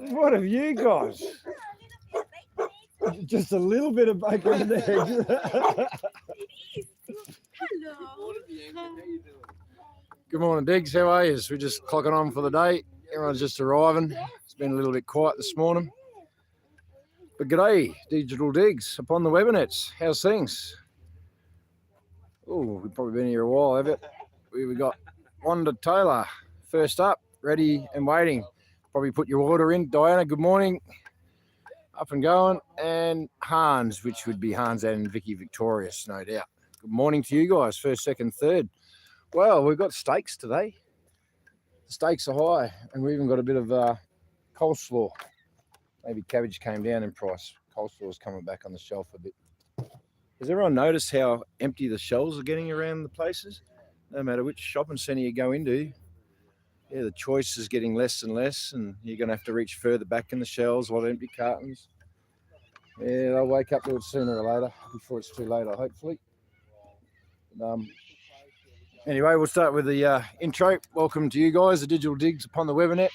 What have you got? Just a little bit of bacon and eggs. Hello. Good morning, Diggs. How are you? We're just clocking on for the day. Everyone's just arriving. It's been a little bit quiet this morning. But g'day, Digital Diggs, upon the webinets. How's things? Oh, we've probably been here a while, have you? We got Wanda Taylor first up, ready and waiting. Probably put your order in. Diana, good morning. Up and going. And Hans, which would be Hans and Vicky Victorious, no doubt. Good morning to you guys, first, second, third. Well, we've got steaks today. The steaks are high, and we even got a bit of coleslaw. Maybe cabbage came down in price. Coleslaw's coming back on the shelf a bit. Has everyone noticed how empty the shelves are getting around the places? No matter which shopping centre you go into, yeah, the choice is getting less and less, and you're going to have to reach further back in the shelves, a lot of empty cartons. Yeah, they'll wake up to it sooner or later, before it's too late, hopefully. Anyway, we'll start with the intro. Welcome to you guys, the Digital Diggs upon the webinet.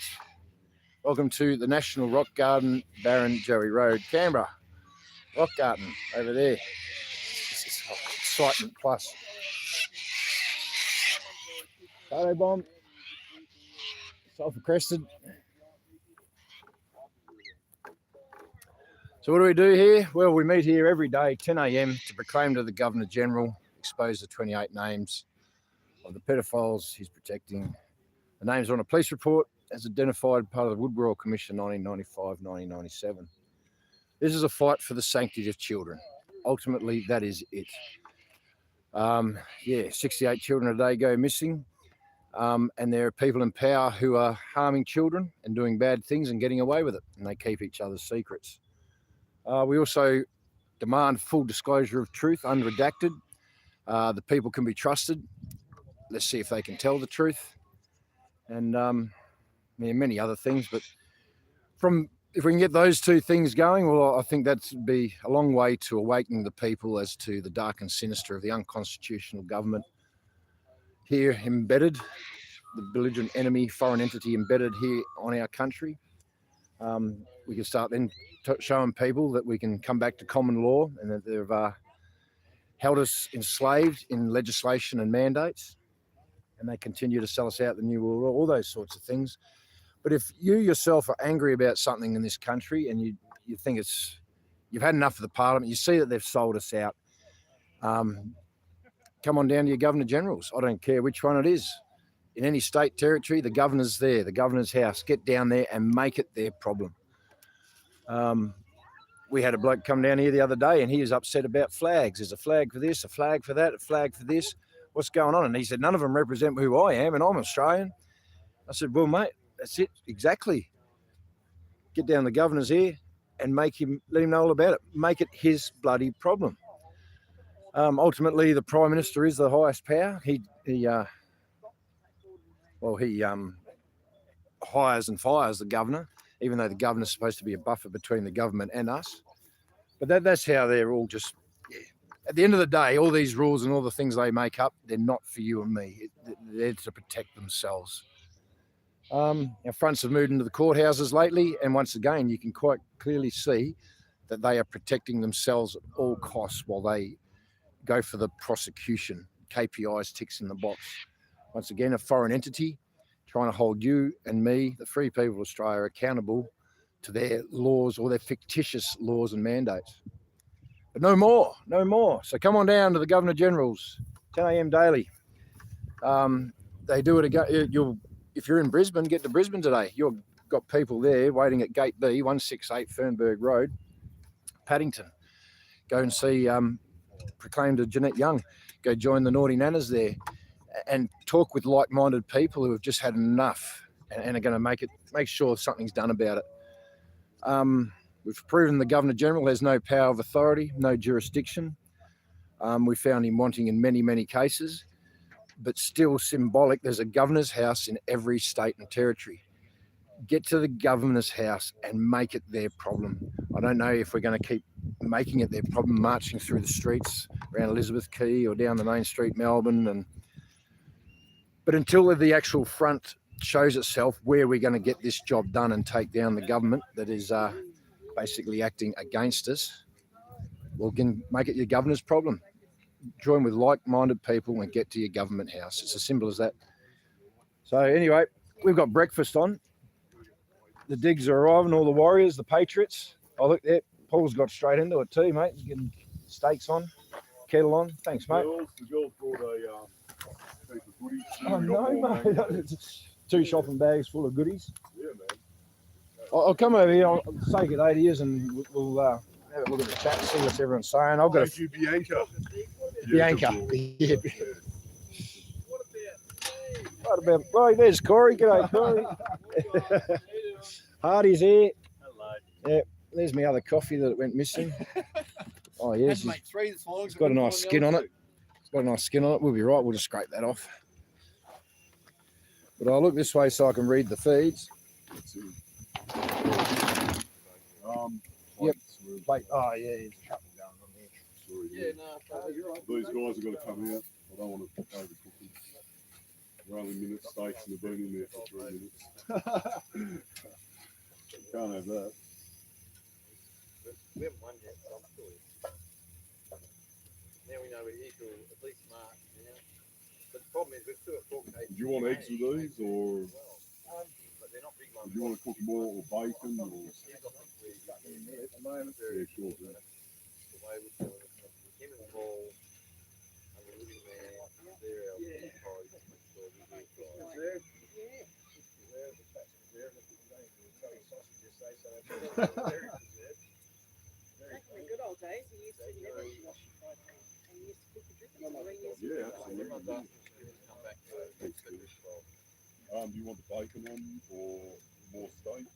Welcome to the National Rock Garden Barrenjoey Road, Canberra. Rock Garden over there. This is excitement plus. Photo bomb. Sulphur crested. So what do we do here? Well, we meet here every day, 10 a.m, to proclaim to the Governor General, expose the 28 names of the paedophiles he's protecting. The names are on a police report as identified part of the Wood Royal Commission 1995-1997. This is a fight for the sanctity of children. Ultimately, that is it. 68 children a day go missing. And there are people in power who are harming children and doing bad things and getting away with it, and they keep each other's secrets. We also demand full disclosure of truth, unredacted. The people can be trusted. Let's see if they can tell the truth. And many other things. But if we can get those two things going, well, I think that'd be a long way to awakening the people as to the dark and sinister of the unconstitutional government here embedded, the belligerent enemy, foreign entity embedded here on our country. We can start then showing people that we can come back to common law and that they've held us enslaved in legislation and mandates, and they continue to sell us out the New World Order, all those sorts of things. But if you yourself are angry about something in this country and you think you've had enough of the Parliament, you see that they've sold us out, come on down to your Governor Generals. I don't care which one it is. In any state territory, the Governor's there, the Governor's house. Get down there and make it their problem. We had a bloke come down here the other day and he was upset about flags. There's a flag for this, a flag for that, a flag for this. What's going on? And he said, none of them represent who I am, and I'm Australian. I said, well, mate, that's it, exactly. Get down the Governor's ear and let him know all about it. Make it his bloody problem. Ultimately, the Prime Minister is the highest power. He hires and fires the Governor, even though the Governor's supposed to be a buffer between the government and us. But that's how they're all just, at the end of the day, all these rules and all the things they make up, they're not for you and me. They're to protect themselves. Our fronts have moved into the courthouses lately, and once again, you can quite clearly see that they are protecting themselves at all costs while they go for the prosecution. KPIs ticks in the box. Once again, a foreign entity trying to hold you and me, the free people of Australia, accountable to their laws or their fictitious laws and mandates. But no more, no more. So come on down to the Governor General's, 10 a.m. daily. They do it again. If you're in Brisbane, get to Brisbane today. You've got people there waiting at Gate B, 168 Fernberg Road, Paddington. Go and see Proclaim to Jeanette Young. Go join the Naughty Nanas there and talk with like-minded people who have just had enough and are going to make sure something's done about it. We've proven the Governor General has no power of authority, no jurisdiction. We found him wanting in many, many cases, but still symbolic. There's a Governor's house in every state and territory. Get to the Governor's house and make it their problem. I don't know if we're going to keep making it their problem, marching through the streets around Elizabeth Quay or down the main street, Melbourne. But until the actual front shows itself where we're going to get this job done and take down the government that is basically acting against us. Well, can make it your governor's problem. Join with like-minded people and get to your government house. It's as simple as that. So anyway, we've got breakfast on. The digs are arriving, all the Warriors, the Patriots. Oh, look there. Paul's got straight into it too, mate. He's getting steaks on, kettle on. Thanks, mate. The girls brought a piece of goodies. Oh, no, mate. 2 shopping bags full of goodies. Yeah, man. I'll come over here. I'll say good day to you and we'll have a look at the chat and see what everyone's saying. I've got Thank you, Bianca. Bianca. Yeah. What about? Oh, there's Corey. G'day, Corey. Hardy's here. Hello. Yeah, there's my other coffee that went missing. Oh, yeah. Had to make 3 this morning. It's got a nice skin on it. It's got a nice skin on it. We'll be right. We'll just scrape that off. But I'll look this way so I can read the feeds. Yep. Wait. Oh, yeah. There's a couple going on there. Sorry, Yeah, no. You're right. These guys are going to come out. I don't want to overcook them. We're only minute steaks and they've been in there for 3 minutes. Can't have that. We haven't won yet, but I'm sure. Now we know we're here till at least March, you know. But the problem is we've still got pork cakes. Do you want eggs with these or But they're not big ones. do you want to cook more or bacon or? Here's, I think, we're At the moment. Yeah, sure. Yeah. the way we're doing it. Him and Paul, and we're living there. They're our priorities to make sure we do it right. Good old days. We used to never wash fried and we used to cook the drippings and reuse it. Yeah, Everyone's absolutely. asking us to come back to this role. Do you want the bacon on or more steak?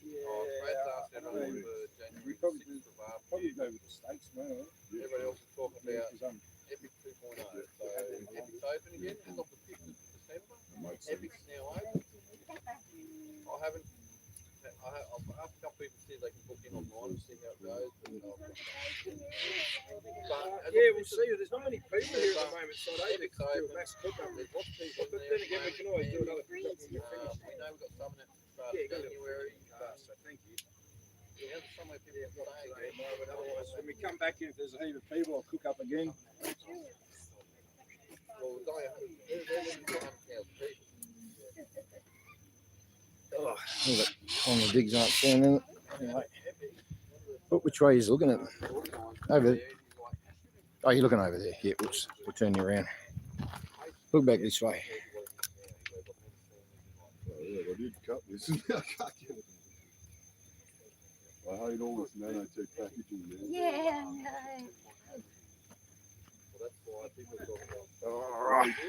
Oh, Brad's asked everyone for January We probably 6th for barbecue. Probably go with the steaks, man. Everybody else is talking about Because Epic 2.0. So Epic's open again as of the 5th of December. Makes sense. Epic's now open. I've asked a couple people to see if they can book in online and see how it goes. yeah, we'll see. There's not many people here at the moment, so they Epic's do a open. mass cook-up. There's lots of people in But there. then again, we can always do another cook-up when we're finished. We know we've got some at the start Yeah, of got a January. So thank you. We have somewhere people Yeah, can not stay. today, no, but otherwise, when we come back here, if there's a heap of people, I'll cook up again. Well, we're going there's 100,000 people. Oh, on the digs aren't standing. Anyway. Look which way he's looking at. Over there. Oh, you're looking over there. Yeah, whoops. We'll turn you around. Look back this way. Oh, yeah, I did cut this. I can't get it. I hate all this nanotech packaging, man. Yeah, no.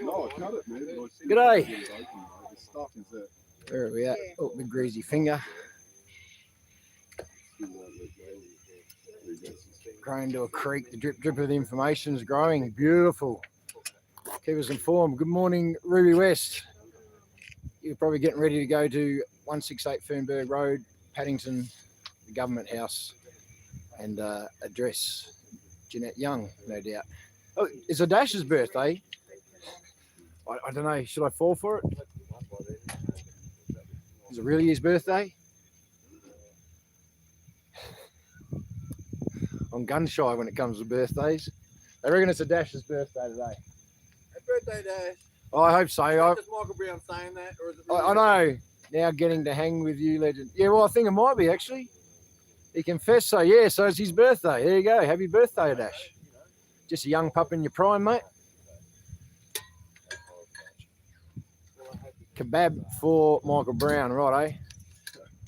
No, I cut it, man. But I still G'day. can't get it open, mate. The stuff is that. Where are we at? Oh, big greasy finger. Still won't let go. There you go. Growing to a creek. The drip of the information is growing. Beautiful. Keep us informed. Good morning, Ruby West. You're probably getting ready to go to 168 Fernberg Road, Paddington, the Government House, and address Jeanette Young, no doubt. Oh, it's Adash's birthday. I don't know. Should I fall for it? Is it really his birthday? I'm gun shy when it comes to birthdays. I reckon it's Adash's birthday today. Happy birthday, Dash. I hope so. Is just Michael Brown saying that, or is it? I know. Now getting to hang with you, legend. Yeah, well, I think it might be actually. He confessed, so yeah, so it's his birthday. There you go. Happy birthday, Dash. Just a young pup in your prime, mate. Kebab for Michael Brown, right, eh?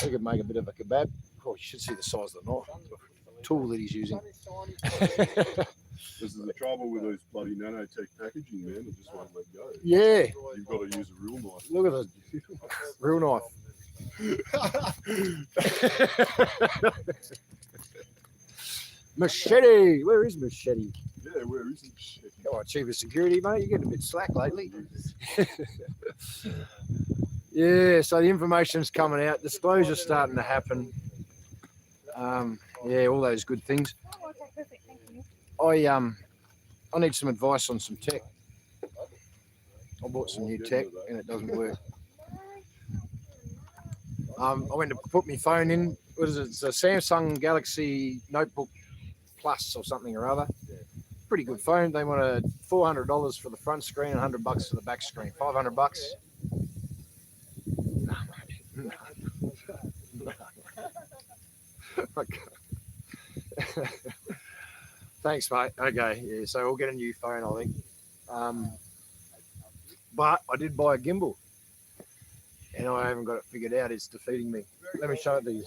We could make a bit of a kebab. Oh, you should see the size of the knife. Tool that he's using. This is the trouble with those bloody nanotech packaging, man. It just won't let go. Yeah, You've got to use a real knife. look at the real knife. Machete. Where is Machete? Yeah, where is it? Shit. Come on, Chief of Security, mate. You're getting a bit slack lately. Yeah, so the information's coming out. Disclosure's starting to happen. Yeah, all those good things. Oh, okay, perfect. Thank you. I need some advice on some tech. I bought some new tech and it doesn't work. I went to put my phone in. What is it? It's a Samsung Galaxy Notebook Plus or something or other. Pretty good phone. They wanted $400 for the front screen and $100 for the back screen. $500. No, mate. No. Thanks, mate. Okay, yeah. So we'll get a new phone, I think. But I did buy a gimbal, and I haven't got it figured out. It's defeating me. Let me show it these.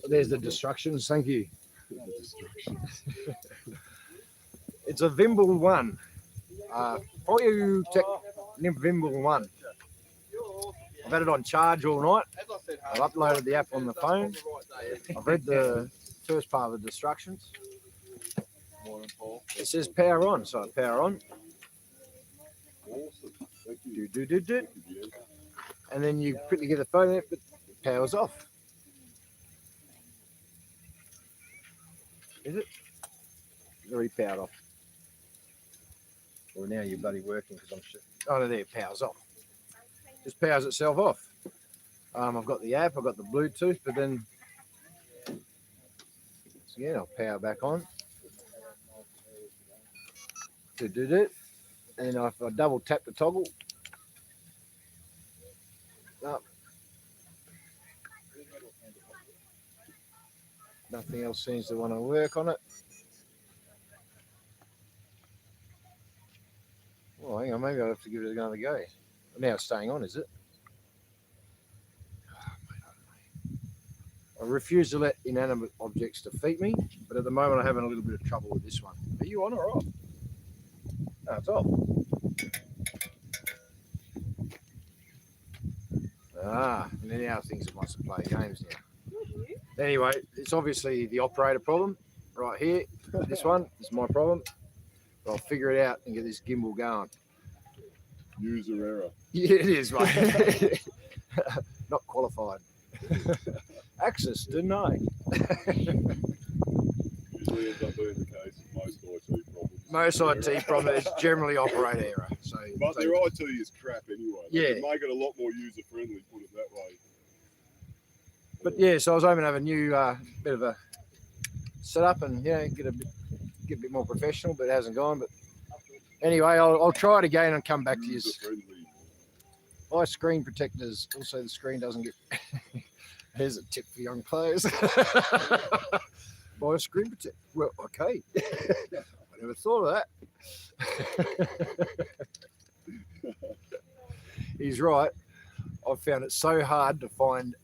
There's the instructions. Thank you. It's a Vimble 1. For you, Vimble 1. I've had it on charge all night. I've uploaded the app on the phone. I've read the first part of the instructions. It says power on, so I power on. Do. And then you quickly get the phone out, but it powers off. Is it? It's already powered off. Well, now you're bloody working because I'm shit. Oh, no, there it powers off. Just powers itself off. I've got the app, I've got the Bluetooth, but then again, I'll power back on. Do. And then if I double tap the toggle, up. Nothing else seems to want to work on it. Well, hang on, maybe I'll have to give it another go. Now it's staying on, is it? I refuse to let inanimate objects defeat me, but at the moment I'm having a little bit of trouble with this one. Are you on or off? No, it's off. And now things it wants to play games now. Anyway, it's obviously the operator problem right here. This one is my problem. But I'll figure it out and get this gimbal going. User error. Yeah, it is, mate. Not qualified. Access denied. Usually ends up being the case with Most most IT problems. IT problem is generally operator error. So, But their IT is crap anyway. They Yeah. can make it a lot more user friendly, put it that way. but yeah, so I was hoping to have a new bit of a setup and get a bit more professional, but it hasn't gone. But anyway, I'll try it again and come back to you. User friendly. Buy screen protectors. Also, the screen doesn't get. Here's a tip for young players. Buy a screen protector. Well, okay. I never thought of that. He's right. I've found it so hard to find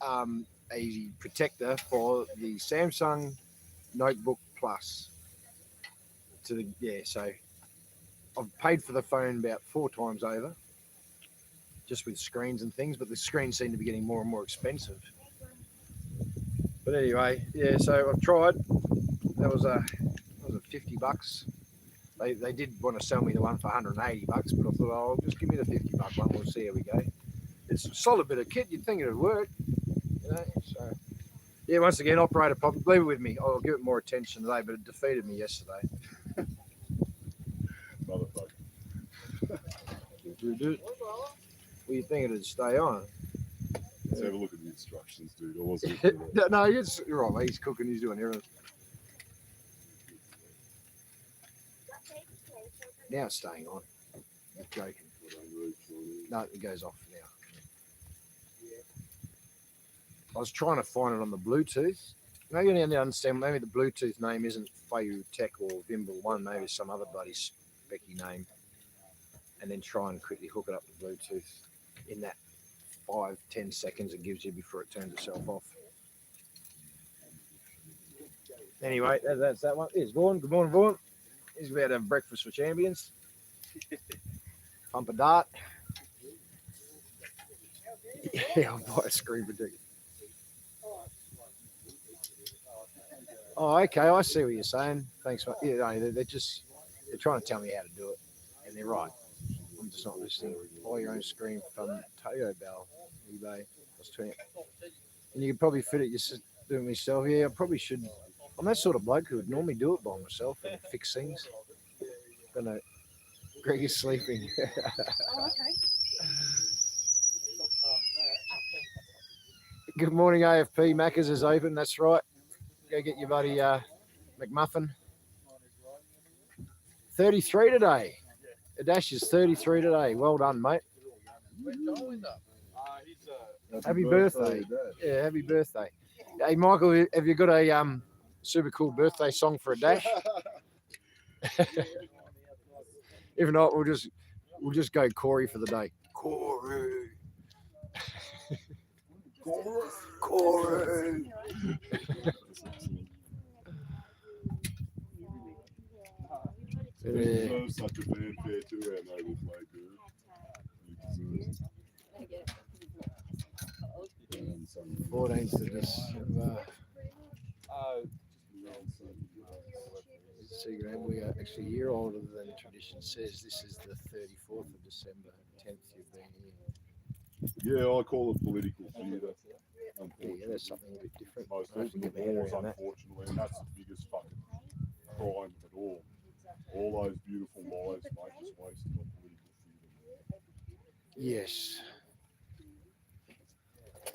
a protector for the Samsung Notebook Plus. So I've paid for the phone about 4 times over, just with screens and things, but the screens seem to be getting more and more expensive. But anyway, yeah, so I've tried. That was $50. They did want to sell me the one for $180, but I thought, oh, just give me the $50 one. We'll see how we go. It's a solid bit of kit. You'd think it'd work, So yeah, once again, operator problem. Leave it with me. I'll give it more attention today, but it defeated me yesterday. Motherfucker. Well, you think it'd stay on? Let's have a look at the instructions, dude. I wasn't. No, you're right, mate. He's cooking. He's doing everything. Now it's staying on. I'm joking. No, it goes off now. I was trying to find it on the Bluetooth. Maybe I need to understand. Maybe the Bluetooth name isn't Fayu Tech or Vimble 1. Maybe it's some other bloody specky name. And then try and quickly hook it up to Bluetooth in that 5-10 seconds it gives you before it turns itself off. Anyway, that's that one. Here's Vaughan. Good morning, Vaughan. He's about to have breakfast for champions. Pump a dart. Yeah, I'll buy a screen protector. Oh, okay. I see what you're saying. Thanks. Yeah, no, they're trying to tell me how to do it, and they're right. I'm just not listening. Buy your own screen from Paedophiles, eBay. That's 20. And you could probably fit it. Just do it myself. Yeah, I probably should. I'm that sort of bloke who would normally do it by myself and fix things. But no, Greg is sleeping. Oh, okay. Good morning, AFP. Macca's is open. That's right. Go get your buddy McMuffin. 33 today. Adash is 33 today. Well done, mate. Happy birthday. Yeah, happy birthday. Hey, Michael, have you got a super cool birthday song for Adash? If not, we'll just go Corey for the day. Corey. Corey. He deserves such a fanfare too, our noble flag dude. He deserves it. 14th of December. Secret, we are actually a year older than tradition says. This is the 34th of December, 10th you've been here. Yeah, I call it political theatre. Yeah, that's something a bit different. Most I have of to the get my head wars, around that. unfortunately, and that's the biggest fucking crime of it all. All those beautiful lives, mate, just wasted on political theatre. Yes.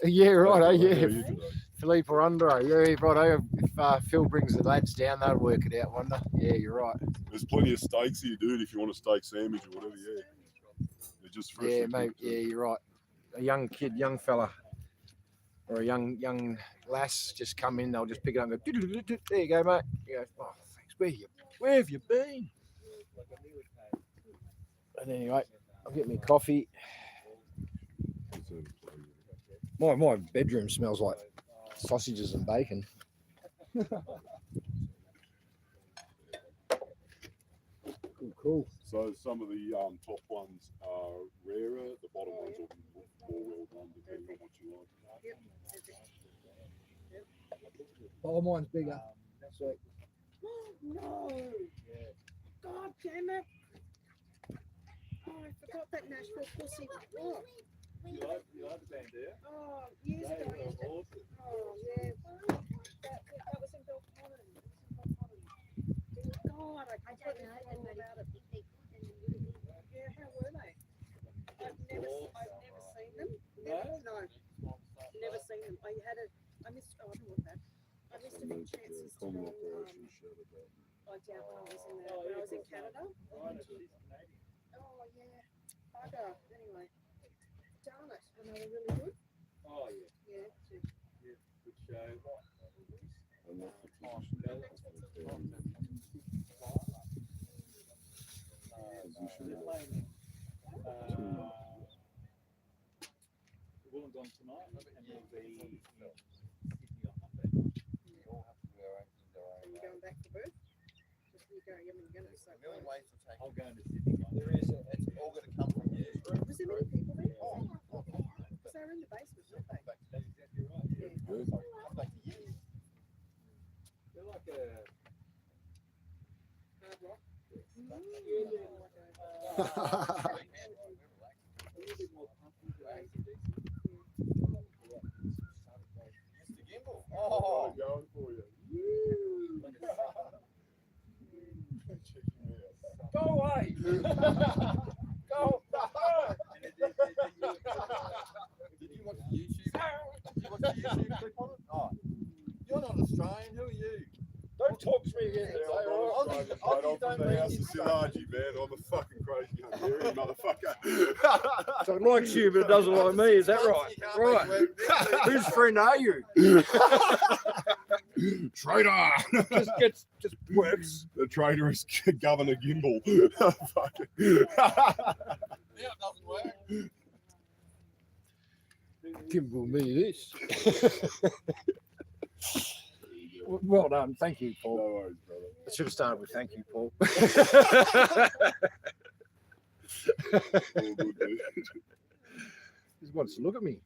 Yeah, right. How are Yeah. you today? Philippe or Andre. Yeah, right. If Phil brings the lads down, they'll work it out, wonder. Yeah, you're right. There's plenty of steaks here, dude, if you want a steak sandwich or whatever, yeah. They're just fresh. Yeah, mate. Yeah, you're right. A young kid, young fella, or a young lass just come in. They'll just pick it up and go. "Doo-doo-doo-doo." There you go, mate. You go. Oh, thanks. Where have you been? And anyway, I'll get me coffee. My bedroom smells like sausages and bacon. Cool. So some of the top ones are rarer, the bottom ones will be more well done, depending on what you like. Oh, mine's bigger. Sweet. No. God damn it. Oh, I forgot that Nashville pussy. Oh. You like the band, do you? Oh, years ago. Oh, yeah. That was in Belconnen. God, I completely forgot all about it. Yeah, how were they? I've never seen them. No. Never seen them. I missed, I don't know that. I missed a few chances to go I doubt when I was in Canada. Oh, yeah. Bugger. Anyway. Darn it. And they were really good. Oh, yeah. Yeah. Yeah, good show. Wollongong tonight, and we'll be Sydney on Monday. And you're going back for birth? Just you go, I mean, you're going to say, I'm going to Sydney. There is, it's all going to come from you. was there many people there? Oh, Because they were in the basement, weren't they? that's exactly right. Yeah. Good. Come back to you. They're like a Hard rock. a little bit more pumpy than AC/DC. Mr. Gimbal. Oh, Going for you. go away. Go. Did you watch the YouTube? Did you watch the YouTube clip on it? Oh, you're not Australian. Who are you? Don't talk to me again. I'm from the house of Silaji, man. I'm a fucking crazy Hungarian motherfucker. So it likes you, but it doesn't like me. Is that right? Right. Whose friend are you? Traitor! Just works. The traitor is Governor Gimbal. Fucking. Yeah, it doesn't work. Gimbal me this. Well done. Thank you, No Paul. worries, brother. I should have started with thank you, Paul. All good, dude. He just wants to look at me.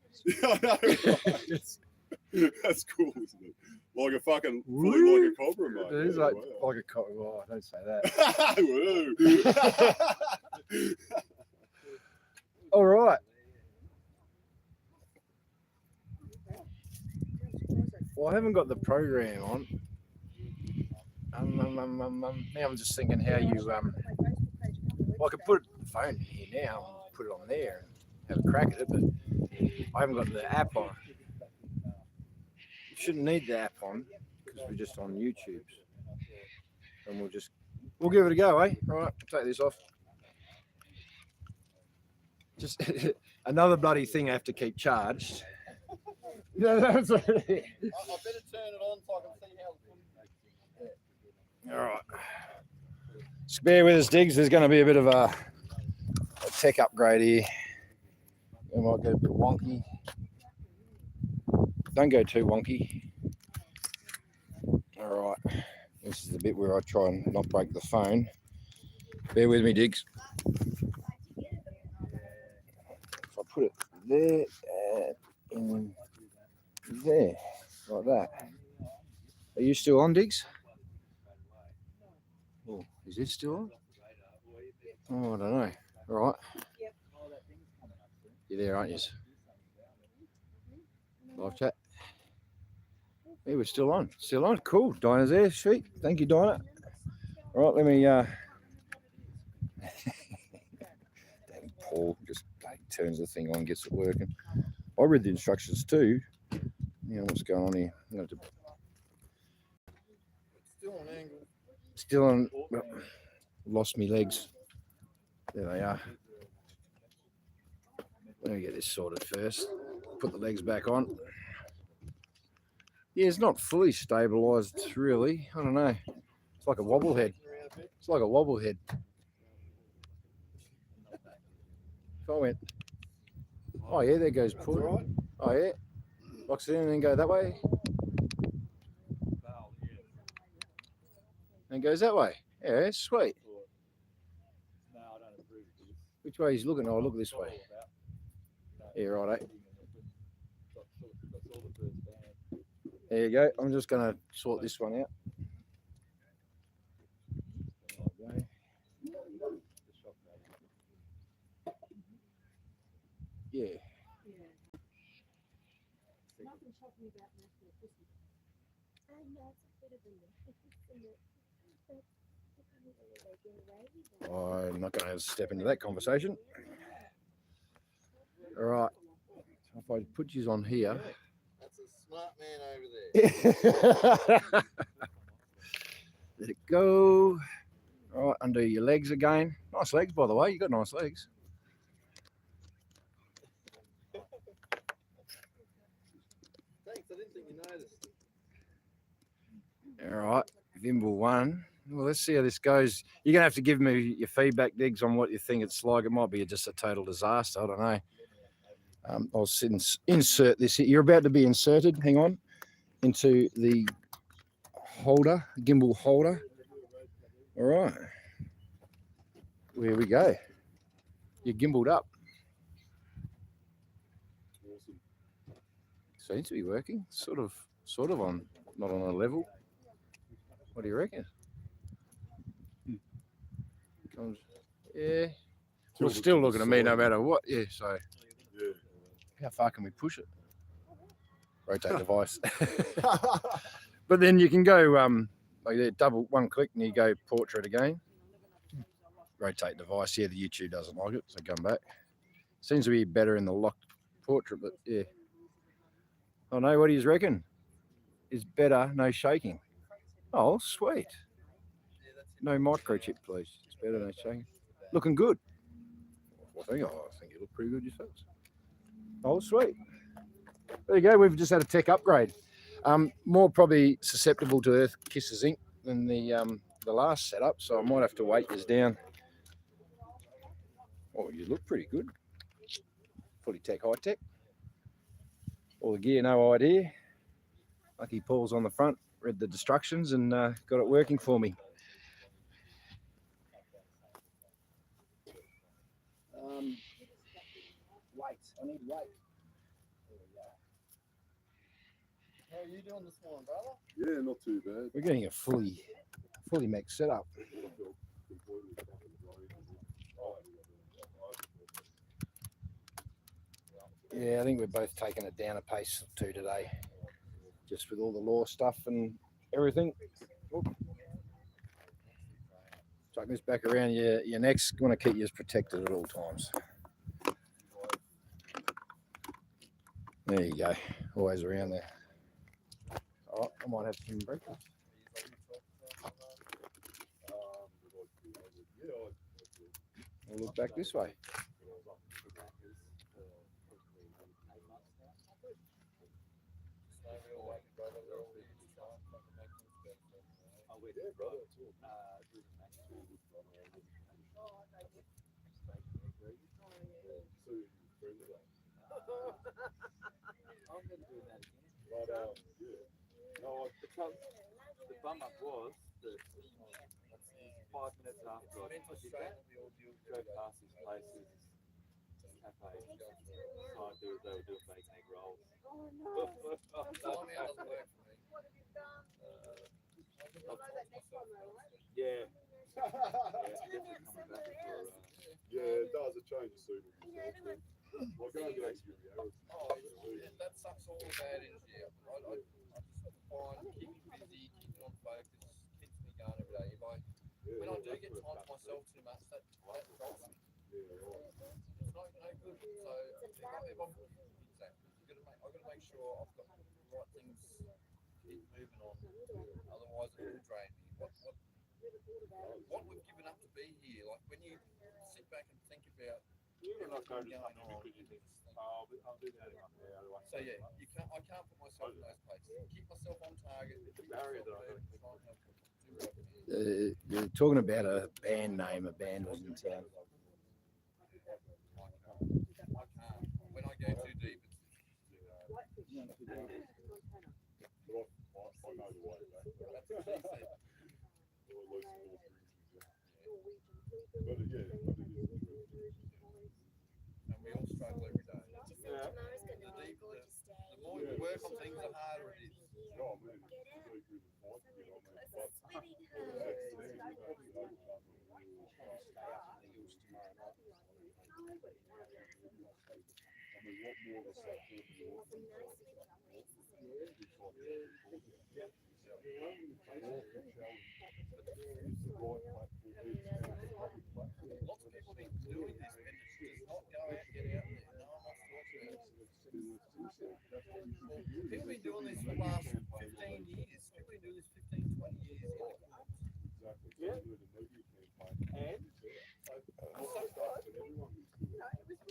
I know, right? That's cool, isn't it? Like a fucking, fully like a cobra, mate. It is Yeah, like wow. a cock. Oh, don't say that. Woo. All right. Well, I haven't got the program on. Now I'm just thinking how you well, I could put the phone here now, and put it on there, and have a crack at it, but I haven't got the app on. shouldn't need the app on because we're just on YouTube. And we'll give it a go, eh? All right, take this off. Just another bloody thing I have to keep charged. Yeah, that's what it is. I better turn it on so I can see how. All right. Just bear with us, Diggs. There's going to be a bit of a tech upgrade here. It might go a bit wonky. Don't go too wonky. All right. This is the bit where I try and not break the phone. Bear with me, Diggs. If I put it there in there, like that. Are you still on, Diggs? Oh, is it still on? Oh, I don't know. All right. You're there, aren't you? Live chat. Yeah, we're still on. Still on. Cool. Dinah's there. Sweet. Thank you, Dinah. All right, let me Dang, Paul just turns the thing on, gets it working. I read the instructions too. Yeah, what's going on here? I'm going to Still on angle. Still on. Well, lost me legs. There they are. Let me get this sorted first. Put the legs back on. Yeah, it's not fully stabilised, really. I don't know. It's like a wobble head. It's like a wobble head. If I went, oh yeah, there goes put. Right. Oh yeah, locks it in and then go that way. And goes that way. Yeah, sweet. Which way he's looking? Oh, look this way. Yeah, right. There you go. I'm just going to sort this one out. Yeah. I'm not going to step into that conversation. All right. So if I put you on here. That's a smart man over there. Let it go. All right, undo your legs again. Nice legs, by the way. You got nice legs. Thanks, I didn't think you noticed. All right, Vimble 1. Well, let's see how this goes. You're going to have to give me your feedback, Diggs, on what you think it's like. It might be just a total disaster. I don't know. I'll insert this here. You're about to be inserted. Hang on. Into the holder, gimbal holder. All right. Here we go. You're gimbaled up. Seems to be working. Sort of on, not on a level. What do you reckon? Yeah. Well, still looking at me no matter what. Yeah, so how far can we push it? Rotate device. But then you can go like there, double one click and you go portrait again. Rotate device. Yeah, the YouTube doesn't like it, so come back. Seems to be better in the locked portrait, but yeah. Oh no, what do you reckon? Is better, no shaking. Oh, sweet. No microchip, please. It's better, no shaking. Looking good. I think you look pretty good yourselves. Oh, sweet. There you go. We've just had a tech upgrade. More probably susceptible to Earth Kisses ink than the last setup, so I might have to weight this down. Oh, you look pretty good. Fully tech, high tech. All the gear, no idea. Lucky Paul's on the front, read the instructions and got it working for me. Weight. I need weight. How are you doing this morning, brother? Yeah, not too bad. We're getting a fully mech setup. Yeah, I think we're both taking it down a pace or two today, just with all the law stuff and everything. Oop. Chuck this back around your necks. You want to keep yours protected at all times. There you go. Always around there. Oh, I might have some breakfast. I'll look back this way. The bum up was that 5 minutes after I did that, drove past these places, cafes, decided they were doing bacon egg rolls. Yeah. Definitely coming back for Yeah, it does. It changes scenery. Well, go and get your reality. That sucks all the bad energy out. I just find keeping busy, keeping on focus, keeps me going every day. When I do get time to myself too much, that drops me. It's not no good. So if I'm exactly, I've got to make sure I've got the right things to keep moving on. Otherwise, it will drain me. What we've given up to be here, like when you sit back and think about You're not going everything to going on. because you think, I'll do that in my hair. So yeah, I can't put myself in those places. Keep myself on target. It's a barrier that I don't think. Try and help do what I can. You're talking about a band name, a band was in town. I can't. When I go too deep, it's I know the way back. that's what she said. Or at least the North But yeah, And we all struggle every day. Yeah. The more you work on things, the harder it is. oh man, it's really good to fight, you know, but I mean, what more of a support do you want? Lots of people have been doing this, and it's just not go out, get out there. No one wants to talk about it. People have been doing this for the last 15 years. People have been doing this 15, 20 years in the courts. Exactly. Yeah. Do the media campaign. And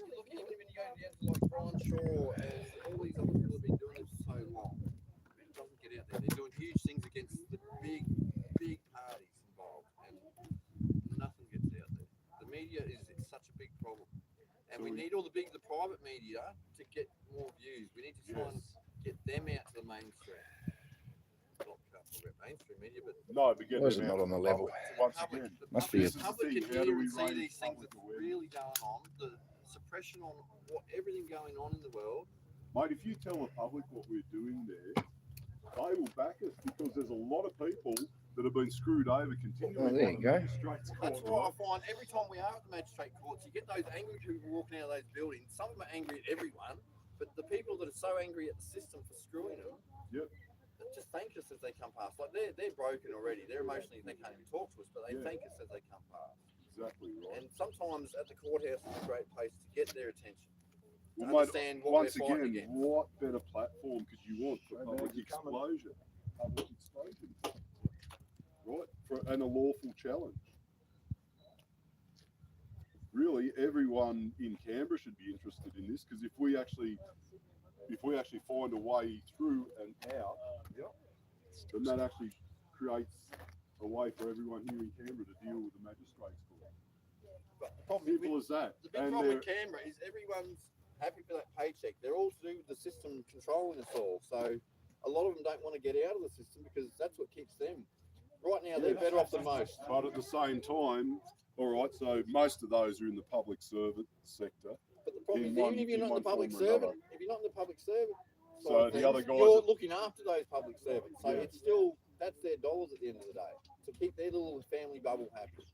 Look, even when you go down to like Brian Shaw and all these other people have been doing this for so long, it doesn't get out there. They're doing huge things against the big parties involved, and nothing gets out there. The media is such a big problem, and we need all the private media to get more views. We need to try and get them out to the mainstream. Not mainstream media, but No, but get Why is them it out not on the level? Once public, again, Must be the a- public This is the can thing, how hear do we and see raise these things public that's awareness? really going on. The suppression on everything going on in the world. mate, if you tell the public what we're doing there, they will back us because there's a lot of people that have been screwed over continually. Oh, there by you the go. magistrates That's court, why I find every time we are at the magistrate courts, you get those angry people walking out of those buildings. Some of them are angry at everyone, but the people that are so angry at the system for screwing them, Yep. that just thank us as they come past. Like they're broken already. They're emotionally, they can't even talk to us, but they Yeah. thank us as they come past. Exactly right. And sometimes at the courthouse is a great place to get their attention. To Well, mate, understand what once we're fighting again, against. what better platform could you want for public exposure? Public exposure, right? For an unlawful challenge. Really, everyone in Canberra should be interested in this because if we actually find a way through and out, then that actually creates a way for everyone here in Canberra to deal with the magistrates court. But the problem Simple as that. The big And problem they're- with Canberra is everyone's happy for that paycheck. They're all to do with the system controlling us all. So a lot of them don't want to get out of the system because that's what keeps them. Right now, they're better off than most. But at the same time, all right, so most of those are in the public service sector. But the problem In is, one- even if you're in not in one the public form or servant, another. if you're not in the public servant, So side of the things, other guys you're are- looking after those public servants. So Yeah. it's still, that's their dollars at the end of the day to keep their little family bubble happy.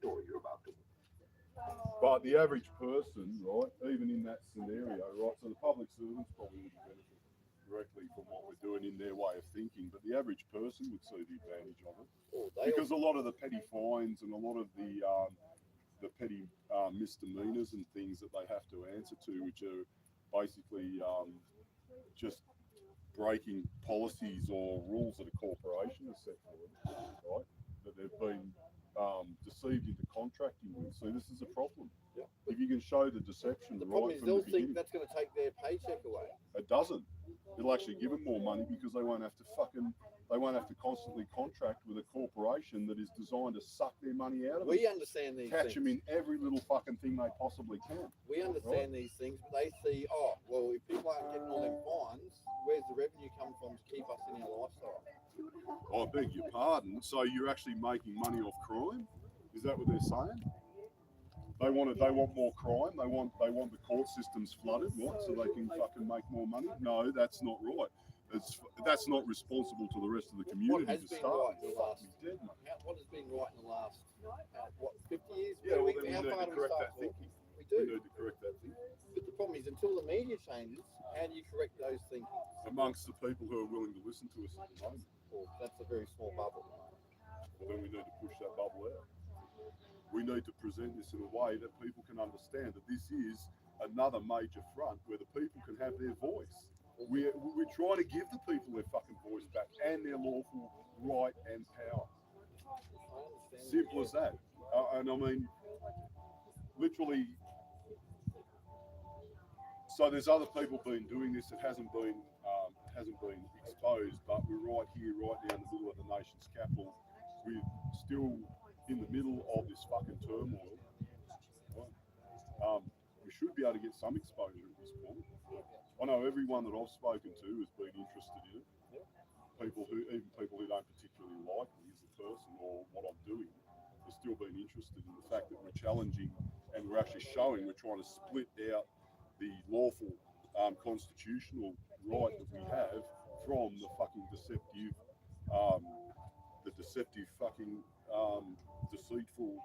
But the average person, right, even in that scenario, right, so the public servants probably would benefit directly from what we're doing in their way of thinking, but the average person would see the advantage of it. Or they Because a lot of the petty fines and a lot of the petty misdemeanors and things that they have to answer to, which are basically just breaking policies or rules that a corporation has set for them, right? That they've been deceived into contracting with. So this is a problem. Yeah. If you can show the deception The problem right is from the they'll think beginning, that's going to take their paycheck away. it doesn't. It'll actually give them more money because they won't have to constantly contract with a corporation that is designed to suck their money out of them. We understand these Catch things. them in every little fucking thing they possibly can. We understand these things, but they see, oh, well, if people aren't getting all them fines, where's the revenue coming from to keep us in our lifestyle? I beg your pardon. So you're actually making money off crime? Is that what they're saying? They want more crime. They want the court systems flooded, what? So they can fucking make more money? No, that's not right. That's not responsible to the rest of the community What has to been start. right in the last? Dead, mate. What has been right in the last? What 50 years? Yeah, well, then we How need far to do we correct start that thinking. We We do. need to correct that thinking. But the problem is, until the media changes, how do you correct those thinkings? Amongst the people who are willing to listen to us at the moment. Well, that's a very small bubble. Well, then we need to push that bubble out. We need to present this in a way that people can understand that this is another major front where the people can have their voice. We're trying to give the people their fucking voice back and their lawful right and power. Simple as that. And I mean, literally, so there's other people been doing this. It hasn't been exposed, but we're right here, right now in the middle of the nation's capital. We're still in the middle of this fucking turmoil. Right? We should be able to get some exposure at this point. I know everyone that I've spoken to has been interested in it. Even people who don't particularly like me as a person or what I'm doing, have still been interested in the fact that we're challenging and we're actually showing we're trying to split out the lawful constitutional right that we have from the fucking deceptive fucking deceitful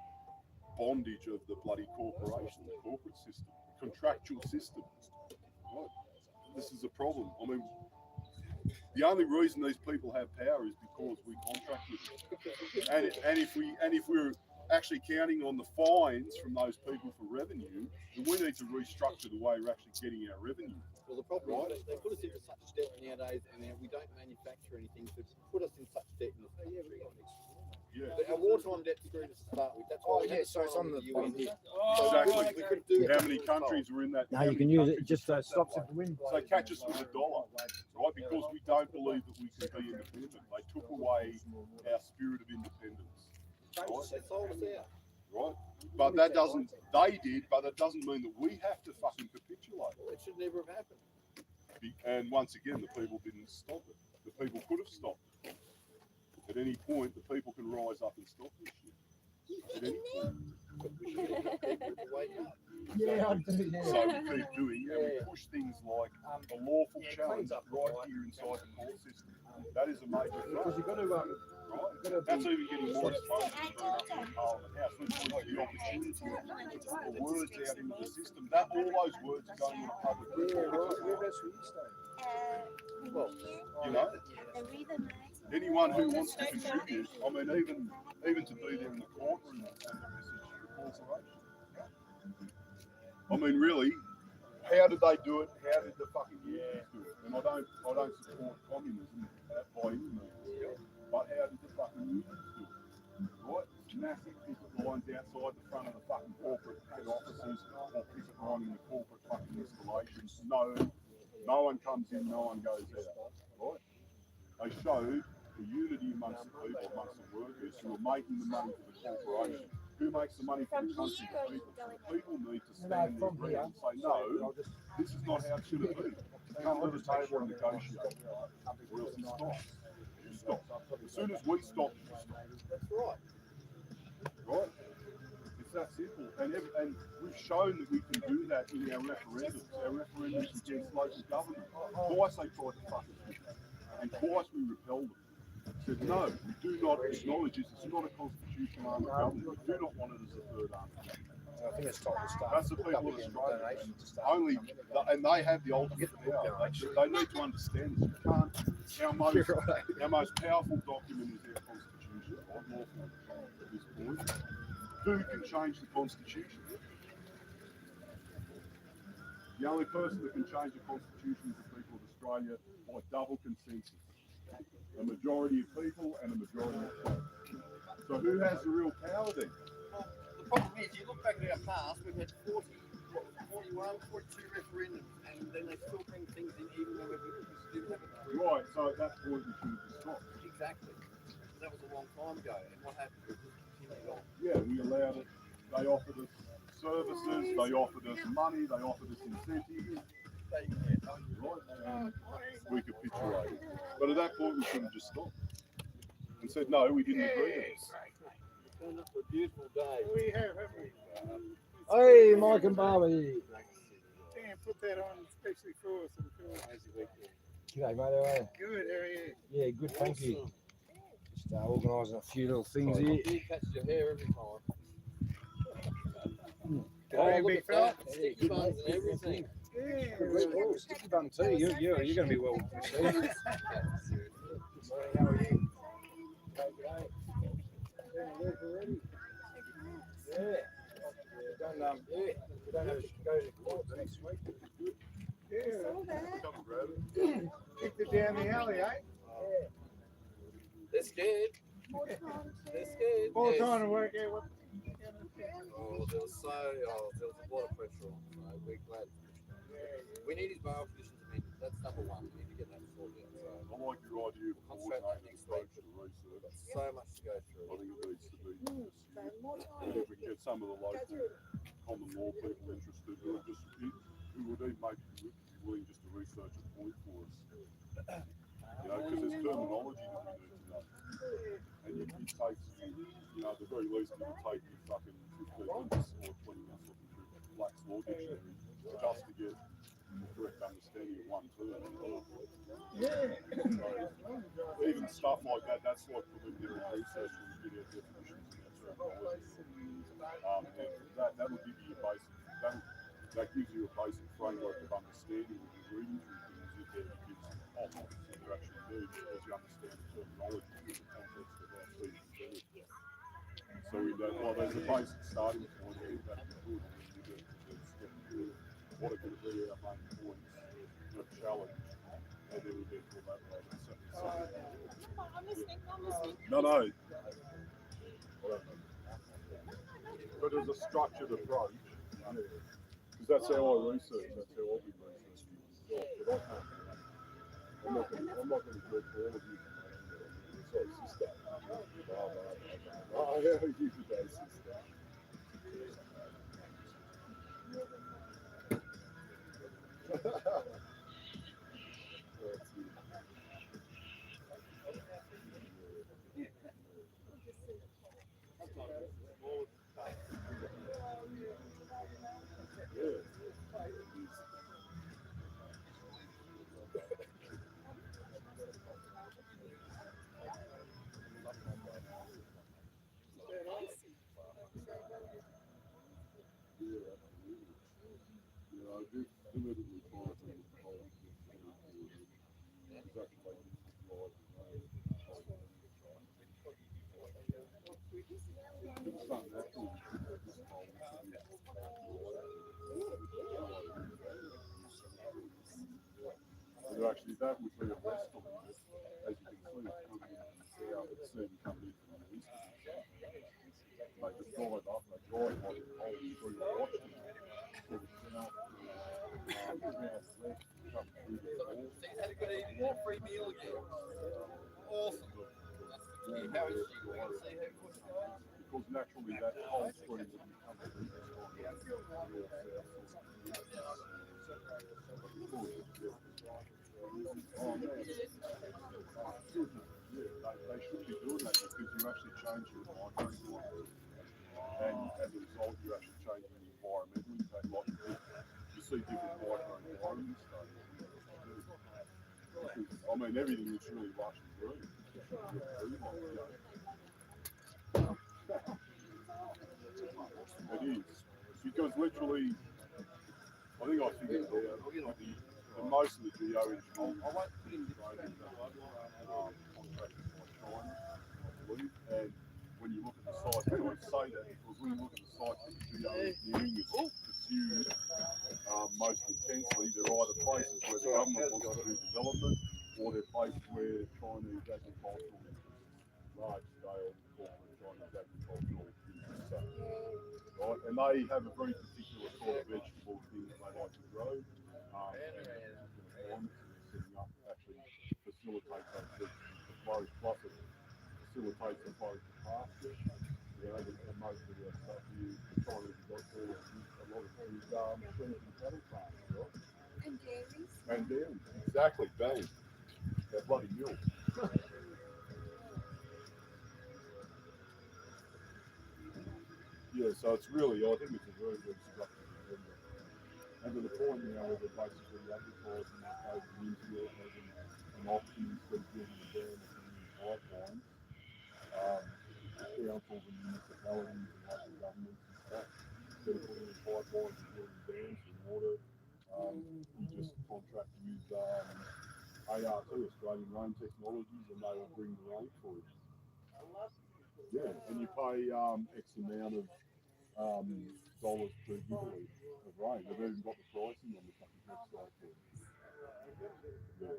bondage of the bloody corporation, the corporate system, the contractual system. Right. This is a problem. I mean, the only reason these people have power is because we contract with them. And if we're actually counting on the fines from those people for revenue, then we need to restructure the way we're actually getting our revenue. Well, the problem is they put us into such debt nowadays, and we don't manufacture anything to put us in such debt in this country. Yeah. But our wartime debt screwed us to start with. That's why So it's on the UN here. Exactly. We could do How many countries are in that? No, you can use it. It just stops if the wind blows. So they catch us with $1, right? Because we don't believe that we can be independent. They took away our spirit of independence. They sold us out. Right? But that doesn't, they did, but that doesn't mean that we have to fucking capitulate. Well, it should never have happened. And once again, the people didn't stop it. The people could have stopped it. At any point, the people can rise up and stop this shit. At any point. But we should get people to wake up. Yeah, I do. Yeah. So we keep doing, and we push things like a lawful challenge right here inside the court system. That is a major Because you've got to, right? That's even getting more exposed than going up to the Parliament House. We're putting the opportunity for words out into the system. That all those words are going in a public. Well, you know, anyone who wants to contribute, I mean, even to be there in the courtroom and the message to the corporation. I mean, really, how did they do it? How did the fucking unions do it? And I don't support communism by any means, but how did the fucking unions do it? Right? Massive picket lines outside the front of the fucking corporate head offices, or picket lining the corporate fucking installations. No one comes in, no one goes out. Right? They showed the unity amongst the people, amongst the workers who are making the money for the corporation. Who makes the money for the country? The people. So the people need to stand their ground and say, no, this is not how it should have been. Come to the table and negotiate. Or else it stops. You stop. As soon as we stop, you stop. that's right. Right? It's that simple. And we've shown that we can do that in our referendums. Our referendums against local government. Twice they tried to fuck us with that. And twice we repelled them. Said, no, we do not acknowledge this. It's not a constitutional arm of government. We do not want it as a third arm of government. I think it's time to start. That's the people of Australia. Only, and they have the ultimate power. They need to understand this. You can't. Our most powerful document is our constitution. Unlawful at this point. Who can change the constitution? The only person that can change the constitution is the people of Australia. Australia by double consensus. A majority of people and a majority of people. So who has the real power then? Well, the problem is, you look back at our past, we've had 41, 42 referendums, and then they still bring things in even though we didn't have a group. Right, so at that point we should have just stopped. Exactly. That was a long time ago, and what happened? It just continued on. Yeah, we allowed it. They offered us services, they offered us money, they offered us incentives. Right, and we capitulated. But at that point we should have just stopped and said, no, we didn't agree to this. Turned up for a beautiful day. We have, haven't we? Hey, Mike and Barbie. Damn, put that on especially for us. G'day, mate. How are you? Good, how are you? Yeah, good. Thank you. Just organising a few little things here. You catch your hair every time. Hey, big fella. Sticky buns and everything. Yeah. Oh, sticky bun tea. You're going to be well received. Morning, how are you? Yeah. We don't have to go to court next week. Yeah. Kicked it down the alley, eh? They're scared. They're scared. All Yes. trying to work out what. Oh, there was a lot of pressure on. So we're glad. We need his bail conditions amended. That's number one. We need to get that sorted out. So I like your idea of coordinating approach to research. so much to go through. I think it needs to be pursued. And if we can get some of the local common law people interested who would even maybe willing just to research a point for us. You know, because there's terminology that we need to know. And it takes, you know, at the very least, it will take you fucking 15 minutes or 20 minutes looking through Black's Law Dictionary just to get the correct understanding of one term. So, even stuff like that, that's like preliminary research when you get our definitions and our terminology. That will give you a basic, that gives you a basic framework of understanding when you're reading through things if there gives options that you actually need because you understand the terminology in the context of our speech and benefit. So there's a basic starting point there that you could, and then you get what are going to be our main points, the challenge, and then we get to elaborate on something. I'm listening. No. But there's a structured approach, because that's how I research, that's how I'll be researching. But I'm not going to talk to all of you. Sorry, sister. Oh, how are you today, sister? Actually, that would be a rest of it, as you can see, it's coming in from the south, it's seen coming in from the east. They just drive up, they drive like the whole through the Washington, through the south, southwest, come through the north. So you had a good evening, a free meal again. Awesome. That's the key. How is she? We can see her. Because naturally that whole stream would become a route they should be doing that because you actually change your microclimate, and as a result, you actually change the environmental impact. Like you see different microenvironments. I mean, everything is really lush and green. It is because literally, I think I figured it out. The most of the geo-engineering I won't put in contracted by China, I believe. And when you look at the site, and I say that because when you look at the site that the geo-engineering is pursued, most intensely, they're either places where the government wants to do development, or they're places where Chinese agricultural interests, large-scale corporate Chinese agricultural interests are. Right? And they have a very particular sort of vegetable thing that they like to grow. And setting up actually facilitates those vegetables to flourish, plus it facilitates the flow to pasture. And most of the stuff here, China's got a lot of sheep and cattle farms, right? And dairies. And dairies, exactly, bang. That bloody milk. Yeah, so it's really, I think it's a very, very structured agenda. And to the point now where they're basically advertising over the internet as an option instead of building a dam or putting in pipelines. Councils and municipalities and local governments and stuff, instead of putting in pipelines and building dams for water, you just contract to use ART, Australian Rain Technologies, and they will bring the rain for you. Yeah, and you pay X amount of dollars per gigawatt of rain. They've even got the pricing on the fucking website for you. Yeah.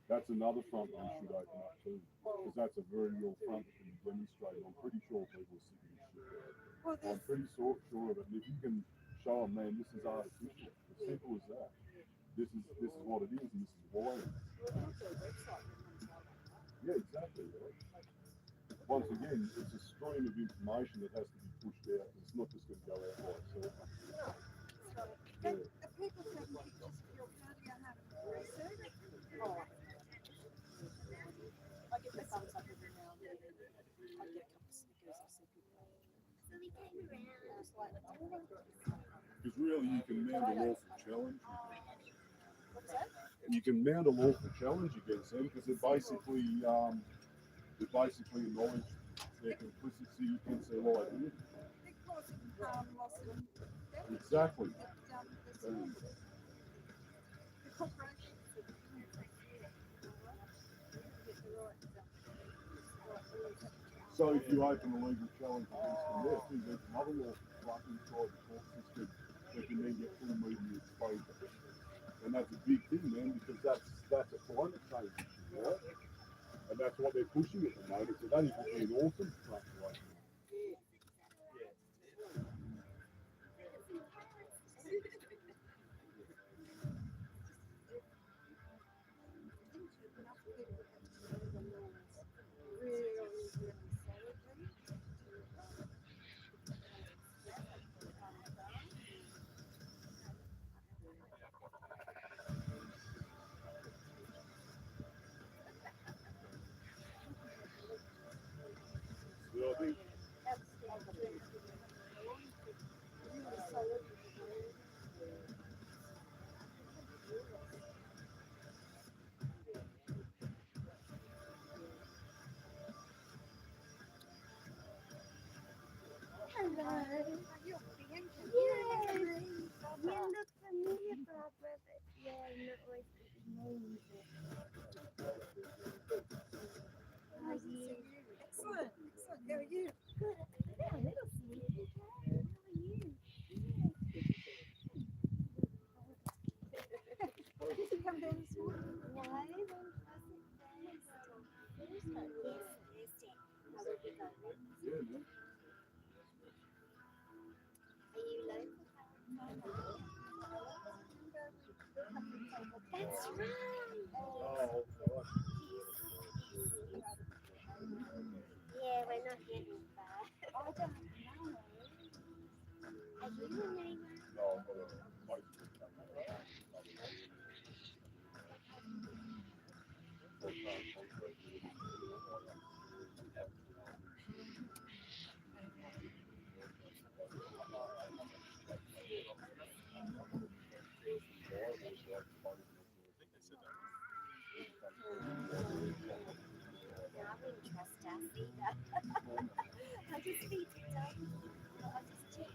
That's another front that we should open up too, because that's a very real front that can be demonstrated. I'm pretty sure people are sick of this shit. Well, I'm pretty sure of it. And if you can show them, man, this is artificial. As simple as that. This is what it is, and this is why it is. Yeah, exactly. Right? Once again, it's a stream of information that has to be pushed out. It's not just going to go out by itself. and the people taking pictures for your cardio having research. Oh. I get the thumbs up every now and then. I get a couple of Snickers. I see people. So we came around. I was like, Because really, you can mount a lawful challenge. what was that? You can mount a lawful challenge against them because they're basically acknowledge their complicity against their liability. They're causing loss and damage. Exactly. The corporations that get the right. So if you open a legal challenge against them, there's some other laws right inside the court system that can then get full media exposure. And that's a big thing, man, because that's a climate change issue, right? And that's what they're pushing at the moment. So that is would be an awesome front to open. So I think Hello. You're Bianca. Yes. You look familiar, Barbara, but yeah, I'm not always good with names. How are you? Excellent. Excellent. How are you? Good. Yeah, a little sleepy. How are you? Did you come down this morning? No, when was it Thursday? Yes, Thursday. How did you go? yeah, man. Are you local? That's right. Oh, Yeah, we're not getting far. I don't know. Are you a neighbour? no, I'm not a Facebook company. No, I wouldn't trust us either. I just need to tell you. I just check.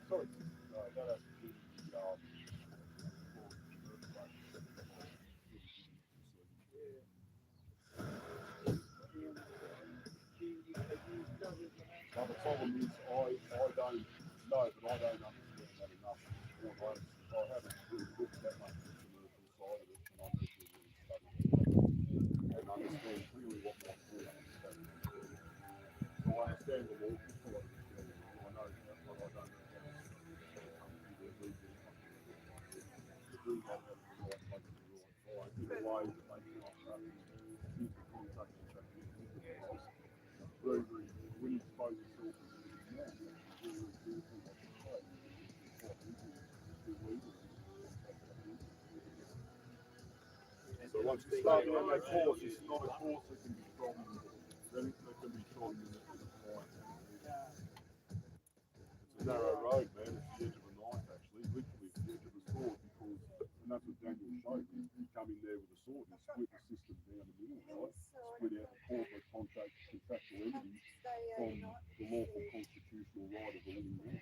Sorry, that has to do with But the problem is, I don't know, but I don't understand that enough. I haven't really looked that much at the commercial side of it, and I need to really study that and understand clearly what my thoughts are. So I understand the lawful side of it. I know that, but I don't know how to come to the legal to do that at the right place at the right time in a way that they cannot traffic into contact and traffic. Very, very, when you expose yourself to the man, very, very careful what you say. It's quite easy to do legal. So once you start doing that course, it's not a course that can be strong that can be strong in a client. It's a narrow road, man. It's the edge of a knife, actually. Literally, it's the edge of a sword because, and that's what Daniel showed. You come in there with a sword and split the system down the middle, right? Split out the corporate contractual entity from the lawful constitutional right of the living man,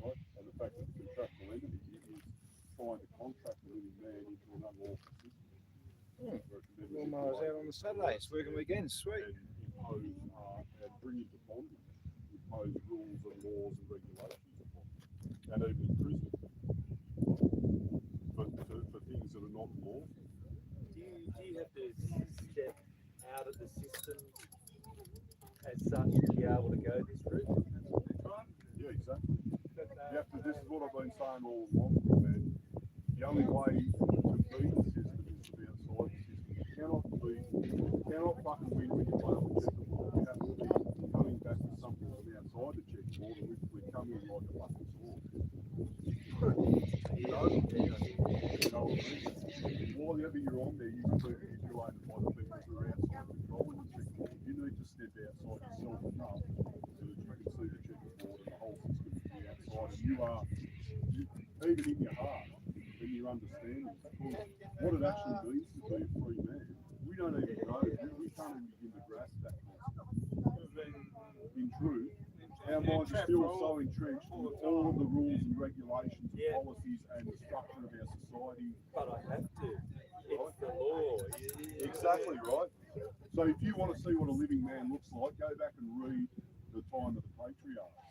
right? And the fact that the contractual entity is trying to contract the living man into an unlawful system. Lawnmowers out on the Saturdays, working weekends, sweet. And impose and bring into bondage, impose rules and laws and regulations upon them, and even in prison for things that are not lawful. Do you have to step out of the system as such to be able to go this route? Yeah, exactly. You have to. This is what I've been saying all along, man. The only way to beat the system is to be outside the system. You cannot fucking win when you play on the checkerboard. You have to be coming back to something from outside the checkerboard, and we come in like a fucking sword. You know what I mean? Whatever you're on there, you can be manipulated by the people who are outside controlling the checkerboard. You need to step outside yourself enough so that you can see the checkerboard and the whole system from the outside. And you are, even in your heart, and your understanding, what it actually means to be a free man. We don't even know. We can't even begin to grasp that concept. In truth, our minds are still so entrenched with all of the rules and regulations and policies and the structure of our society. But I have to. It's the law. Exactly right. So if you want to see what a living man looks like, go back and read the time of the Patriots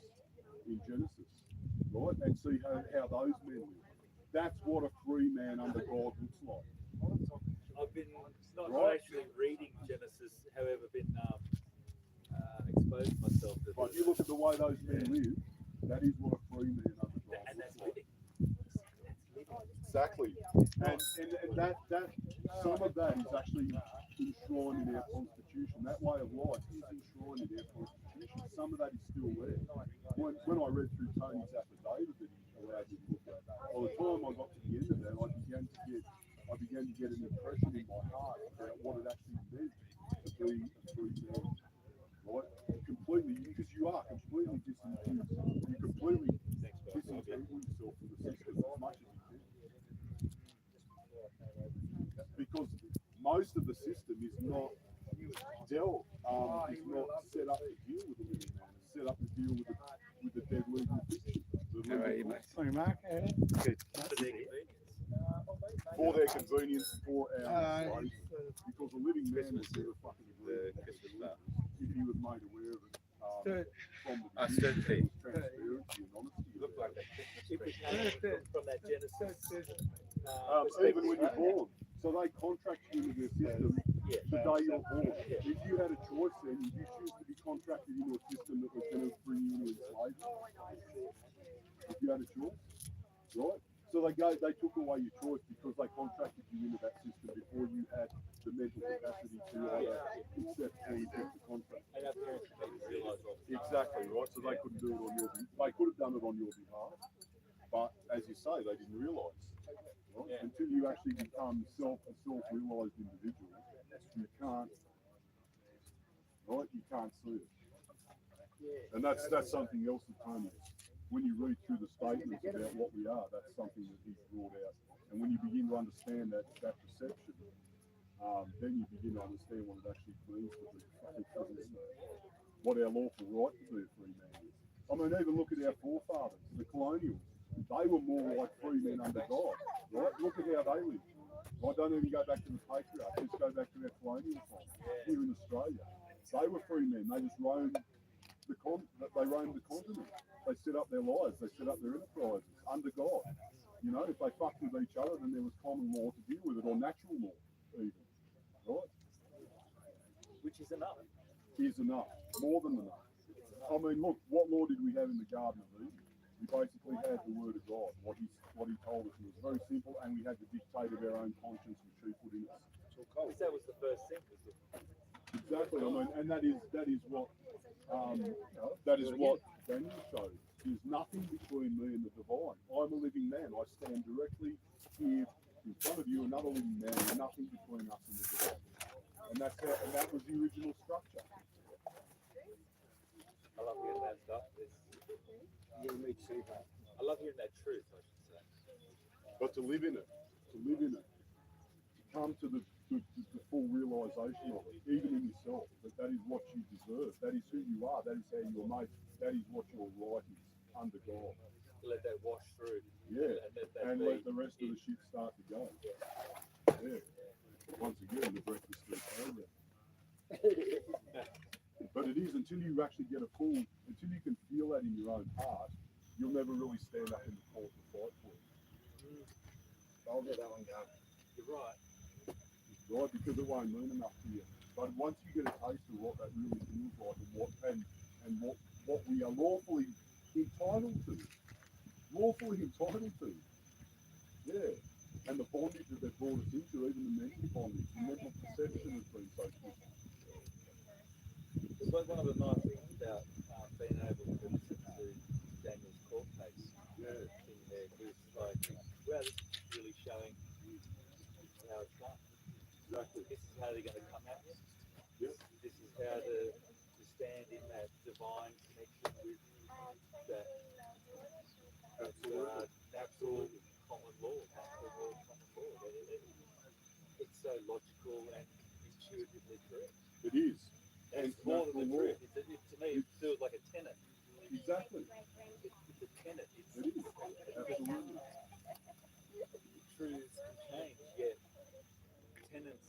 in Genesis, right, and see how those men live. That's what a free man under God looks like. I've been not actually reading Genesis, however, been exposed myself to. But you look at the way those men live, that is what a free man under God And that's looks like. living. Exactly. And that some of that is actually enshrined in our constitution. That way of life is enshrined in our constitution. Some of that is still there. When I read through Tony's affidavit that he allowed me to look at, by the time I got to the end of that, I began to get an impression in my heart about what it actually meant to be a free man. Right? Completely, because you are completely disentangled. You completely disentangle yourself from the system as much as you can. Because most of the system is not is not set up to deal with the living man. It's set up to deal with the dead legal fiction. How are you, mate? Sorry, Mark. Good. For their convenience, for our sake, because a living man would never fucking agree with that if he was made aware of it from the beginning. Transparency and honesty. Look like that. If we came from that Genesis. Even when you're born. So they contract you into their system the day you're born. If you had a choice then, would you choose to be contracted into a system that was going to bring you into enslavement? If you had a choice, right? So they took away your choice because they contracted you into that system before you had the mental capacity to either accept or reject the contract. Exactly, right? So they couldn't do it on your behalf. They could have done it on your behalf, but as you say, they didn't realise. Right? Yeah. Until you actually become a self-realised individual, you can't, right? You can't see it. And that's something else that Tony, when you read through the statements about what we are, that's something that he's brought out. And when you begin to understand that perception, then you begin to understand what it actually means to be what our lawful right to be a free man is. I mean, even look at our forefathers, the colonials. They were more like free men under God, right? Look at how they lived. I don't even go back to the Patriots, just go back to their colonial time here in Australia. They were free men. They just roamed the They roam the continent. They set up their lives. They set up their enterprises under God. You know, if they fucked with each other, then there was common law to deal with it, or natural law, even. Right? Which is enough. Is enough. More than enough. I mean, look, what law did we have in the Garden of Eden? We basically had the word of God, what he told us. It was very simple, and we had the dictate of our own conscience, which he put in us. Because that was the first thing. Exactly. I mean, and that is what Daniel showed. There's nothing between me and the divine. I'm a living man. I stand directly here in front of you, another living man. There's nothing between us and the divine. And that was the original structure. I love hearing that stuff. I love hearing that truth, I should say. But to live in it, to come to the full realization of it, even in yourself, that is what you deserve. That is who you are. That is how you're made. That is what your right is under God. To let that wash through. Yeah. And let the rest of the shit start to go. Yeah. Once again, the breakfast program. But it is until you actually get until you can feel that in your own heart, you'll never really stand up in the court and fight for it. I'll get that one going. You're right. Right, because it won't mean enough to you. But once you get a taste of what that really feels like and what we are lawfully entitled to. Yeah. And the bondage that they've brought us into, even the mental bondage, the mental perception has been so twisted. It's like one of the nice things about being able to listen to Daniel's court case. Yeah. In there, because like, wow, this is really showing how it's done. Exactly. This is how they're going to come at you. Yep. This is how to stand in that divine connection with that natural common law. It's so logical and intuitively correct. It is. And it's more than the truth. To me, it feels like a tenet. Exactly. It's a tenet. It is. Absolutely. Truths can change, yet tenets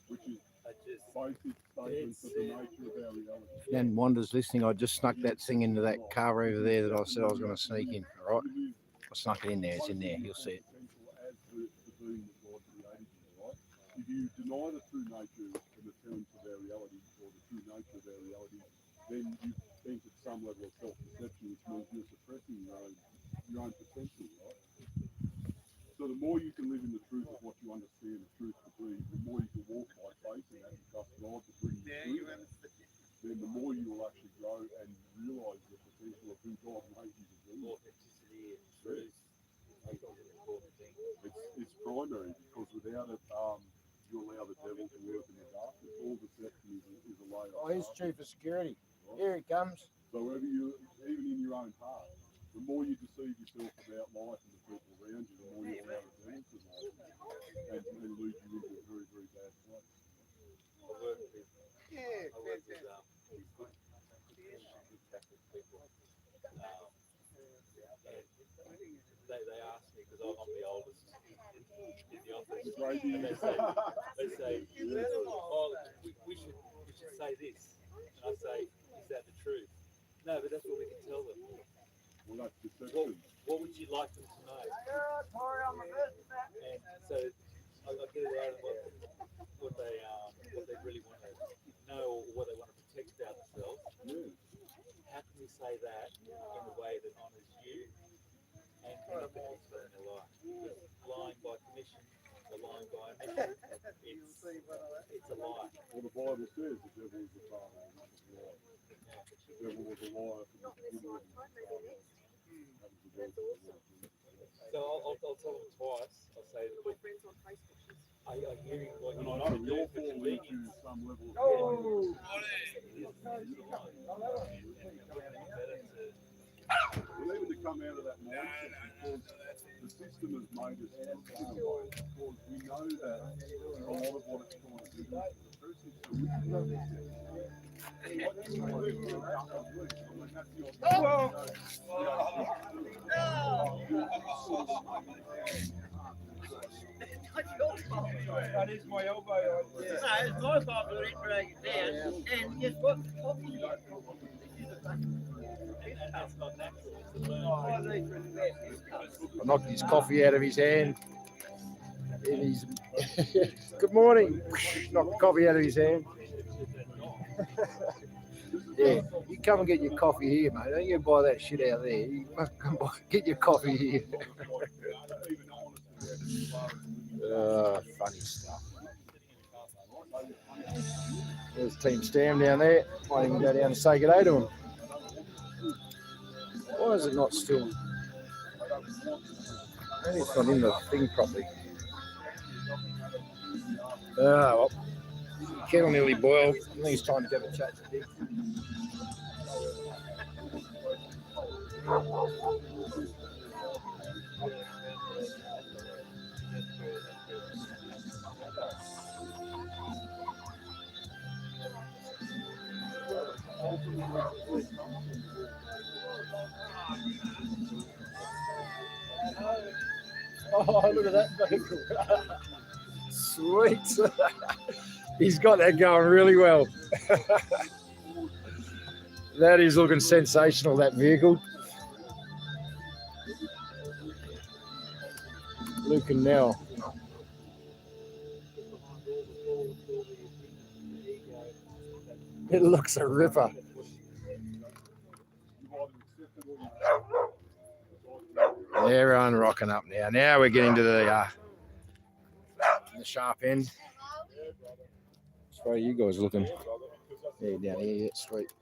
Which is are just basic statements of the nature of our reality. If anyone wanders listening, I just snuck that thing into that car over there that I said I was going to sneak in. All right, I snuck it in there. It's in there. You'll see it. As the being that God created you, right? If you deny the true nature and the terms of our reality, or the true nature of our reality, then you've entered some level of self-deception, which means you're suppressing your own potential, right? So the more you can live in the truth of what you understand the truth to be, the more you can walk by faith in that and trust God to bring you through that, then the more you will actually grow and realise the potential of who God made you to be. authenticity and truth. I think it's an important thing. It's primary, because without it, you allow the devil to work in the darkness. All deception is a layer of Here's darkness. Chief of Security. Right? Here he comes. So wherever even in your own heart, the more you deceive yourself about life and the people around you, the more you allow the devil to lie and lead you into a very, very bad place. I work with good Catholic people. And they ask me, because I'm the oldest in the office, and they say, oh, we should say this. And I say, is that the truth? No, but that's what we can tell them. Well, that's deception. What would you like them to know? And so I get it out of what they really want to know, or what they want to protect about themselves. Yeah. How can we say that in a way that honours you and we're not going to explain their lie? Because lying by commission or lying by omission, it's a lie. Well, the Bible says the devil is the father and not the liar. The devil was a liar from the beginning. So I'll tell them twice. I'll say, look, are you hearing what And you I want know to we do all for fall into convenience? some level of well, even to come out of that mindset, because the system has made us because we know that a lot of what it's trying to do is suppress it. So we can go there. That is my elbow. No, it's my fault for it dragging down. And guess what? I knocked his coffee out of his hand. And he's good morning. Knocked the coffee out of his hand. Yeah, you come and get your coffee here, mate. Don't you buy that shit out there. You must come by, get your coffee here. Funny stuff. There's Team Stam down there. Might even go down and say good day to him. Why is it not still? Maybe it's not in the thing properly. Well, kettle nearly boiled. I think it's time to have a chat to Dick. Oh, look at that vehicle. Sweet. He's got that going really well. That is looking sensational, that vehicle. Luke and Nell. It looks a ripper. Everyone rocking up now. Now we're getting to the sharp end. That's why you guys looking. Yeah, down here, yeah, sweet.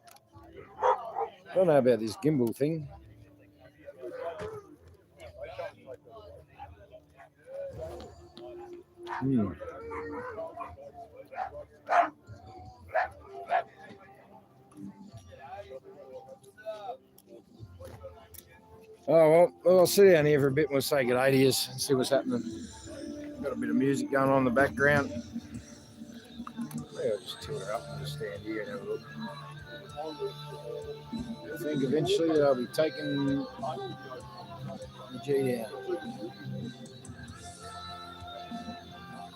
I don't know about this gimbal thing. Oh, well, I'll sit down here for a bit and we'll say good day to you and see what's happening. Got a bit of music going on in the background. Maybe I'll just tilt her up and just stand here and have a look. I think eventually I'll be taking the G down.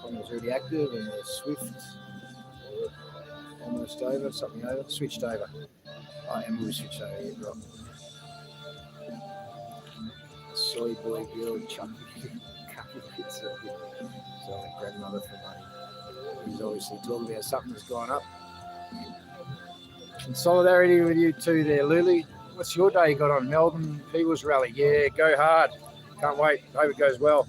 Connor's already active and the Swift almost over, something over, switched over. I am switched over here, bro. Soy boy girl chucking pizza. So my grandmother for money. He's obviously talking about something that's gone up. In solidarity with you too there, Lily. What's your day got on? Melbourne People's Rally. Yeah, go hard. Can't wait. Hope it goes well.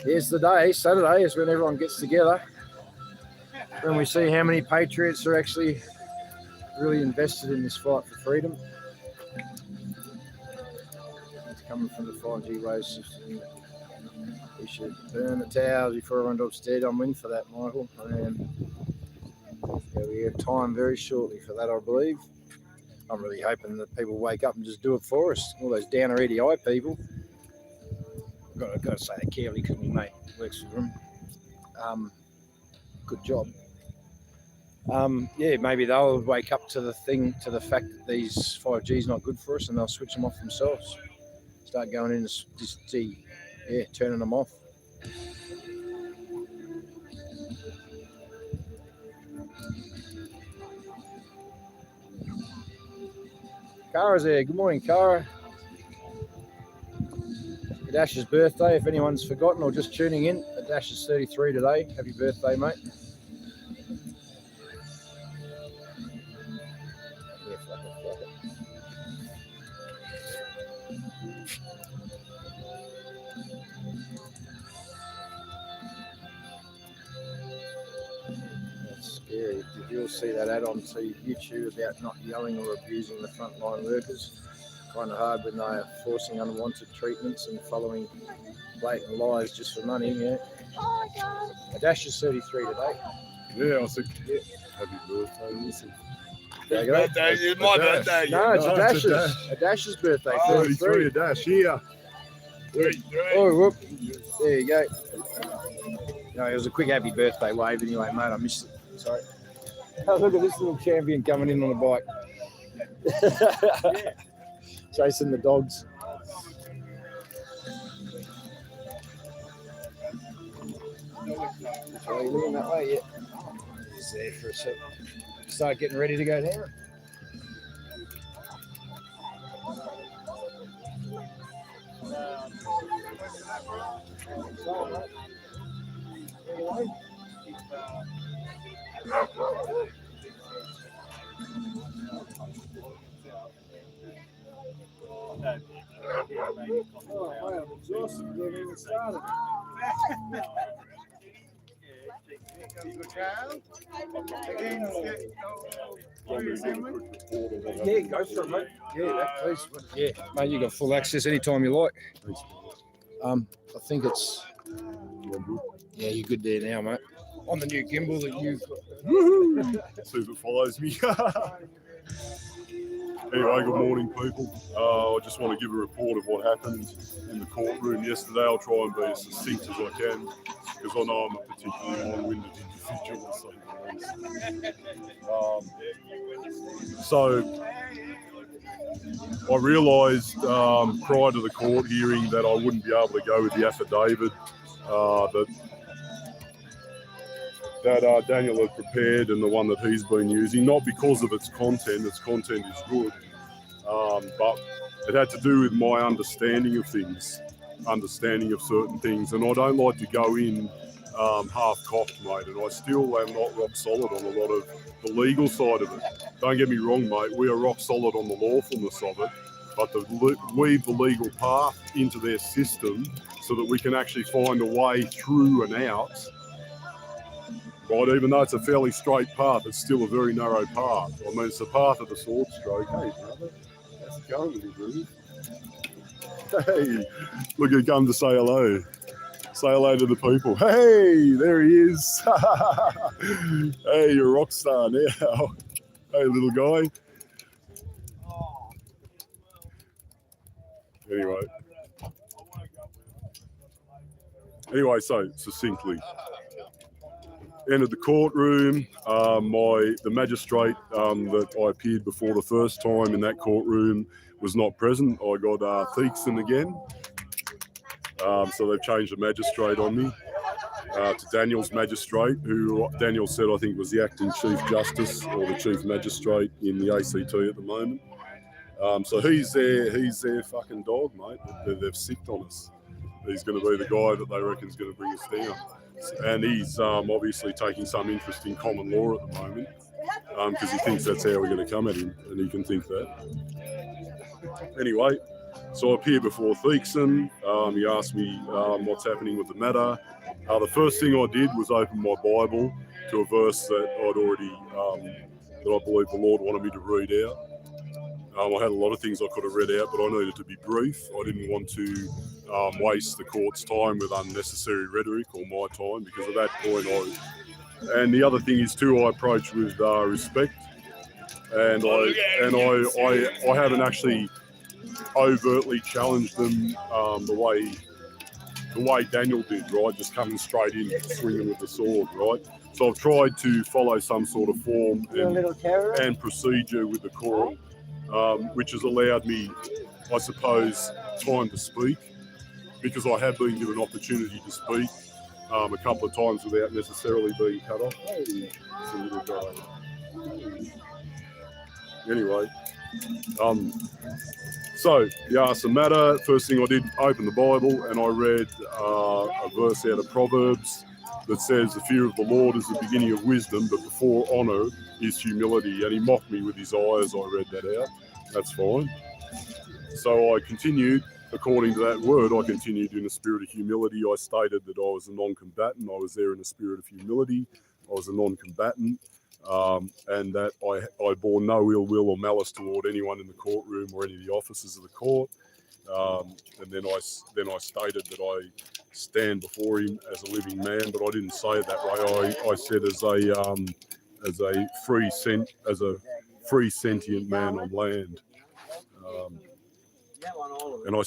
Here's the day. Saturday is when everyone gets together. When we see how many Patriots are actually really invested in this fight for freedom. It's coming from the 5G wave system. We should burn the towers before everyone drops dead. I'm in for that, Michael. Yeah, we have time very shortly for that, I believe. I'm really hoping that people wake up and just do it for us. All those downer EDI people. I've got to say that carefully because my mate works for them. Good job. Yeah, maybe they'll wake up to the fact that these 5G is not good for us, and they'll switch them off themselves. Start going in and turning them off. Kara's there. Good morning, Kara. It's Ash's birthday, if anyone's forgotten or just tuning in. Ash is 33 today. Happy birthday, mate. That's scary. Did you all see that ad on YouTube about not yelling or abusing the frontline workers? Kind of hard when they are forcing unwanted treatments and following blatant lies just for money, yeah. Oh my God. Dash is 33 today. Yeah, I said, happy birthday. Listen. It's my birthday. No, it's Adash's birthday. 33 Dash here. Oh, whoop. There you go. No, it was a quick happy birthday wave anyway, mate. I missed it. Sorry. Oh, look at this little champion coming in on a bike. Chasing the dogs. Are you looking that way yet? He's there for a sec. start getting ready to go down. Oh, I am exhausted. We haven't even started. Yeah, go for it, mate. Yeah, that please. Yeah, mate, you got full access anytime you like. I think it's. Yeah, you're good there now, mate. On the new gimbal that you've got. See if it follows me. Anyway, good morning, people. I just want to give a report of what happened in the courtroom yesterday. I'll try and be as succinct as I can because I know I'm a particularly long-winded individual. So I realised prior to the court hearing that I wouldn't be able to go with the affidavit that Daniel had prepared and the one that he's been using, not because of its content is good, but it had to do with my understanding of things, understanding of certain things, and I don't like to go in half-cocked, mate, and I still am not rock solid on a lot of the legal side of it. Don't get me wrong, mate, we are rock solid on the lawfulness of it, but to weave the legal path into their system so that we can actually find a way through and out. Right, even though it's a fairly straight path, it's still a very narrow path. I mean, it's the path of the sword stroke. Hey, brother, how's it going, little groove? Hey, look who come to say hello. Say hello to the people. Hey, there he is. Hey, you're a rock star now. Hey, little guy. Anyway, so succinctly. Entered the courtroom. The magistrate that I appeared before the first time in that courtroom was not present. I got Theekson again. So they've changed the magistrate on me to Daniel's magistrate, who Daniel said I think was the acting Chief Justice or the Chief Magistrate in the ACT at the moment. So he's their fucking dog, mate. They've sicked on us. He's going to be the guy that they reckon is going to bring us down. And he's obviously taking some interest in common law at the moment because he thinks that's how we're going to come at him, and he can think that. Anyway, so I appeared before Theekson. He asked me what's happening with the matter. The first thing I did was open my Bible to a verse that I'd already, that I believe the Lord wanted me to read out. I had a lot of things I could have read out, but I needed to be brief. I didn't want to waste the court's time with unnecessary rhetoric or my time, because at that point and the other thing is too, I approach with respect, and I haven't actually overtly challenged them the way Daniel did, right? Just coming straight in, swinging with the sword, right? So I've tried to follow some sort of form and procedure with the court, which has allowed me, I suppose, time to speak, because I have been given opportunity to speak a couple of times without necessarily being cut off. Hey, it's a little guy. Anyway, so you asked the matter. First thing I did, open the Bible, and I read a verse out of Proverbs that says, "The fear of the Lord is the beginning of wisdom, but before honour is humility." And he mocked me with his eye as I read that out. That's fine. So I continued, according to that word, I continued in a spirit of humility. I stated that I was a non-combatant. I was there in a spirit of humility. I was a non-combatant. And that I bore no ill will or malice toward anyone in the courtroom or any of the officers of the court. And then I stated that I stand before him as a living man, but I didn't say it that way. I said as a free sentient man on land. And I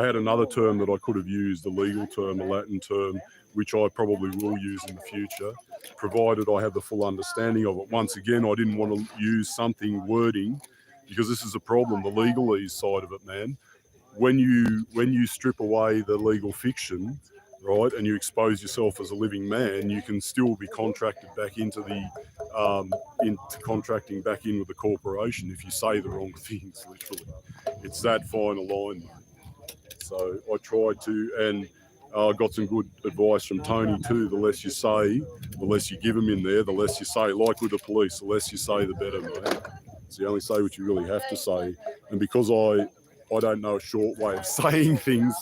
had another term that I could have used, a legal term, a Latin term, which I probably will use in the future, provided I have the full understanding of it. Once again, I didn't want to use wording, because this is a problem, the legalese side of it, man. When you strip away the legal fiction, right, and you expose yourself as a living man, you can still be contracted back into contracting back in with the corporation if you say the wrong things. Literally, it's that fine a line. So I tried to, and I got some good advice from Tony too. The less you say, the less you give them in there. The less you say, like with the police, the less you say, the better, mate. So you only say what you really have to say. And because I don't know a short way of saying things,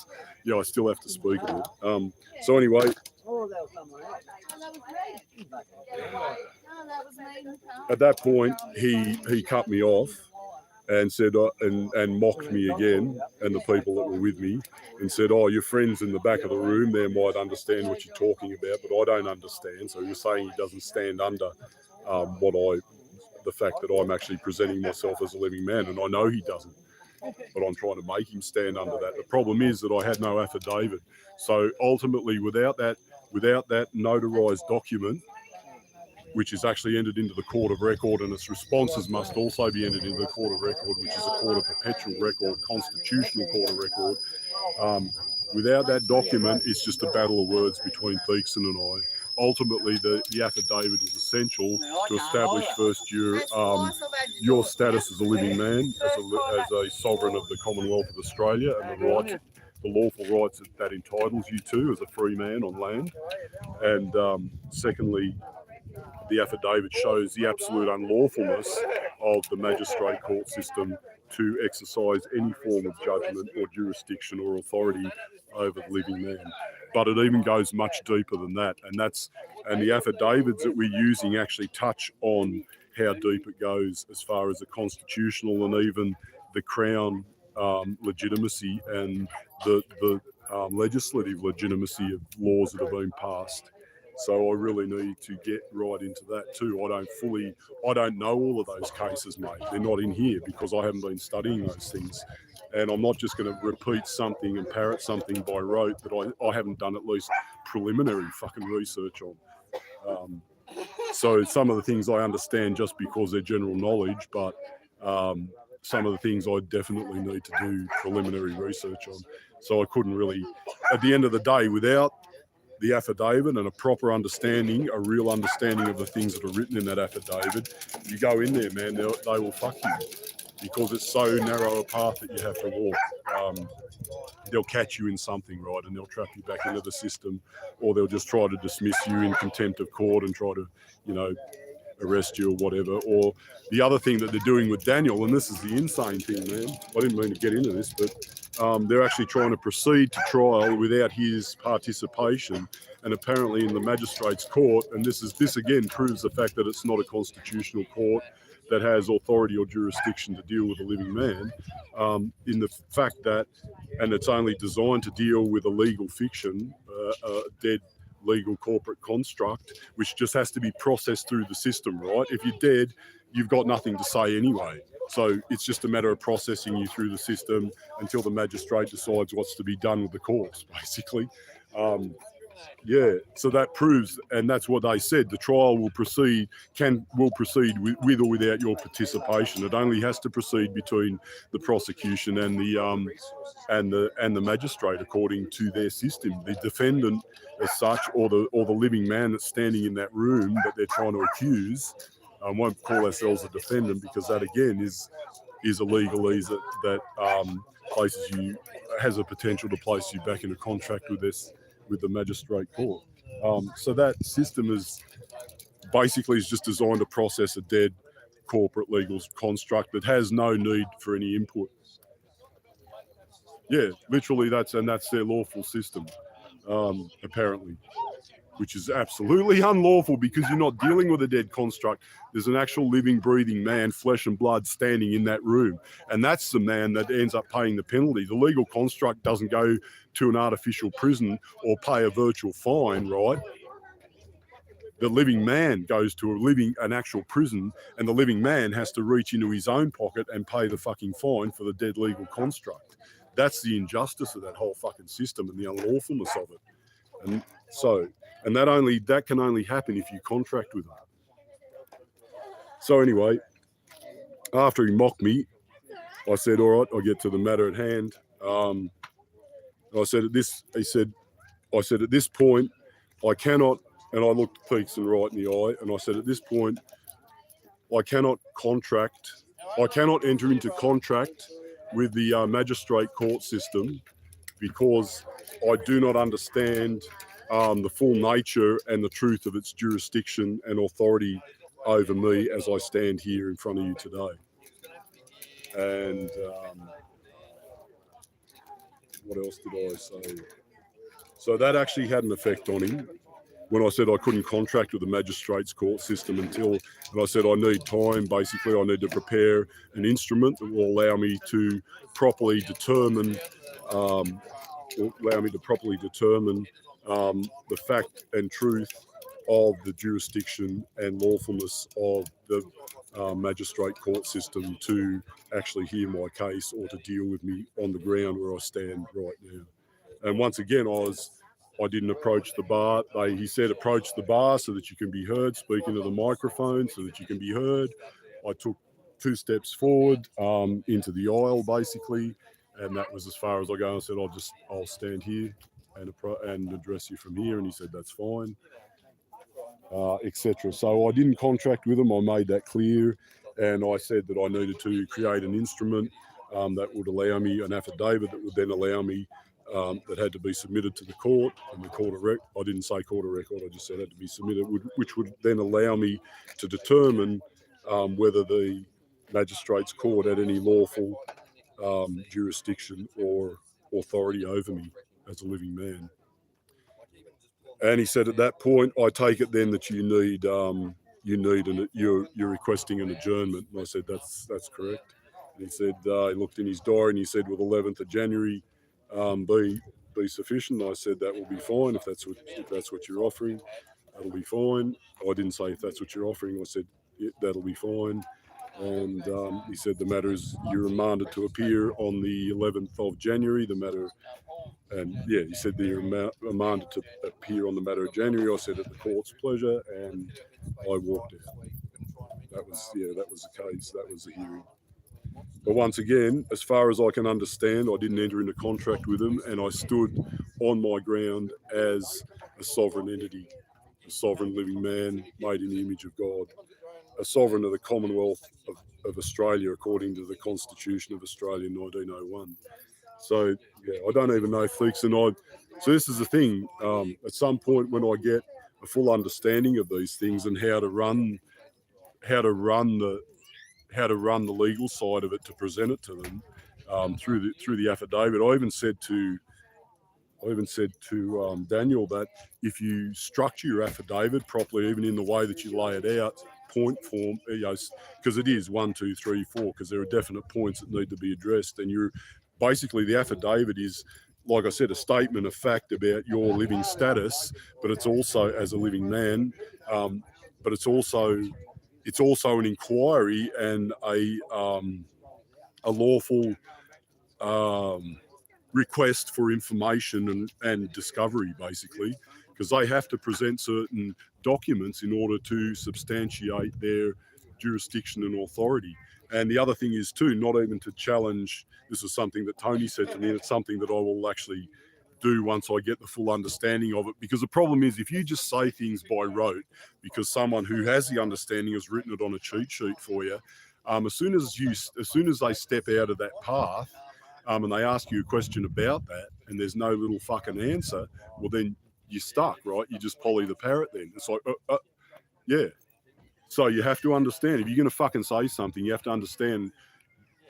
yeah, I still have to speak it. So anyway, at that point, he cut me off and said, and mocked me again, and the people that were with me, and said, "Oh, your friends in the back of the room there might understand what you're talking about, but I don't understand." So you're saying he doesn't stand under the fact that I'm actually presenting myself as a living man, and I know he doesn't, but I'm trying to make him stand under that. The problem is that I had no affidavit. So ultimately, without that notarized document, which is actually entered into the court of record, and its responses must also be entered into the court of record, which is a court of perpetual record, constitutional court of record. Without that document, it's just a battle of words between Theekson and I. Ultimately, the affidavit is essential to establish first your status as a living man, as a sovereign of the Commonwealth of Australia, and the lawful rights that entitles you to as a free man on land. And secondly, the affidavit shows the absolute unlawfulness of the magistrate court system to exercise any form of judgment or jurisdiction or authority over the living man. But it even goes much deeper than that, and the affidavits that we're using actually touch on how deep it goes as far as the constitutional and even the Crown legitimacy and the legislative legitimacy of laws that have been passed. So I really need to get right into that too. I don't know all of those cases, mate. They're not in here because I haven't been studying those things. And I'm not just going to repeat something and parrot something by rote that I haven't done at least preliminary fucking research on. So some of the things I understand just because they're general knowledge, but some of the things I definitely need to do preliminary research on. So I couldn't really, at the end of the day, without the affidavit and a proper understanding, a real understanding of the things that are written in that affidavit, you go in there, man, they will fuck you because it's so narrow a path that you have to walk. They'll catch you in something, right, and they'll trap you back into the system, or they'll just try to dismiss you in contempt of court and try to, arrest you or whatever. Or the other thing that they're doing with Daniel, and this is the insane thing, man, I didn't mean to get into this, but they're actually trying to proceed to trial without his participation. And apparently in the magistrate's court, and this again proves the fact that it's not a constitutional court that has authority or jurisdiction to deal with a living man, in the fact that, and it's only designed to deal with a legal fiction, a dead legal corporate construct, which just has to be processed through the system, right? If you're dead, you've got nothing to say anyway. So it's just a matter of processing you through the system until the magistrate decides what's to be done with the corpse, basically. So that proves, and that's what they said, the trial will proceed with or without your participation. It only has to proceed between the prosecution and the magistrate according to their system. The defendant as such, or the living man that's standing in that room that they're trying to accuse, won't call ourselves a defendant because that again is a legalese that places you, has a potential to place you back in a contract with the magistrate court. So that system is just designed to process a dead corporate legal construct that has no need for any input. Yeah, literally that's their lawful system, apparently, which is absolutely unlawful because you're not dealing with a dead construct. There's an actual living, breathing man, flesh and blood, standing in that room. And that's the man that ends up paying the penalty. The legal construct doesn't go to an artificial prison or pay a virtual fine, right? The living man goes to an actual prison, and the living man has to reach into his own pocket and pay the fucking fine for the dead legal construct. That's the injustice of that whole fucking system and the unlawfulness of it. And that can only happen if you contract with them. So anyway, after he mocked me, I said, all right, I'll get to the matter at hand. I said this, he said, I said, at this point, I cannot, and I looked Peekson right in the eye, and I said, at this point, I cannot enter into contract with the magistrate court system because I do not understand the full nature and the truth of its jurisdiction and authority over me as I stand here in front of you today. And what else did I say? So that actually had an effect on him when I said I couldn't contract with the magistrates court system until, and I said I need time, basically I need to prepare an instrument that will allow me to properly determine the fact and truth of the jurisdiction and lawfulness of the magistrate court system to actually hear my case or to deal with me on the ground where I stand right now. And once again, I didn't approach the bar. He said approach the bar so that you can be heard, speak into the microphone so that you can be heard. I took 2 steps forward into the aisle basically, and that was as far as I go. I said I'll stand here and address you from here, and he said that's fine, etc. So I didn't contract with him. I made that clear, and I said that I needed to create an instrument that would allow me an affidavit that would then allow me that had to be submitted to the court, and the court of record. I didn't say court of record. I just said had to be submitted, which would then allow me to determine whether the magistrates court had any lawful jurisdiction or authority over me as a living man. And he said, at that point, I take it then that you're requesting an adjournment. And I said, that's correct. And he said, he looked in his diary and he said, will the 11th of January be sufficient? And I said, that will be fine if that's what you're offering. That'll be fine. I didn't say if that's what you're offering. I said, yeah, that'll be fine. And he said, the matter is, you're remanded to appear on the 11th of January. The matter, and yeah, he said that you're remanded to appear on the matter of January. I said, at the court's pleasure, and I walked out. That was the case. That was the hearing. But once again, as far as I can understand, I didn't enter into contract with him, and I stood on my ground as a sovereign entity, a sovereign living man made in the image of God, a sovereign of the Commonwealth of Australia according to the Constitution of Australia in 1901. So, yeah, I don't even know Feeks and I. So this is the thing. At some point when I get a full understanding of these things and how to run the legal side of it to present it to them through the affidavit. I even said to Daniel that if you structure your affidavit properly, even in the way that you lay it out, point form, because it is 1, 2, 3, 4, because there are definite points that need to be addressed, and you're basically, the affidavit is, like I said, a statement of fact about your living status, but it's also as a living man, but it's also an inquiry and a lawful request for information and discovery, basically, because they have to present certain documents in order to substantiate their jurisdiction and authority. And the other thing is too, not even to challenge, this is something that Tony said to me, and it's something that I will actually do once I get the full understanding of it, because the problem is if you just say things by rote because someone who has the understanding has written it on a cheat sheet for you, as soon as they step out of that path and they ask you a question about that and there's no little fucking answer, well then you're stuck, right? You just Polly the parrot then. It's like, yeah. So you have to understand, if you're going to fucking say something, you have to understand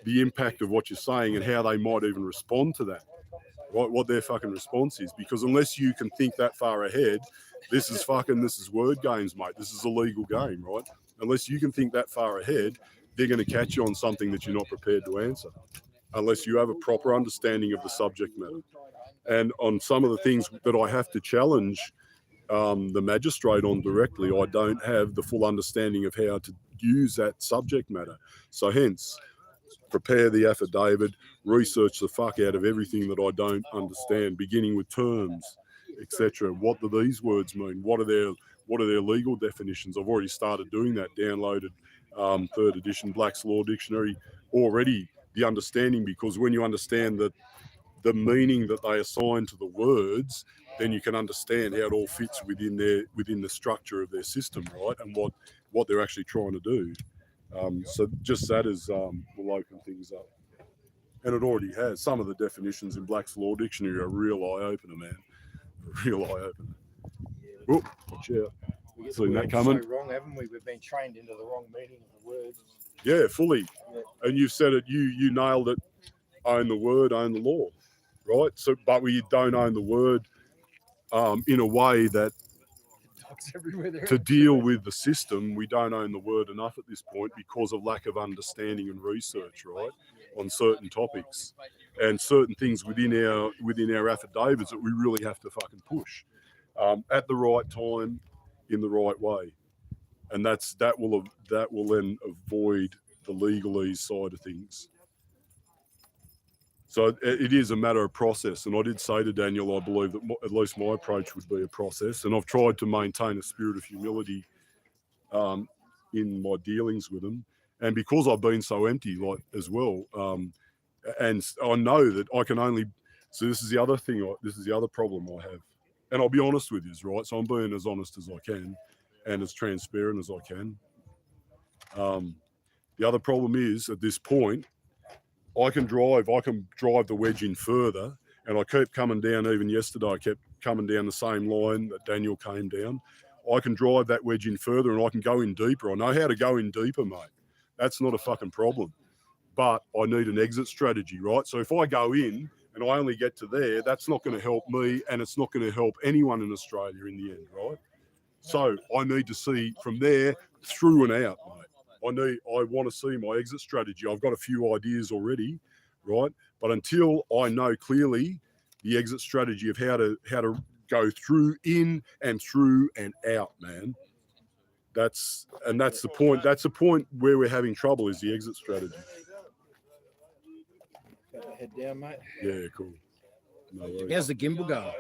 the impact of what you're saying and how they might even respond to that. What their fucking response is, because unless you can think that far ahead, this is word games, mate. This is a legal game, right? Unless you can think that far ahead, they're going to catch you on something that you're not prepared to answer, unless you have a proper understanding of the subject matter. And on some of the things that I have to challenge the magistrate on directly, I don't have the full understanding of how to use that subject matter. So hence, prepare the affidavit, research the fuck out of everything that I don't understand, beginning with terms, etc. What do these words mean? What are their legal definitions? I've already started doing that, downloaded 3rd edition Black's Law Dictionary already, the understanding, because when you understand that the meaning that they assign to the words, then you can understand how it all fits within the structure of their system, right? And what they're actually trying to do. So just that will open things up. And it already has. Some of the definitions in Black's Law Dictionary are a real eye-opener, man. A real eye-opener. Oh, watch out. Seen that coming? So wrong, haven't we? We've been trained into the wrong meaning of the words. Yeah, fully. Yeah. And you've said it, you nailed it. Own the word, own the law, right? So, but we don't own the word in a way that to deal with the system, we don't own the word enough at this point because of lack of understanding and research, right, on certain topics and certain things within our affidavits that we really have to fucking push at the right time, in the right way, and that will then avoid the legalese side of things. So it is a matter of process. And I did say to Daniel, I believe that at least my approach would be a process. And I've tried to maintain a spirit of humility in my dealings with them. And because I've been so empty, like as well, and I know that I can only. So this is the other thing. This is the other problem I have. And I'll be honest with you, right? So I'm being as honest as I can, and as transparent as I can. The other problem is at this point, I can drive the wedge in further, and I keep coming down. Even yesterday, I kept coming down the same line that Daniel came down. I can drive that wedge in further, and I can go in deeper. I know how to go in deeper, mate. That's not a fucking problem. But I need an exit strategy, right? So if I go in and I only get to there, that's not going to help me, and it's not going to help anyone in Australia in the end, right? So I need to see from there through and out, mate. I want to see my exit strategy. I've got a few ideas already, right? But until I know clearly the exit strategy of how to go through, in and through and out, man. That's the point. That's the point where we're having trouble, is the exit strategy. Got the head down, mate. Yeah, cool. No worries. How's the gimbal going?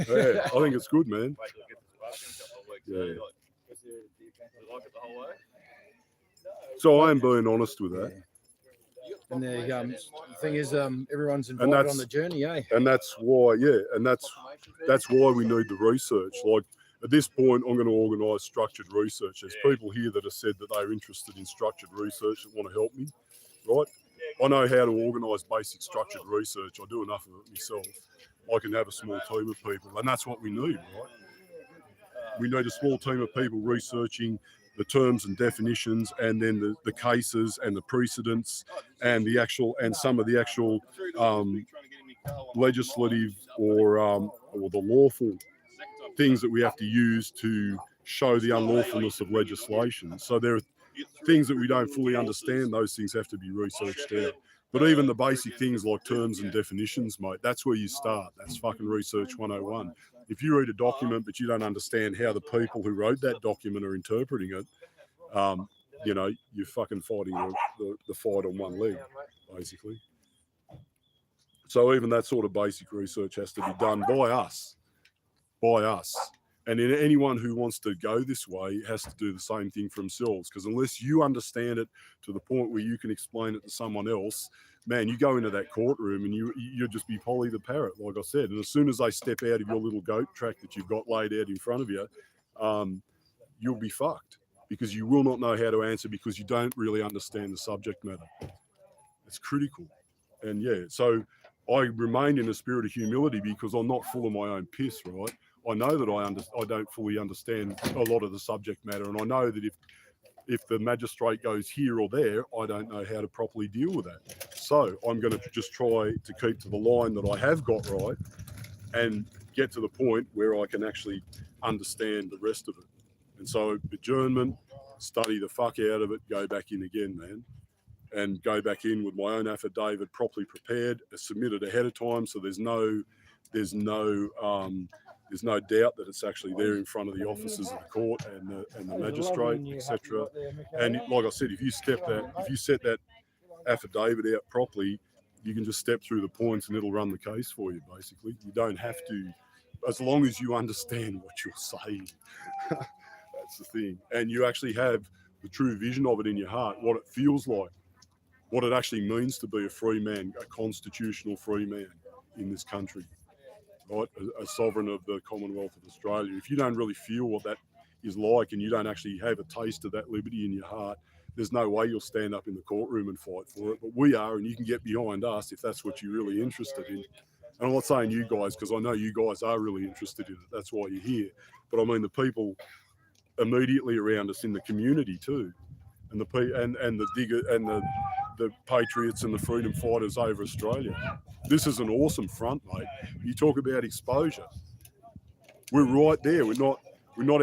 Yeah, I think it's good, man. Yeah. So I am being honest with that. And the thing is, everyone's invited on the journey, eh? And that's why, that's why we need the research. Like at this point, I'm going to organise structured research. There's people here that have said that they're interested in structured research that want to help me, right? I know how to organise basic structured research. I do enough of it myself. I can have a small team of people, and that's what we need, right? We need a small team of people researching the terms and definitions, and then the cases and the precedents and some of the actual legislative or the lawful things that we have to use to show the unlawfulness of legislation. So there are things that we don't fully understand. Those things have to be researched out. But even the basic things like terms and definitions, mate, that's where you start. That's fucking research 101. If you read a document but you don't understand how the people who wrote that document are interpreting it, you're fucking fighting the fight on one leg, basically. So even that sort of basic research has to be done by us. And then anyone who wants to go this way has to do the same thing for themselves, because unless you understand it to the point where you can explain it to someone else, man, you go into that courtroom and you'll just be Polly the parrot, like I said. And as soon as they step out of your little goat track that you've got laid out in front of you, you'll be fucked, because you will not know how to answer, because you don't really understand the subject matter. It's critical. And so I remain in a spirit of humility because I'm not full of my own piss, right? I know that I don't fully understand a lot of the subject matter, and I know that if the magistrate goes here or there, I don't know how to properly deal with that. So I'm going to just try to keep to the line that I have got right and get to the point where I can actually understand the rest of it. And so adjournment, study the fuck out of it, go back in again, man, and go back in with my own affidavit properly prepared, submitted ahead of time, so there's no doubt that it's actually there in front of the officers of the court and the magistrate, etc. And like I said, if you set that affidavit out properly, you can just step through the points and it'll run the case for you, basically. You don't have to, as long as you understand what you're saying. That's the thing. And you actually have the true vision of it in your heart, what it feels like. what it actually means to be a free man, a constitutional free man in this country, right? A sovereign of the Commonwealth of Australia. If you don't really feel what that is like and you don't actually have a taste of that liberty in your heart, there's no way you'll stand up in the courtroom and fight for it. But we are, and you can get behind us if that's what you're really interested in. And I'm not saying you guys, because I know you guys are really interested in it. That's why you're here. But I mean the people immediately around us in the community too, and the digger and the Patriots and the freedom fighters over Australia. This is an awesome front, mate. You talk about exposure. We're right there. We're not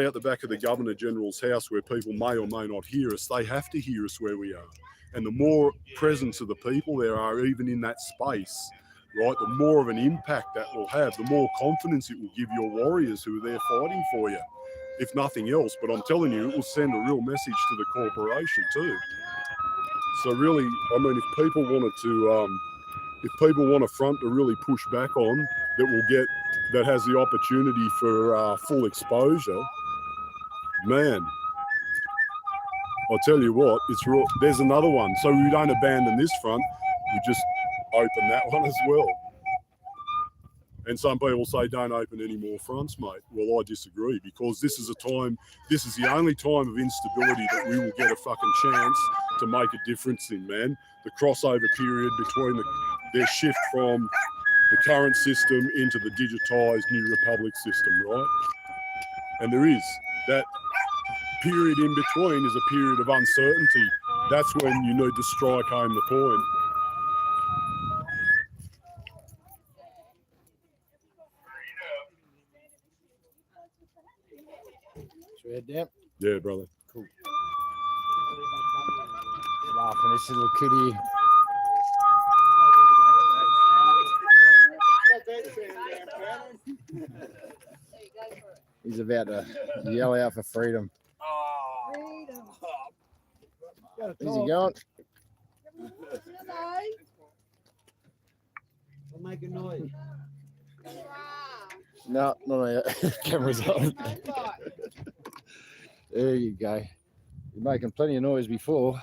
out the back of the Governor General's house where people may or may not hear us. They have to hear us where we are. And the more presence of the people there are, even in that space, right, the more of an impact that will have, the more confidence it will give your warriors who are there fighting for you, if nothing else. But I'm telling you, it will send a real message to the corporation too. So really, I mean, if people want a front to really push back on, that has the opportunity for full exposure, man, I'll tell you what, there's another one. So we don't abandon this front, we just open that one as well. And some people say don't open any more fronts, mate. Well, I disagree, because this is the only time of instability that we will get a fucking chance to make a difference in, man. The crossover period between their shift from the current system into the digitised New Republic system, right? And there is that period in between is a period of uncertainty. That's when you need to strike home the point. Should we head down? Yeah, brother. Cool. Laughing, this little kitty. He's about to yell out for freedom. Freedom. Is he going? Hello. I'll make a noise. No, not yet. Camera's on. There you go. You're making plenty of noise before.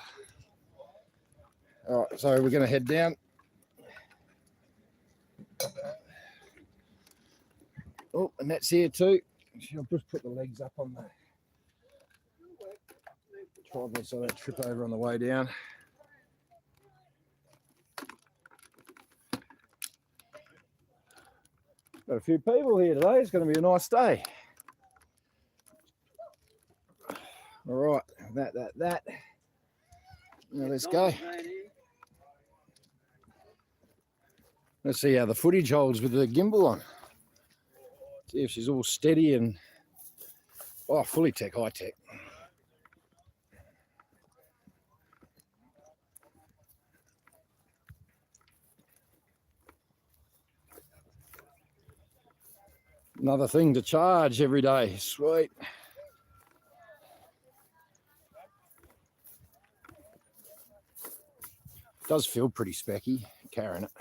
All right, so we're going to head down. Oh, and that's here too. I'll just put the legs up on the tripod so I don't trip over on the way down. Got a few people here today. It's going to be a nice day. All right, that. Now let's go. Let's see how the footage holds with the gimbal on. See if she's all steady and fully tech, high tech. Another thing to charge every day. Sweet. Does feel pretty specky carrying it.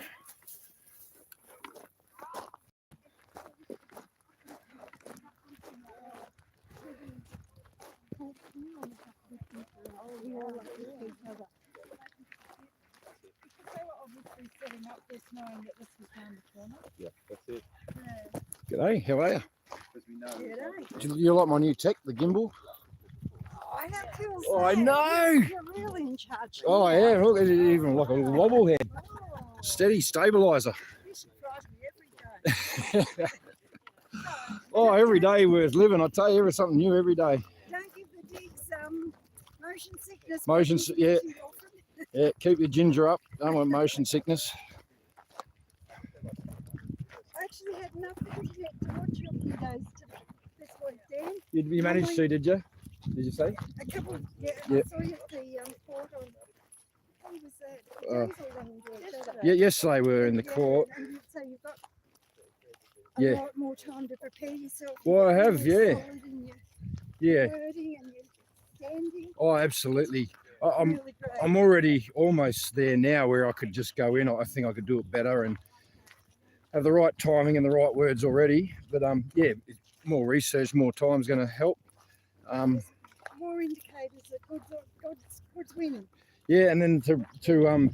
Yeah, that's it. G'day, how are you? G'day. You like my new tech, the gimbal? Oh, how cool is Oh, I that? know. You're really in charge. Oh yeah, look, it's even like a little wobble head. Oh, Steady stabilizer. you should drive me every day. Oh, every day worth living. I tell you, there's something new every day. Don't give the digs motion sickness. Motion, yeah. Too often. Yeah, keep your ginger up. Don't want motion sickness. I actually had enough internet to watch your videos this week, Dan. You managed to, did you? Did you say? A couple, yeah. Yeah. I saw you at the court on. When was that? Uh, Days or running to it, Saturday. Yeah, yesterday we were in the court. And so you've got Yeah. a lot more time to prepare yourself. Well, I You're have, really yeah. solid in your Yeah. wording and your standing. Oh, absolutely. I'm Really great. I'm already almost there now where I could just go in. I think I could do it better and have the right timing and the right words already. But yeah, more research, more time is going to help. More indicators that God's winning. Yeah, and then to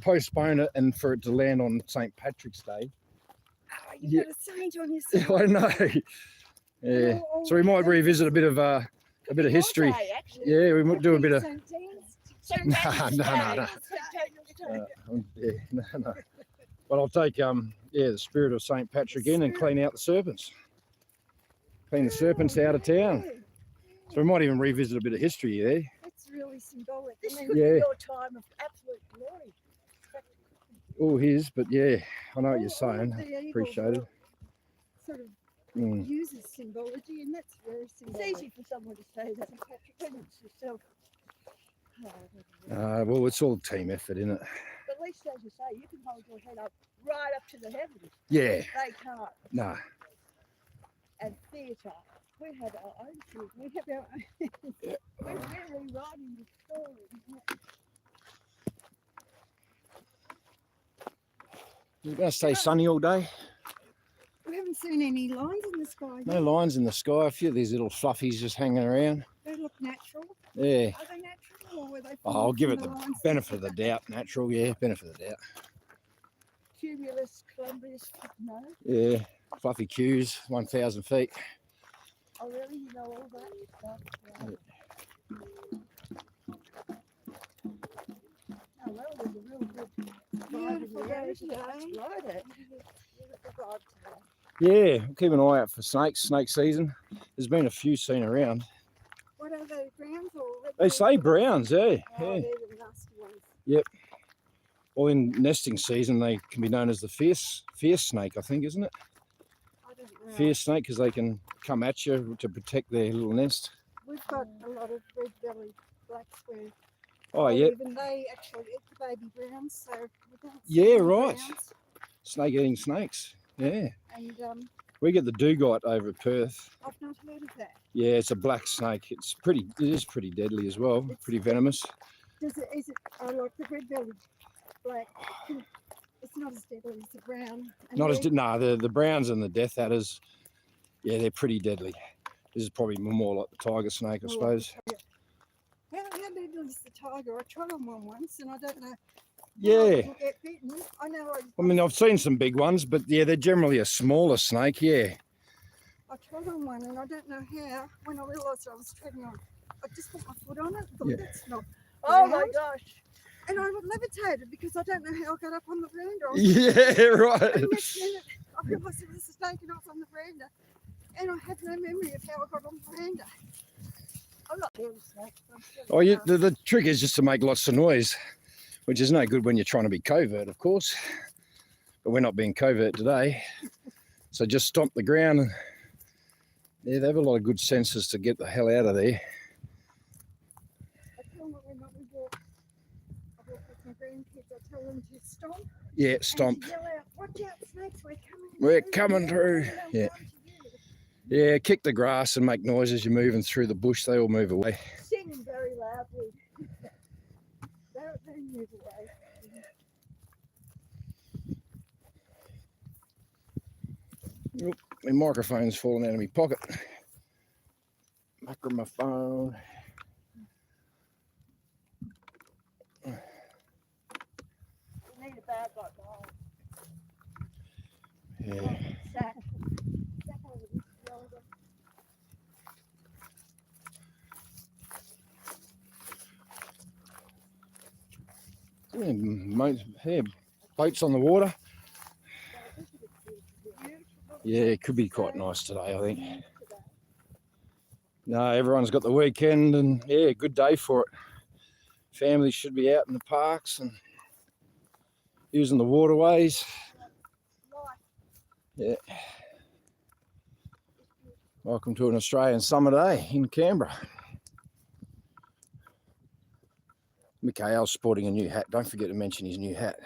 postpone it and for it to land on St. Patrick's Day. Oh, you Yeah. got a saint on your Yeah, side. I know. Yeah, so we might revisit a bit of history. Holiday, actually. Yeah, we might do a bit of. St. James. No, no. Yeah, no. But I'll take the spirit of St. Patrick in and clean out the serpents. Clean the serpents out of town. So we might even revisit a bit of history there. That's really symbolic. This Yeah. could be your time of absolute glory. All his, but yeah, I know what you're All of saying. the eagles Appreciate it. are Sort of Mm. uses symbology, and that's very symbolic. It's easy for someone to say that, St. Patrick, when it's yourself. Well, it's all team effort, isn't it? But at least, as you say, you can hold your head up right up to the heavens. Yeah, They can't. nah. And theatre, we have our own theatre. We have our own. We're rewriting the story. You're going to stay sunny all day? We haven't seen any lines in the sky yet. No lines in the sky. A few of these little fluffies just hanging around. They look natural. Yeah. Are they natural, or were they? I'll formed give from it the lines? benefit of the doubt. Natural, yeah, benefit of the doubt. Cumulus, Columbus, no. Yeah, fluffy cues, 1,000 feet. Oh, really? You know all that stuff? Right. Oh, well, it was a real good Beautiful day today. Right, it. Beautiful vibe today. Yeah, keep an eye out for snakes, snake season. There's been a few seen around. What are they, browns or red? They say browns, yeah. Oh, Yeah. they're the nasty ones. Well, in nesting season, they can be known as the fierce snake, I think, isn't it? I don't know. Fierce snake, because they can come at you to protect their little nest. We've got a lot of red-bellied blacks where Oh, yeah. even they actually eat the baby browns, so we don't see Yeah, any right. browns. Snake eating snakes. Yeah. And We get the dugite over at Perth. I've not heard of that. Yeah, it's a black snake. It is pretty deadly as well. Pretty venomous. Is it like the red-bellied black? It's not as deadly as the brown. And Not as red. no, the browns and the death adders. Yeah, they're pretty deadly. This is probably more like the tiger snake, I More like suppose. the tiger. How deadly is the tiger? I tried on one once, and I don't know. Yeah. I can get bitten. I know. I mean, I've seen some big ones, but yeah, they're generally a smaller snake. Yeah. I tried on one, and I don't know how. When I realised I was treading on, I just put my foot on it. Thought, Yeah. that's not. Oh my round." gosh. And I levitated because I don't know how I got up on the veranda. Yeah, right. And next minute, I realised it was a snake and I was on the veranda. And I have no memory of how I got on the veranda. I'm not scared of snakes. I'm scared of Oh, yeah. snakes. The trick is just to make lots of noise, which is no good when you're trying to be covert, of course. But we're not being covert today. So just stomp the ground. And yeah, they have a lot of good senses to get the hell out of there. I tell them when we walk with my grandkids, I tell them to stomp. Yeah, stomp. And to yell out, watch out, snakes, we're coming. We're coming through. And they'll Yeah. come to you. Yeah, kick the grass and make noise as you're moving through the bush. They all move away. Singing very loudly. They move away. My microphone's falling out of my pocket. Microphone. We need a bag like that. Yeah. Sack. Sack over this shoulder. Yeah, boats on the water. Yeah, it could be quite nice today, I think. No, everyone's got the weekend and yeah, good day for it. Families should be out in the parks and using the waterways. Yeah. Welcome to an Australian summer day in Canberra. Mikhail's sporting a new hat. Don't forget to mention his new hat.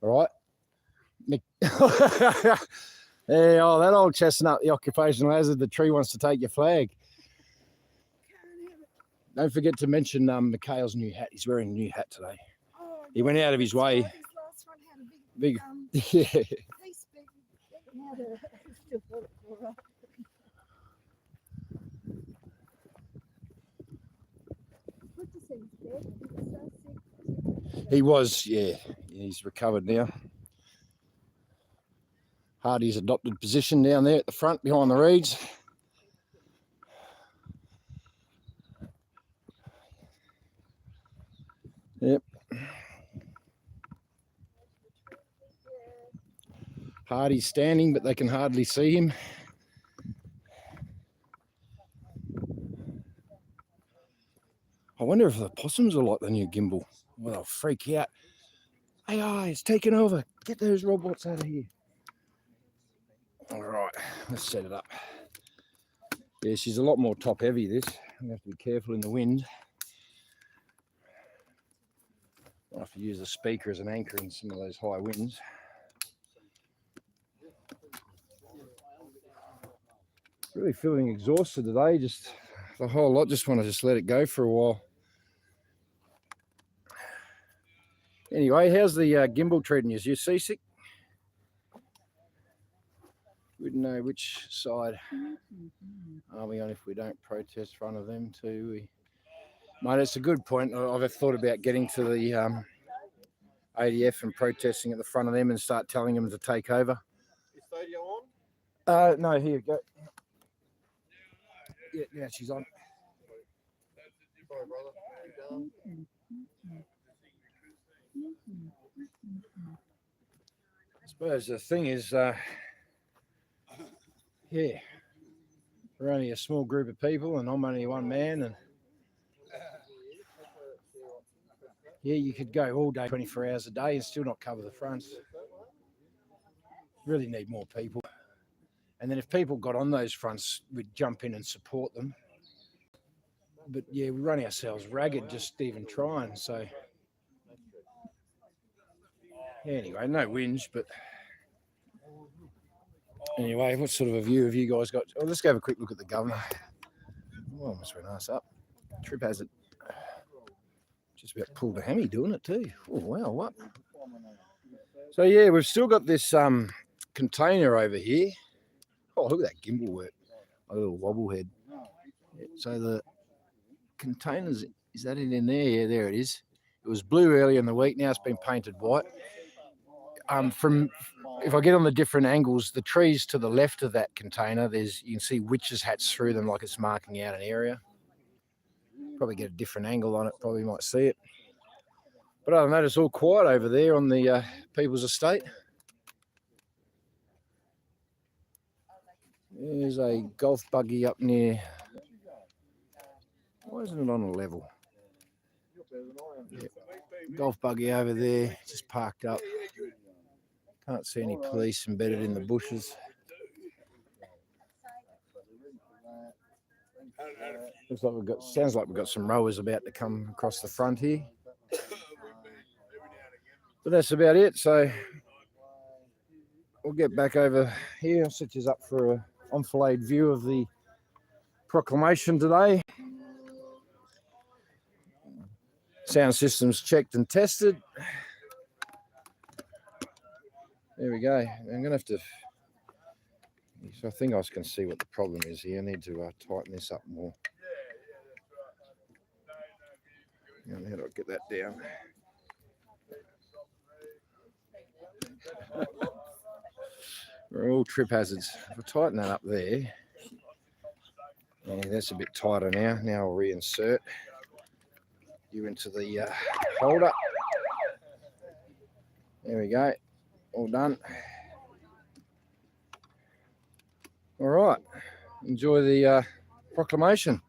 All right? Yeah, oh, that old chestnut, the occupational hazard, the tree wants to take your flag. Don't forget to mention Mikhail's new hat. He's wearing a new hat today. Oh, He went out of his way. His last one had a Big, big yeah. piece big. Now the still got it all right. Good to see him dead. He was so sick. He was, yeah. He's recovered now. Hardy's adopted position down there at the front behind the reeds. Yep. Hardy's standing, but they can hardly see him. I wonder if the possums are like the new gimbal. Well, they'll freak out. AI, it's taken over. Get those robots out of here. All right, let's set it up. Yeah, she's a lot more top heavy, this. I'm going to have to be careful in the wind. I'll have to use the speaker as an anchor in some of those high winds. Really feeling exhausted today, just the whole lot. Just want to just let it go for a while. Anyway, how's the gimbal treating you? Is you seasick? We don't know which side are we on if we don't protest in front of them too. Mate, it's a good point. I've thought about getting to the ADF and protesting at the front of them and start telling them to take over. Is Stadia on? No, here you go. Yeah, she's on. Sorry, brother. Keep going. I suppose the thing is, yeah, we're only a small group of people and I'm only one man, and yeah, you could go all day, 24 hours a day and still not cover the fronts. Really need more people. And then if people got on those fronts, we'd jump in and support them. But yeah, we run ourselves ragged just even trying, so anyway, no whinge, but anyway, what sort of a view have you guys got? Oh, let's go have a quick look at the governor. Oh, almost went ass up. Trip has it. Just about pulled a hammy doing it too. Oh, wow, what? So yeah, we've still got this container over here. Oh, look at that gimbal work. A little wobble head. Yeah, so the containers, is that it in there? Yeah, there it is. It was blue earlier in the week. Now it's been painted white. From if I get on the different angles, the trees to the left of that container, you can see witches' hats through them, like it's marking out an area. Probably get a different angle on it. Probably might see it. But other than that, it's all quiet over there on the people's estate. There's a golf buggy up near. Why isn't it on a level? Yep. Golf buggy over there, just parked up. Can't see any police embedded in the bushes. Looks like sounds like we've got some rowers about to come across the front here. But that's about it. So we'll get back over here. I'll set you up for an enfilade view of the proclamation today. Sound systems checked and tested. There we go. I'm going to have to... So I think I can see what the problem is here. I need to tighten this up more. How do I get that down? We're all trip hazards. If I tighten that up there, yeah, that's a bit tighter now. Now I'll reinsert you into the holder. There we go. All done. All right. Enjoy the proclamation.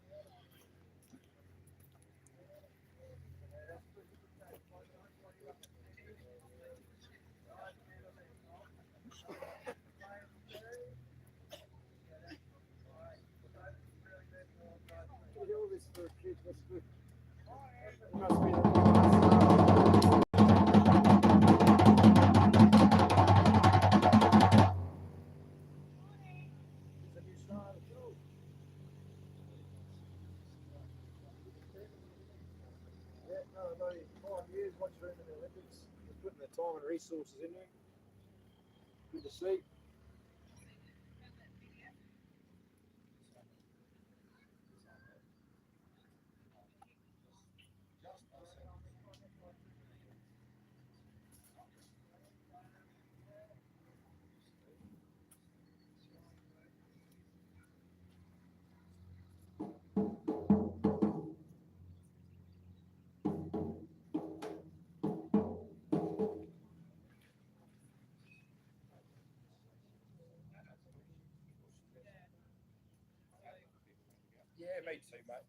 Putting the time and resources in there. Good to see. me too, mate.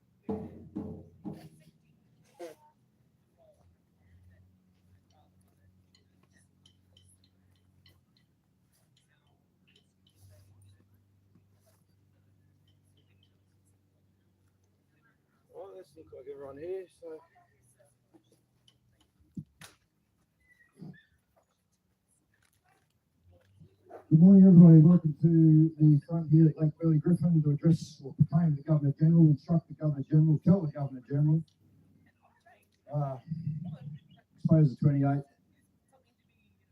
Well, let's look like everyone here. So. Good morning, everybody. Welcome to the front here at Lake Burley Griffin to address or proclaim the Governor General, instruct the Governor General, tell the Governor General, expose the 28,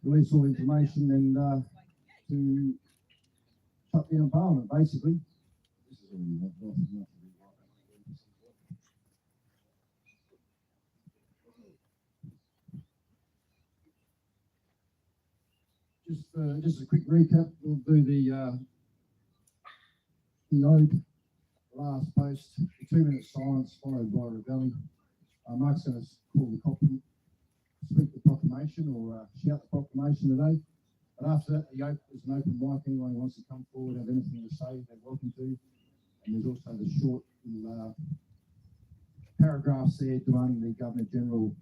release all information and to shut down Parliament, basically. This is already not enough. Just a quick recap. We'll do the ode, last post, 2 minutes silence followed by rebelling. Mark's going to call the speak the proclamation or shout the proclamation today. But after that, there's an open mic. Anyone who wants to come forward, have anything to say, they're welcome to. And there's also the short paragraphs there demanding the Governor General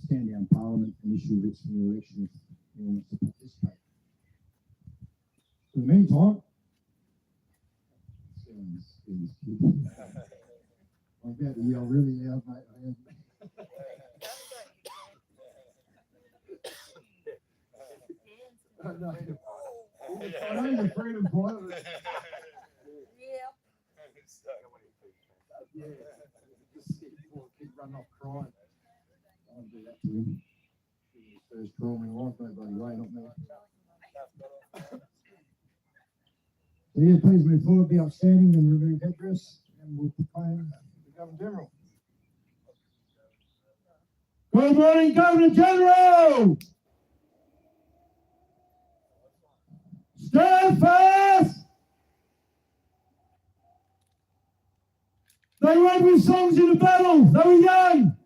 stand down Parliament and issue writs for the election if anyone wants to participate. In the meantime, I'm about to yell really loud, mate. I am. I know you're freedom fighter. Yeah. Just keep running off crying. I won't do that to him. This is his first call in my life, no bloody way, not me. So yeah, please move forward, be upstanding and remove headdress, and we'll proclaim the Governor General. Good morning, Governor General! Stand fast! They went with songs in the battle, they were young!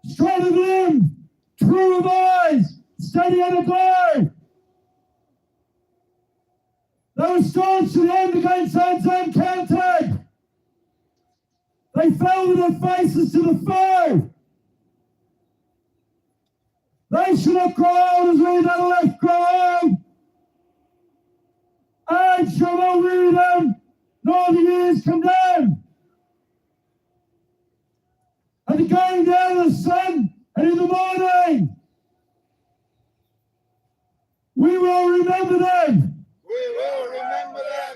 Straight of limb, true of eyes, steady and aglow! They were staunch to the end against uncounted! They fell with their faces to the foe! They should have grown as we that left grow! Age shall not weary them, nor the years condemn! At the going down of the sun and in the morning, we will remember them! We will remember them.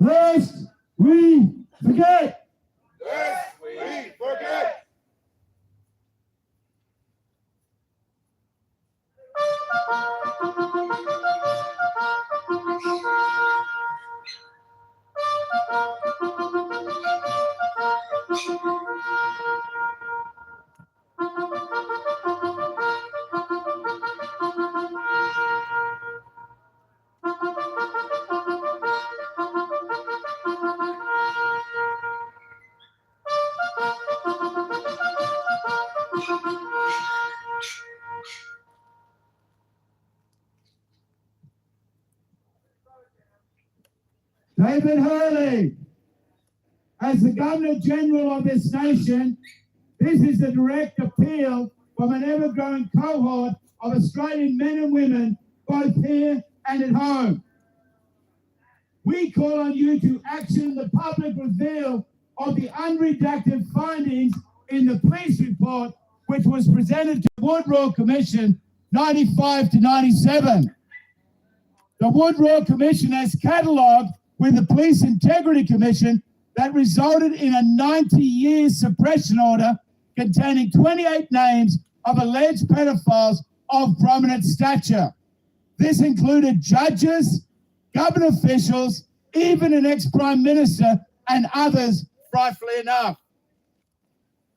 Lest we forget. Lest we forget. David Hurley, as the Governor General of this nation, this is a direct appeal from an ever-growing cohort of Australian men and women, both here and at home. We call on you to action the public reveal of the unredacted findings in the police report, which was presented to the Wood-Royal Commission 95 to 97. The Wood-Royal Commission has catalogued with the Police Integrity Commission that resulted in a 90-year suppression order containing 28 names of alleged pedophiles of prominent stature. This included judges, government officials, even an ex-Prime Minister and others, frightfully enough.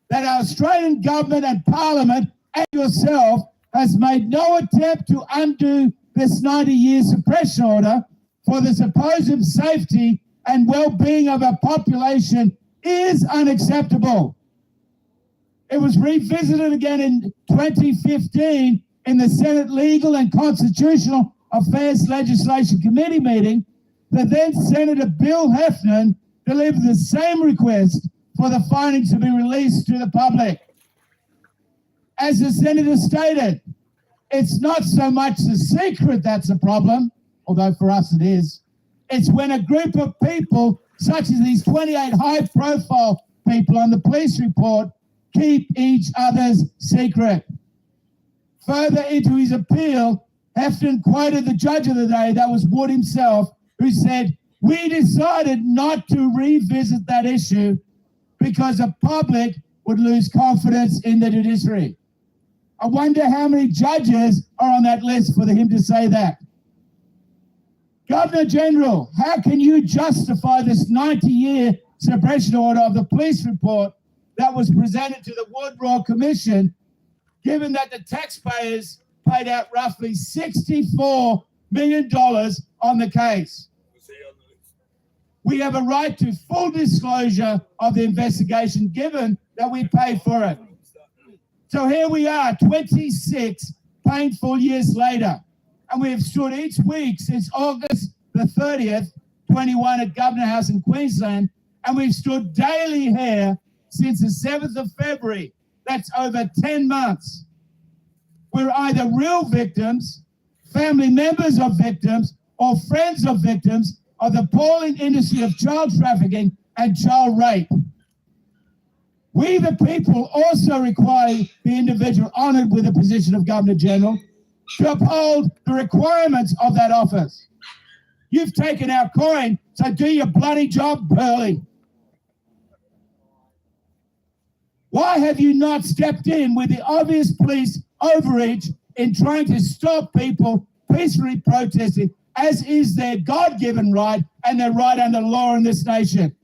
That our Australian government and Parliament and yourself has made no attempt to undo this 90-year suppression order for the supposed safety and well-being of our population is unacceptable. It was revisited again in 2015 in the Senate Legal and Constitutional Affairs Legislation Committee meeting. The then Senator Bill Heffernan delivered the same request for the findings to be released to the public. As the Senator stated, it's not so much the secret that's a problem, although for us it is. It's when a group of people, such as these 28 high-profile people on the police report, keep each other's secret. Further into his appeal, Heffernan quoted the judge of the day, that was Wood himself, who said, "We decided not to revisit that issue because the public would lose confidence in the judiciary." I wonder how many judges are on that list for him to say that. Governor General, how can you justify this 90-year suppression order of the police report that was presented to the Wood-Royal Commission, given that the taxpayers paid out roughly $64 million on the case? We have a right to full disclosure of the investigation, given that we paid for it. So here we are, 26 painful years later, and we have stood each week since August the 30th, 21 at Governor House in Queensland, and we've stood daily here since the 7th of February. That's over 10 months. We're either real victims, family members of victims, or friends of victims of the appalling industry of child trafficking and child rape. We, the people, also require the individual honoured with the position of Governor General to uphold the requirements of that office. You've taken our coin, so do your bloody job, Hurley. Why have you not stepped in with the obvious police overreach in trying to stop people peacefully protesting, as is their God-given right and their right under law in this nation?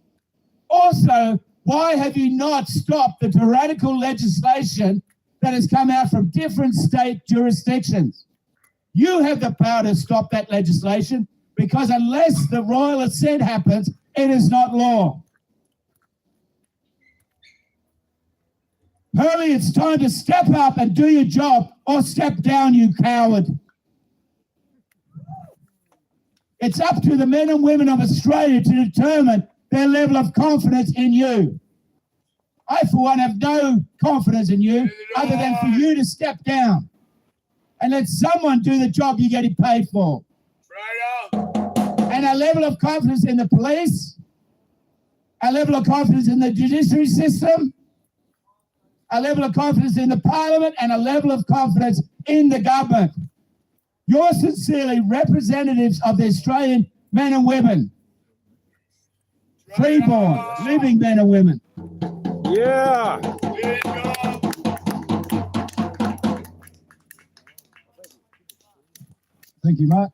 Also, why have you not stopped the tyrannical legislation that has come out from different state jurisdictions? You have the power to stop that legislation, because unless the royal assent happens, it is not law. Hurley, it's time to step up and do your job, or step down, you coward. It's up to the men and women of Australia to determine their level of confidence in you. I, for one, have no confidence in you other than for you to step down and let someone do the job you're getting paid for. And our level of confidence in the police, our level of confidence in the judiciary system, our level of confidence in the Parliament, and a level of confidence in the government. You're sincerely representatives of the Australian men and women. freeborn, living men and women. Yeah. Thank you, Mark.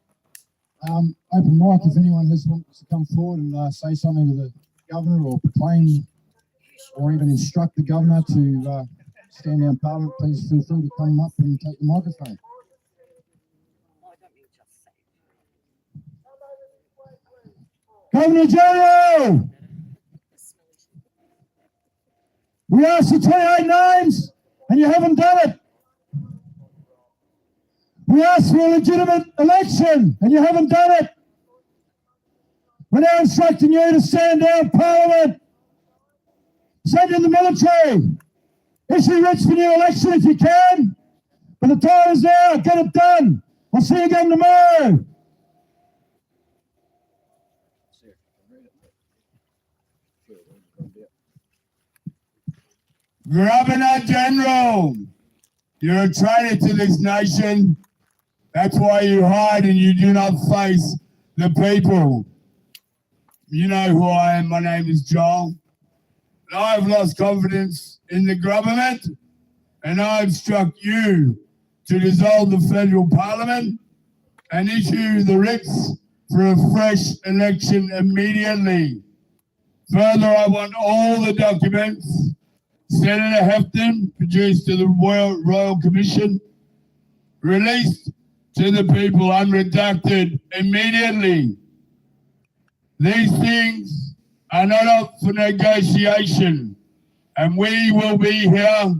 Open mic if anyone wants to come forward and say something to the governor or proclaim or even instruct the governor to stand down Parliament, please feel free to come up and take the microphone. Governor General, we asked for 28 names and you haven't done it. We asked for a legitimate election and you haven't done it. We're now instructing you to stand down Parliament, send in the military, issue writs for new election if you can, but the time is now, get it done. I'll see you again tomorrow. Governor General, you're a traitor to this nation. That's why you hide and you do not face the people. You know who I am. My name is Joel. I've lost confidence in the government and I instruct you to dissolve the federal parliament and issue the writs for a fresh election immediately. Further, I want all the documents Senator Hefton produced to the Royal Commission released to the people unredacted immediately. These things are not up for negotiation, and we will be here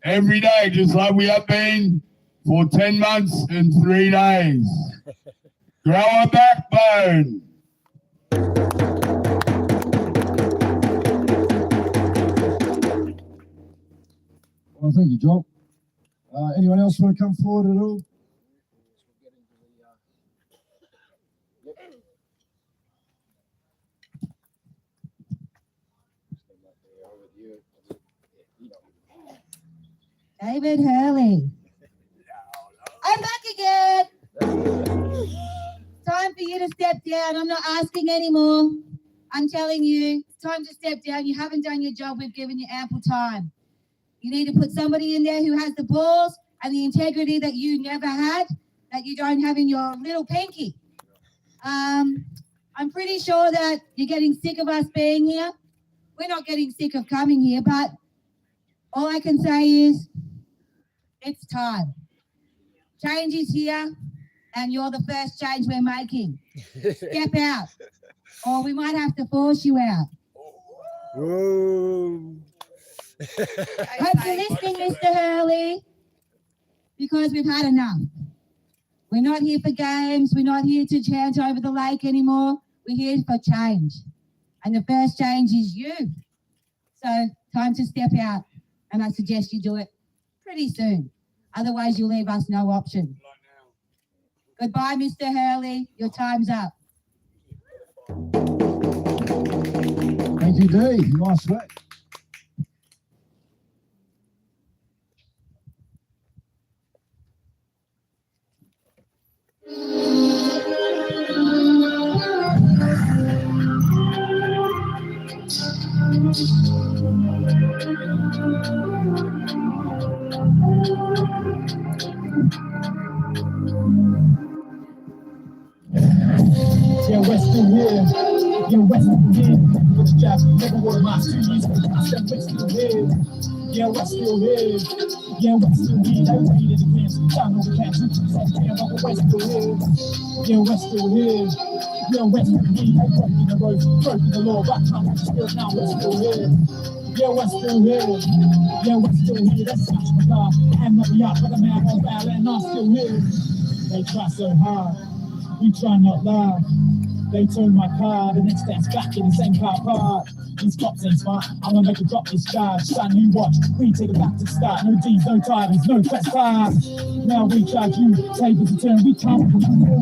every day, just like we have been for 10 months and 3 days. Grow a backbone. Well, thank you, Joel. Anyone else want to come forward at all? David Hurley. I'm back again. Time for you to step down. I'm not asking anymore. I'm telling you, it's time to step down. You haven't done your job. We've given you ample time. You need to put somebody in there who has the balls and the integrity that you never had, that you don't have in your little pinky. I'm pretty sure that you're getting sick of us being here. We're not getting sick of coming here, but all I can say is it's time. Change is here, and you're the first change we're making. Step out, or we might have to force you out. Whoa. Hope you're listening, Mr. Hurley, because we've had enough. We're not here for games. We're not here to chant over the lake anymore. We're here for change. And the first change is you. So time to step out. And I suggest you do it pretty soon. Otherwise, you'll leave us no option. Goodbye, Mr. Hurley. Your time's up. Thank you, Dee. Nice work. Yeah, we're still here. Yeah, we're still here. Which jazz never wore mask 2 years ago. I said we're still here. Yeah, we're still here. Yeah, we're still here. They waited in the camps. Down on the camps. Yeah, but we're still here. Yeah, we're still here. Yeah, we're still here. They broken the road, broken the law. Back time, still now we're still here. Yeah, we're still here. Yeah, we're still here. They smashed my car. I'm not the art, but I'm out on battle and I'm still here. They try so hard. We try not laugh. They turn my car, the next dance back in the same car park. These cops ain't smart, I'm gonna make a drop this charge. Son, you watch, we take it back to the start. No D's, no titles, no trespass. Now we charge you, tables a turn, we come.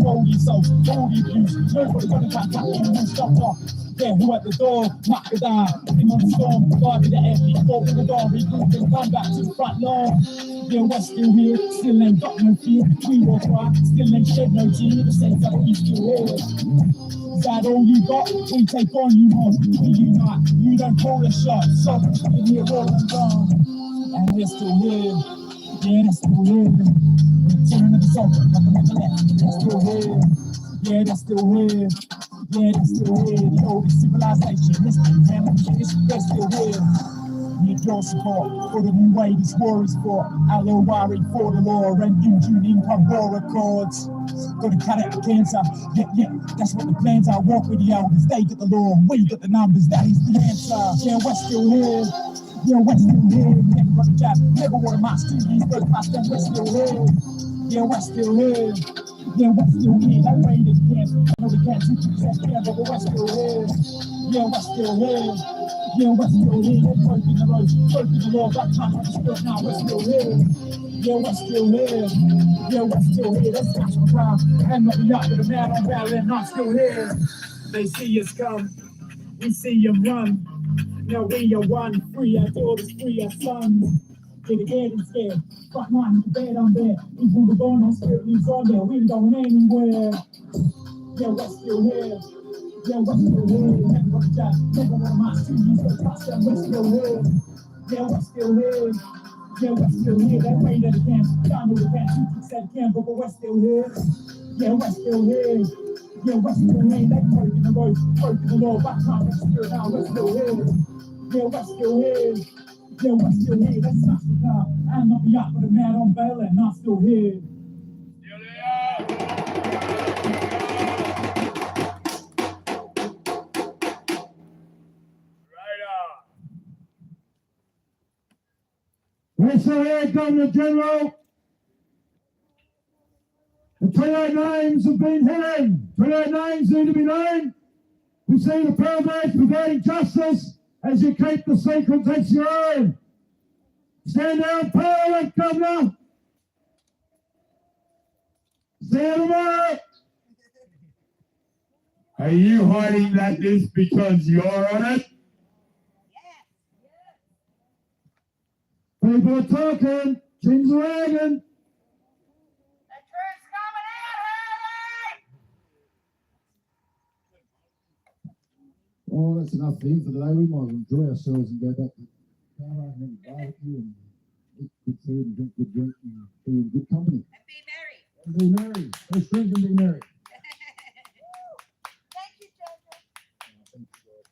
Roll yourself, roll the abuse. Nobody gonna contact you, no stop off. Yeah, who at the door? Knock it down. Him on the storm. Guard to the empty. Open the door. Regroup and come back to the front lawn. Yeah, we're still here. Still ain't got no fear. We walk right. Still ain't shed no tear. The sense that we still here. Is that all you got? We take on you more. We unite. You don't call the shots. So in here rolling down. And we're still here. Yeah, they're still here. Turn to the sofa. Nothing on the left. They're still here. Yeah, they're still here. Yeah, they're still here. The oldest civilization. History, family, they're still here. Need your support for the new way this war is fought. Alawari for the law and Injun income war accords. Got to cut out the cancer. Yeah, that's what the plans are. Walk with the elders. They get the law. We get the numbers. That is the answer. Yeah, we're still here. Yeah, we're still here. Never got a job. Never wore a mask. 2 years ago, past them. We're still here. Yeah, we're still here. Yeah, we're still here. That way they can't. I know we can't teach you that, but we're still here. Yeah, we're still here. Yeah, we're still here. They're breaking the road, breaking the law. That time on the spirit now. We're still here. Yeah, we're still here. Yeah, we're still here. That's national crime. And not the yacht with a man on battle and I'm still here. They see us come. We see them run. Now we are one. Free our daughters, free our sons. Get again and scared. Fuck mine, the bed on there. We move the bone on spirit leaves on there. We ain't going anywhere. Yeah, we're still here. Yeah, we're still here. Never got a job, never got a mask. 2 years ago, past them. We're still here. Yeah, we're still here. Yeah, we're still here. That way that it can. Down to the can. You said can, but we're still here. Yeah, we're still here. Yeah, we're still here. They breaking the road, breaking the law. Back time, we're still now. We're still here. Yeah, we're still here. Yeah, we're still here. That's not the car. I'm not the yacht with a man on bail and I'm still here. We're still here, Governor General. The 28 names have been hidden. 28 names need to be known. We see the paramount providing justice as you keep the secret as your own. Stand down, Parliament, Governor. Stand tomorrow. Are you hiding that list because you're on it? People are talking. Chins are wagging. Oh, that's enough thing for today. We might as well enjoy ourselves and go back to Canberra and have a barbecue and eat good food and drink good drink and be in good company. And be merry. And be merry. Let's drink and be merry. Thank you, Joseph. Thank you, George.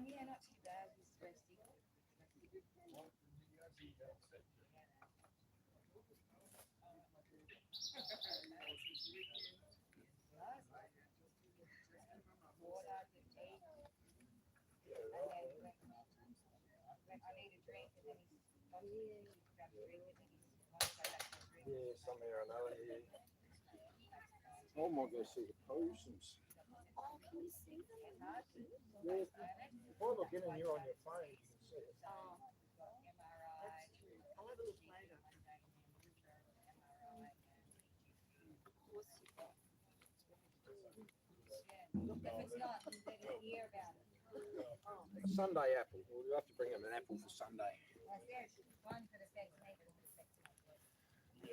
Yeah, not too bad. Just resting. Yeah, somewhere or another. Yeah. I might go see the possums. Oh, can you see them? Yeah, if I look in and you're on your phone, you can see it. I'll have a look later. Look, if it's not, then they didn't hear about it. Sunday apple. We'll have to bring them an apple for Sunday.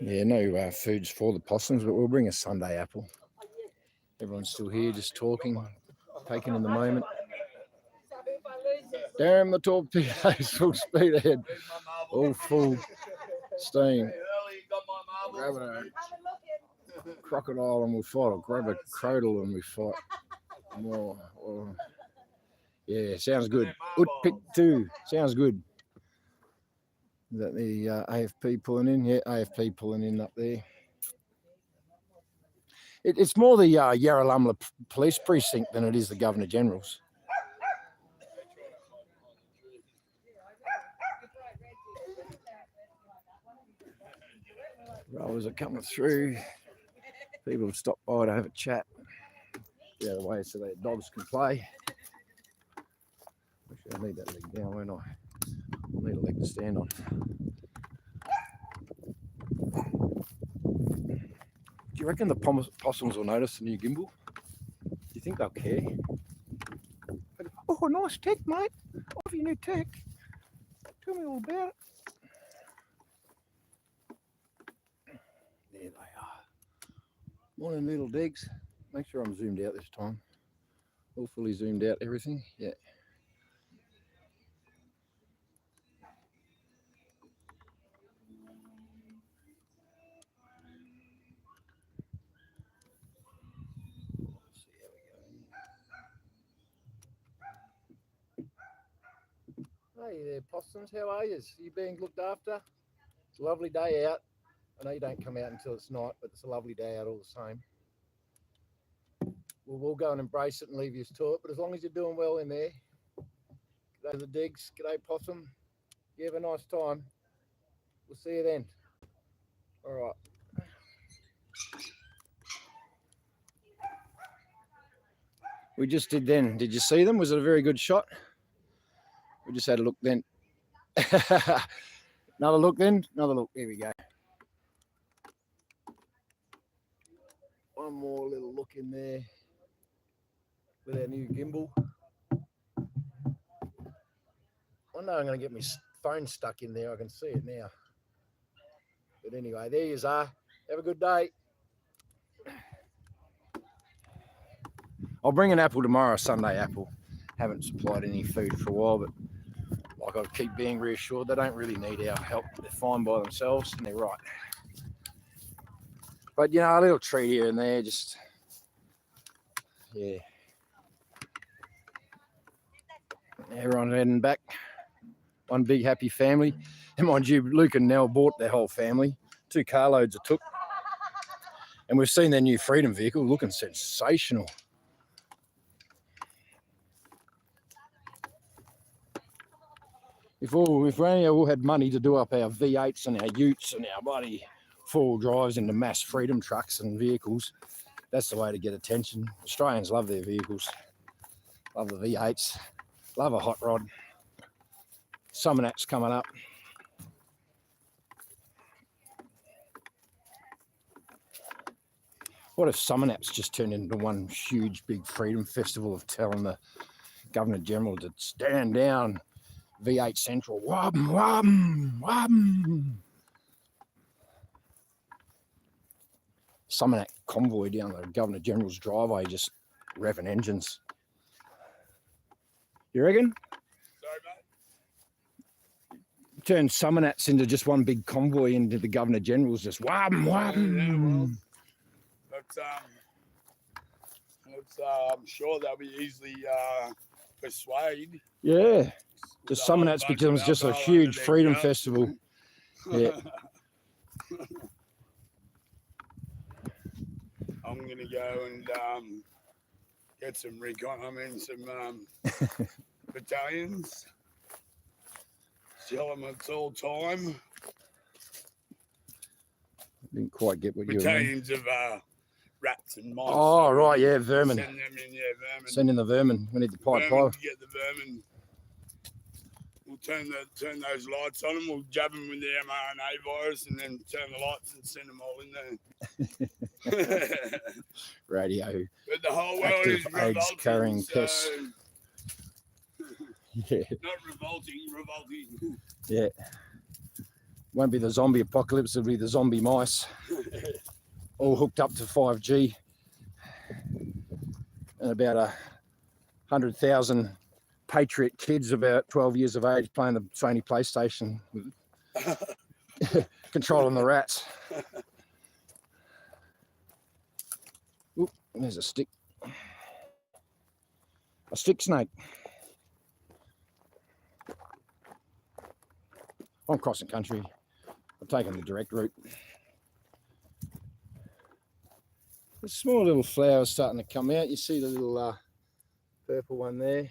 Yeah, no foods for the possums, but we'll bring a Sunday apple. Everyone's still here, just talking, taking in the moment. Darren, the torpedoes, full speed ahead, all full steam. Grab a crocodile and we'll fight, or grab a cradle and we fight. More. Yeah, sounds good. Ut pick 2, sounds good. Is that the AFP pulling in? Yeah, AFP pulling in up there. It's more the Yarralumla Police Precinct than it is the Governor General's. Rollers are coming through. People have stopped by to have a chat. The other way so their dogs can play. Actually, I need that leg down, won't I? Need a leg to stand on. Do you reckon the possums will notice the new gimbal? Do you think they'll care? Oh, nice tech, mate. Love your new tech. Tell me all about it. There they are. Morning, little digs. Make sure I'm zoomed out this time. All fully zoomed out, everything. Yeah. Hey there, possums. How are you? You being looked after? It's a lovely day out. I know you don't come out until it's night, but it's a lovely day out all the same. We'll go and embrace it and leave you to it, but as long as you're doing well in there. G'day the digs. G'day possum. You have a nice time. We'll see you then. All right. We just did then. Did you see them? Was it a very good shot? We just had a look then. Another look then. Another look. Here we go. One more little look in there with our new gimbal. I know I'm going to get my phone stuck in there. I can see it now. But anyway, there you are. Have a good day. I'll bring an apple tomorrow, a Sunday apple. Haven't supplied any food for a while, but like I keep being reassured, they don't really need our help. They're fine by themselves, and they're right. But, you know, a little treat here and there, just, yeah. Everyone heading back. One big happy family. And mind you, Luke and Nell bought their whole family. 2 carloads it took. And we've seen their new Freedom vehicle looking sensational. If we only all had money to do up our V8s and our Utes and our bloody 4-wheel drives into mass Freedom trucks and vehicles, that's the way to get attention. Australians love their vehicles. Love the V8s. Love a hot rod. Summer Nap's coming up. What if Summer Nap's just turned into one huge big Freedom Festival of telling the Governor General to stand down? V8 Central, wabm, wabm, wabm. Some of that convoy down the Governor General's driveway just revving engines. You reckon? Sorry, mate. Turn Summonats into just one big convoy into the Governor General's, just wabm, wabm. Yeah, well, I'm sure they'll be easily persuaded. Yeah. The Summonats becomes just a huge Freedom Festival. Yeah. I'm going to go and get some some battalions. Tell them it's all time. Didn't quite get what you were Battalions of rats and mice. Oh, right, yeah, vermin. Send them in, yeah, vermin. Send in the vermin. We need the pipe Vermin, pie. get the vermin. We'll turn those lights on them. We'll jab them with the mRNA virus and then turn the lights and send them all in there. Radio. But the whole world is revolting. AIDS carrying pests. Yeah. Not revolting, revolting. Yeah. Won't be the zombie apocalypse, it'll be the zombie mice. All hooked up to 5G. And about 100,000 Patriot kids about 12 years of age playing the Sony PlayStation, controlling the rats. Oop, there's a stick. A stick snake. I'm crossing country. I'm taking the direct route. The small little flowers starting to come out. You see the little purple one there.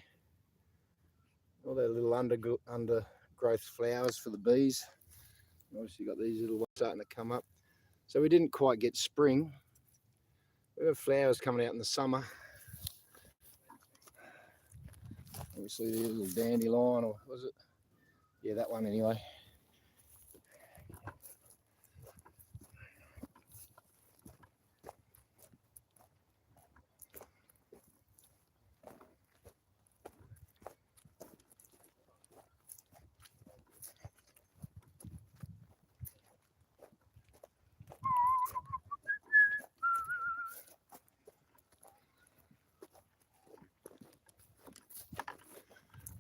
All their little undergrowth flowers for the bees. Obviously got these little ones starting to come up. So we didn't quite get spring. We have flowers coming out in the summer. Obviously the little dandelion, or was it Yeah, that one anyway.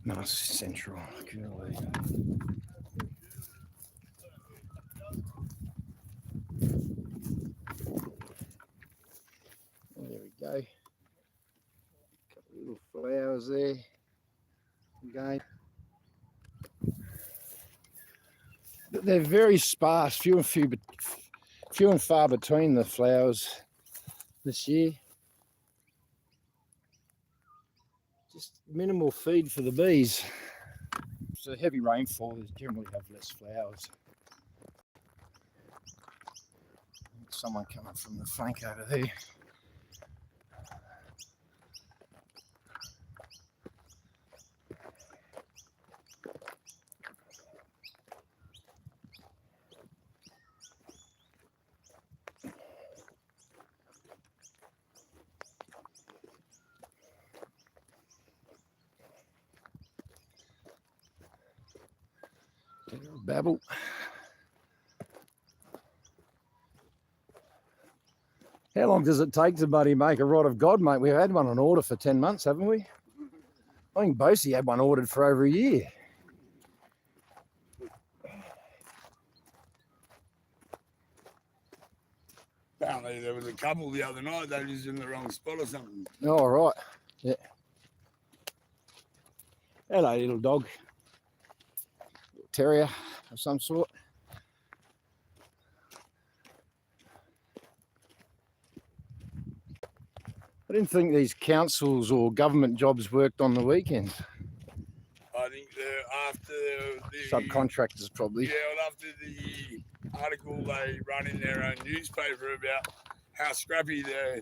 Nice central. Golly. There we go. Couple of little flowers there. Again. But they're very sparse, few and far between the flowers this year. Just minimal feed for the bees. It's a heavy rainfall, they generally have less flowers. Someone coming from the flank over there. Babble. How long does it take to make a rod of God, mate? We've had one on order for 10 months, haven't we? I think Bosie had one ordered for over a year. Apparently there was a couple the other night, they was in the wrong spot or something. Oh, right. Yeah. Hello, little dog. Terrier of some sort. I didn't think these councils or government jobs worked on the weekends. I think after the Subcontractors probably. Yeah, well, after the article they run in their own newspaper about how scrappy their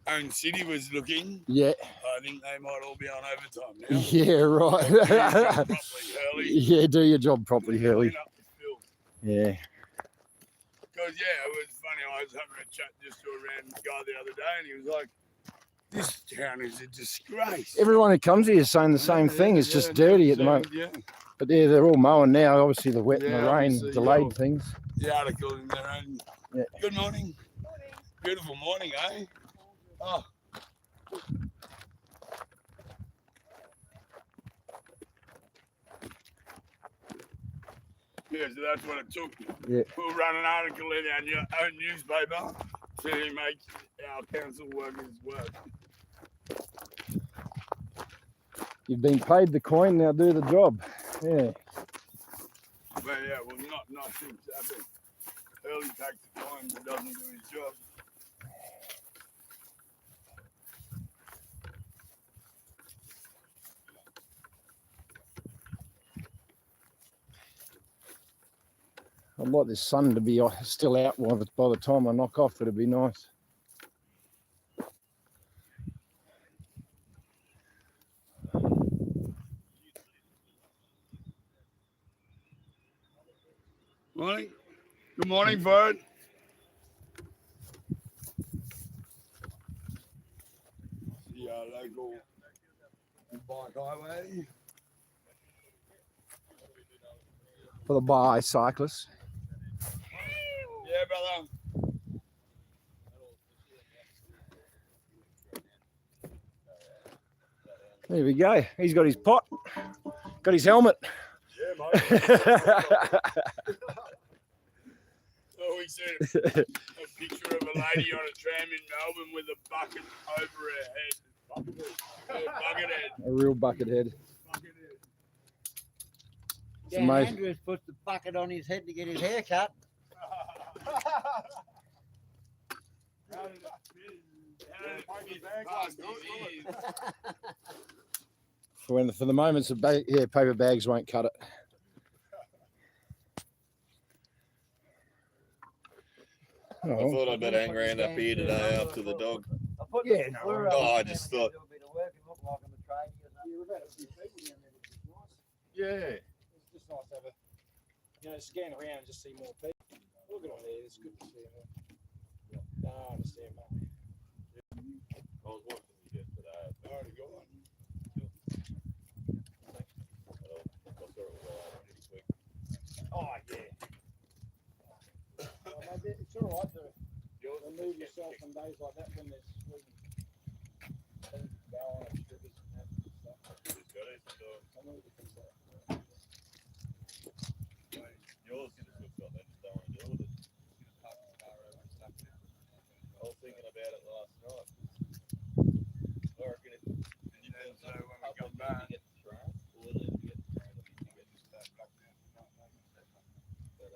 own city was looking. Yeah. I think they might all be on overtime now. Yeah, right. Do your job properly, Hurley. Yeah, do your job properly, Hurley. Clean up the filth. Yeah. Because, yeah, it was funny. I was having a chat just to a random guy the other day, and he was like, this town is a disgrace. Everyone who comes here is saying the same thing. It's just dirty at the moment. Yeah. But yeah, they're all mowing now. Obviously, the wet and the rain obviously, delayed things. The article in their own. Yeah. Good morning. Beautiful morning, eh? Oh. Yeah, so that's what it took. Yeah. We'll run an article in our own newspaper to make our council workers work. You've been paid the coin, now do the job. Yeah. But yeah, well, nothing's happened. Hurley takes the coin but doesn't do his job. I'd like this sun to be still out by the time I knock off. It'd be nice. Morning. Good morning, Ford. The local bike highway. For the bicyclists. Yeah, brother. There we go. He's got his pot, got his helmet. Yeah, mate. Oh, we seen a picture of a lady on a tram in Melbourne with a bucket over her head. Bucket head. A real bucket head. Bucket head. It's Dan amazing. Andrews puts the bucket on his head to get his hair cut. For the moments, paper bags won't cut it. I thought I'd better hang around up here today after the dog. Yeah, no. Oh, I just thought. Yeah. it's nice to have a, scan around and just see more people. Look at them there. It's good to see them. No, I understand, mate. I was watching you yesterday. I already got one. Oh, yeah. Well, mate, it's all right to remove yourself from days like that when there's things go on and strippers and that stuff. I know the things like that. Yours is a good shot, they just don't want to deal with it. I was thinking about it last night. I reckon it depends on when we come back. Get the train, or whether you get the train or you get just that back down. But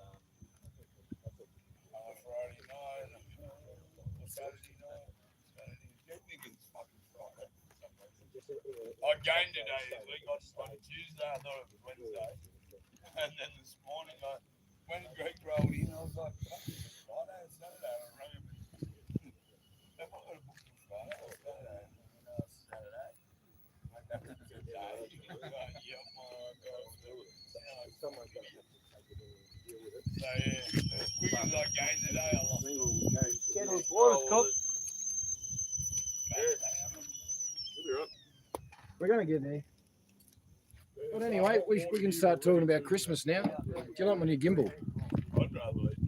Friday night, Saturday night, it's fucking Friday. I gained today this week on Tuesday, I thought it was Wednesday. And then this morning, when Greg rolled in, I was like, Friday or Saturday? I rang him. Am I going to book for Friday or Saturday? And then Saturday. Like, that's a good day. Yeah, someone's going to have to take it in and deal with it. So, yeah, as quick as I gained today, I lost it. Kettle's water's cooked. We're going to get there. But anyway, we can start talking about Christmas now. Do you like my new gimbal? I'd rather eat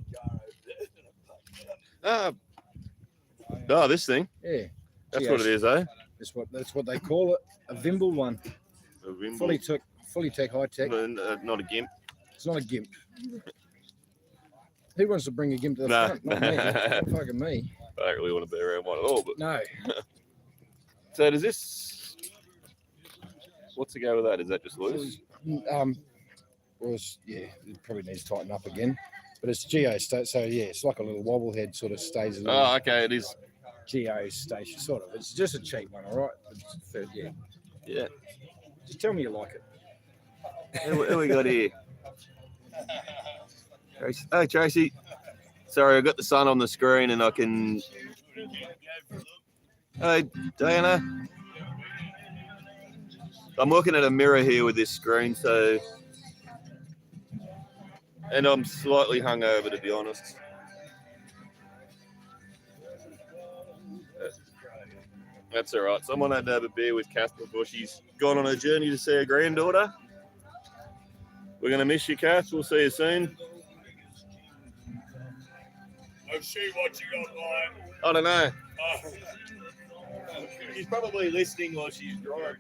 oh, this thing? Yeah. That's what it is, eh? That's what they call it. A Vimble one. A Vimble. Fully tech, high tech. Not a gimp. It's not a gimp. Who wants to bring a gimp to the front? Not me. Not fucking me. I don't really want to be around one at all, but no. So does this? What's the go with that? Is that just loose? It probably needs to tighten up again. But it's geo state, so yeah, it's like a little wobble head sort of stays. Oh, okay, it is. Geo station, sort of. It's just a cheap one, all right? It's yeah. Yeah. Just tell me you like it. Who we got here? Tracy. Hey, Tracy. Sorry, I got the sun on the screen and I can. Hey, Diana. I'm looking at a mirror here with this screen, so. And I'm slightly hungover, to be honest. That's all right. Someone had to have a beer with Kath before she's gone on a journey to see her granddaughter. We're going to miss you, Kath. We'll see you soon. Is she watching online? I don't know. She's probably listening while she's driving.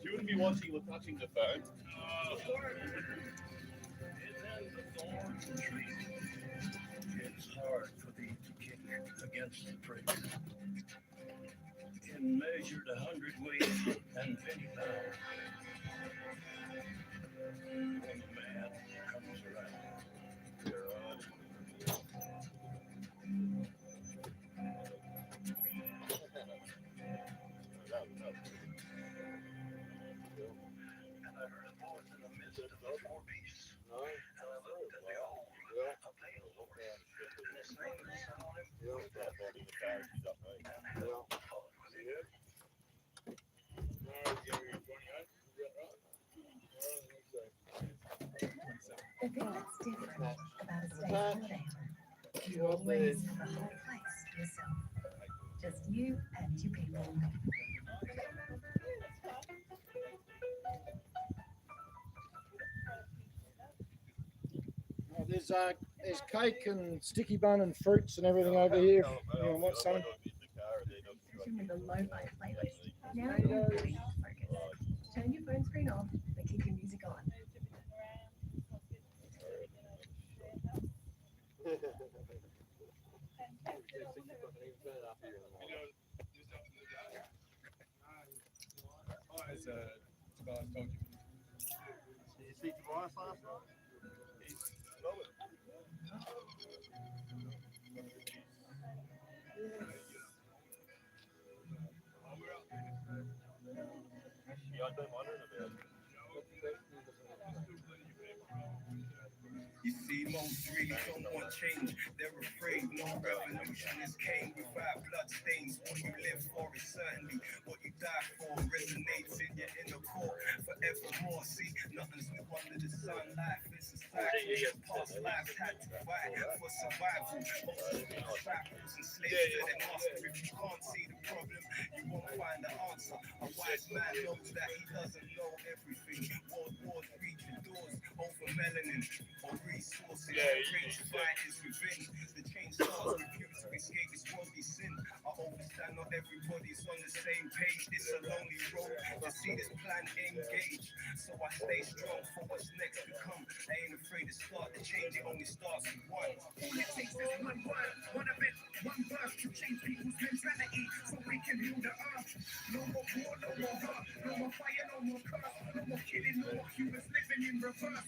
She wouldn't be watching or touching the phone. It's hard for thee to kick against the prick. In measured 100 weight and 50 pounds. When the man comes around, you're on. And I heard a voice in the midst of the four beasts. And I looked and behold, a pale horse. And his name was on him. And hell fought with him. The thing that's different about a state holiday home, you always have the whole place to yourself. Just you and your people. There's cake and sticky bun and fruits and everything over here. You want some? With a low light playlist. Now you're ready to focus. Turn your phone screen off, but keep your music on. Did you see Tobias last night? You see most youths really don't want change. They're afraid no revolution is came without bloodstains. What you live for is certainly what you die for. Resonates in your inner core forevermore. See, nothing's new under the sun. Life is a cycle. Past lives had to fight for survival. Most of the disciples and slaves to their master. If you can't see the problem, you won't find the answer. A wise man knows that he doesn't know everything. World wars reach the doors over melanin or resources. Rage fight is within. The change starts with you to escape this worldly sin. I understand not everybody's on the same page. It's a lonely road to see this plan engage. So I stay strong for what's next to come. I ain't afraid to start the change. It only starts with one. All it takes is one word, one event, one verse to change people's mentality so we can heal the earth. No more war, no more hurt, no more fire, no more curse, no more killing, no more humans living in reverse.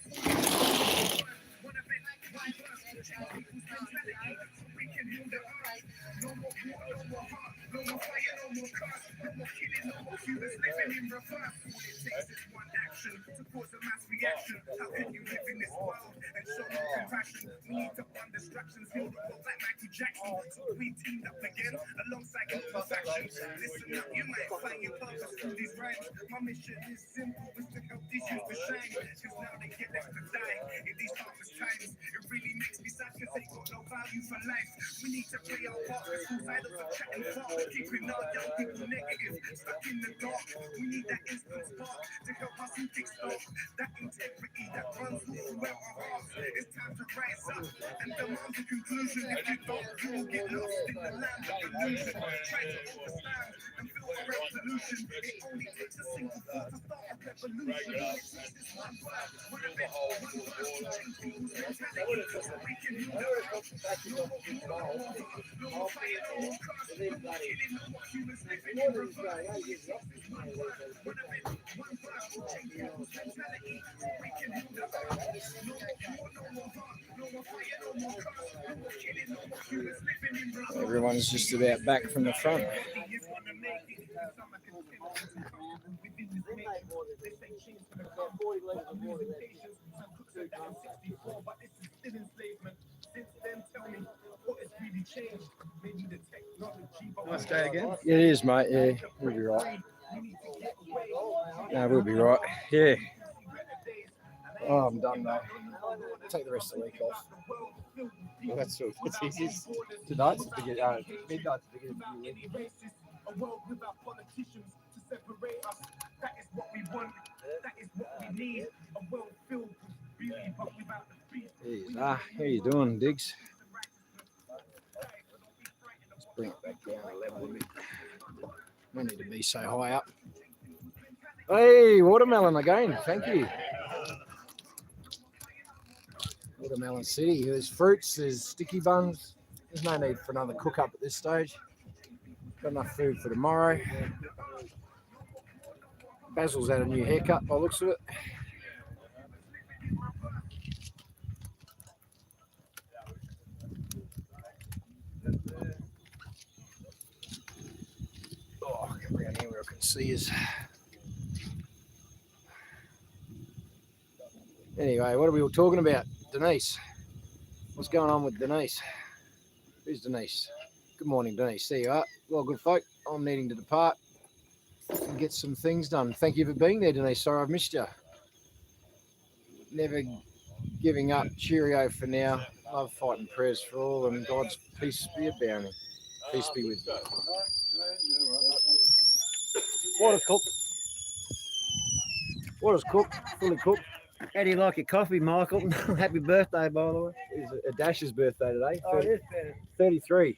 One event, one verse to change people's mentality so we can heal the earth. No more war, no more hurt, no more fire, no more curse, no more killing, no more humans living in reverse. All it takes is one action to cause a mass reaction. How can you live in this world and show no compassion? We need to fund distractions, heal the world like Michael Jackson. So we teamed up again alongside your factions. Listen up, you might find your purpose through these rhymes. My mission is simple, is to help these youth to shine. Cause now they get left to die in these darkest times. It really makes me sad cause they got no value for life. We need to play our part, the suicidals are chatting far, keeping our young people negative, stuck in the dark. We need that instant spark to help us who kickstart that integrity that runs throughout our hearts. It's time to rise up and demand the conclusion. If you don't, you will get lost in the land of illusion. Try to understand and feel a revolution. It only takes a single thought to start a revolution. It takes this one word, one event, one verse to change people's mentality so we can heal the earth. No more war, no more hurt, no more fire, no more curse, no more killing, no more humans living in reverse. It takes this one word, one event, one verse to change people's mentality so we can heal the earth. No more war, no more hurt, no more fire, no more curse, no more killing, no more humans living in reverse. Everyone's just about back from the front. Nice day again. It is, mate. Yeah, we'll be right. No, we'll be right. Yeah. Oh, I'm done though. Take the rest of the week off. Well, that's all. It's easy. Tonight's the beginning. Midnight's the beginning of the week. A world without politicians to separate us. That is what we want. That is what we need. A world filled with beauty, but without the beast. How you doing, Diggs? Let's bring it back down a level a bit. We need to be so high up. Hey, watermelon again. Thank you. Watermelon City. There's fruits, there's sticky buns. There's no need for another cook up at this stage. Got enough food for tomorrow. Basil's had a new haircut by the looks of it. Oh, I can bring it here where I can see us. Anyway, what are we all talking about? Denise. What's going on with Denise? Who's Denise? Good morning, Denise. There you are. Well, good folk. I'm needing to depart and get some things done. Thank you for being there, Denise. Sorry I've missed you. Never giving up. Cheerio for now. Love, fight and prayers for all, and God's peace be abounding. Peace be with you. Water's cooked. Water's cooked. Fully cooked. How do you like your coffee, Michael? Happy birthday, by the way. It's a Dash's birthday today. Oh, it is 33.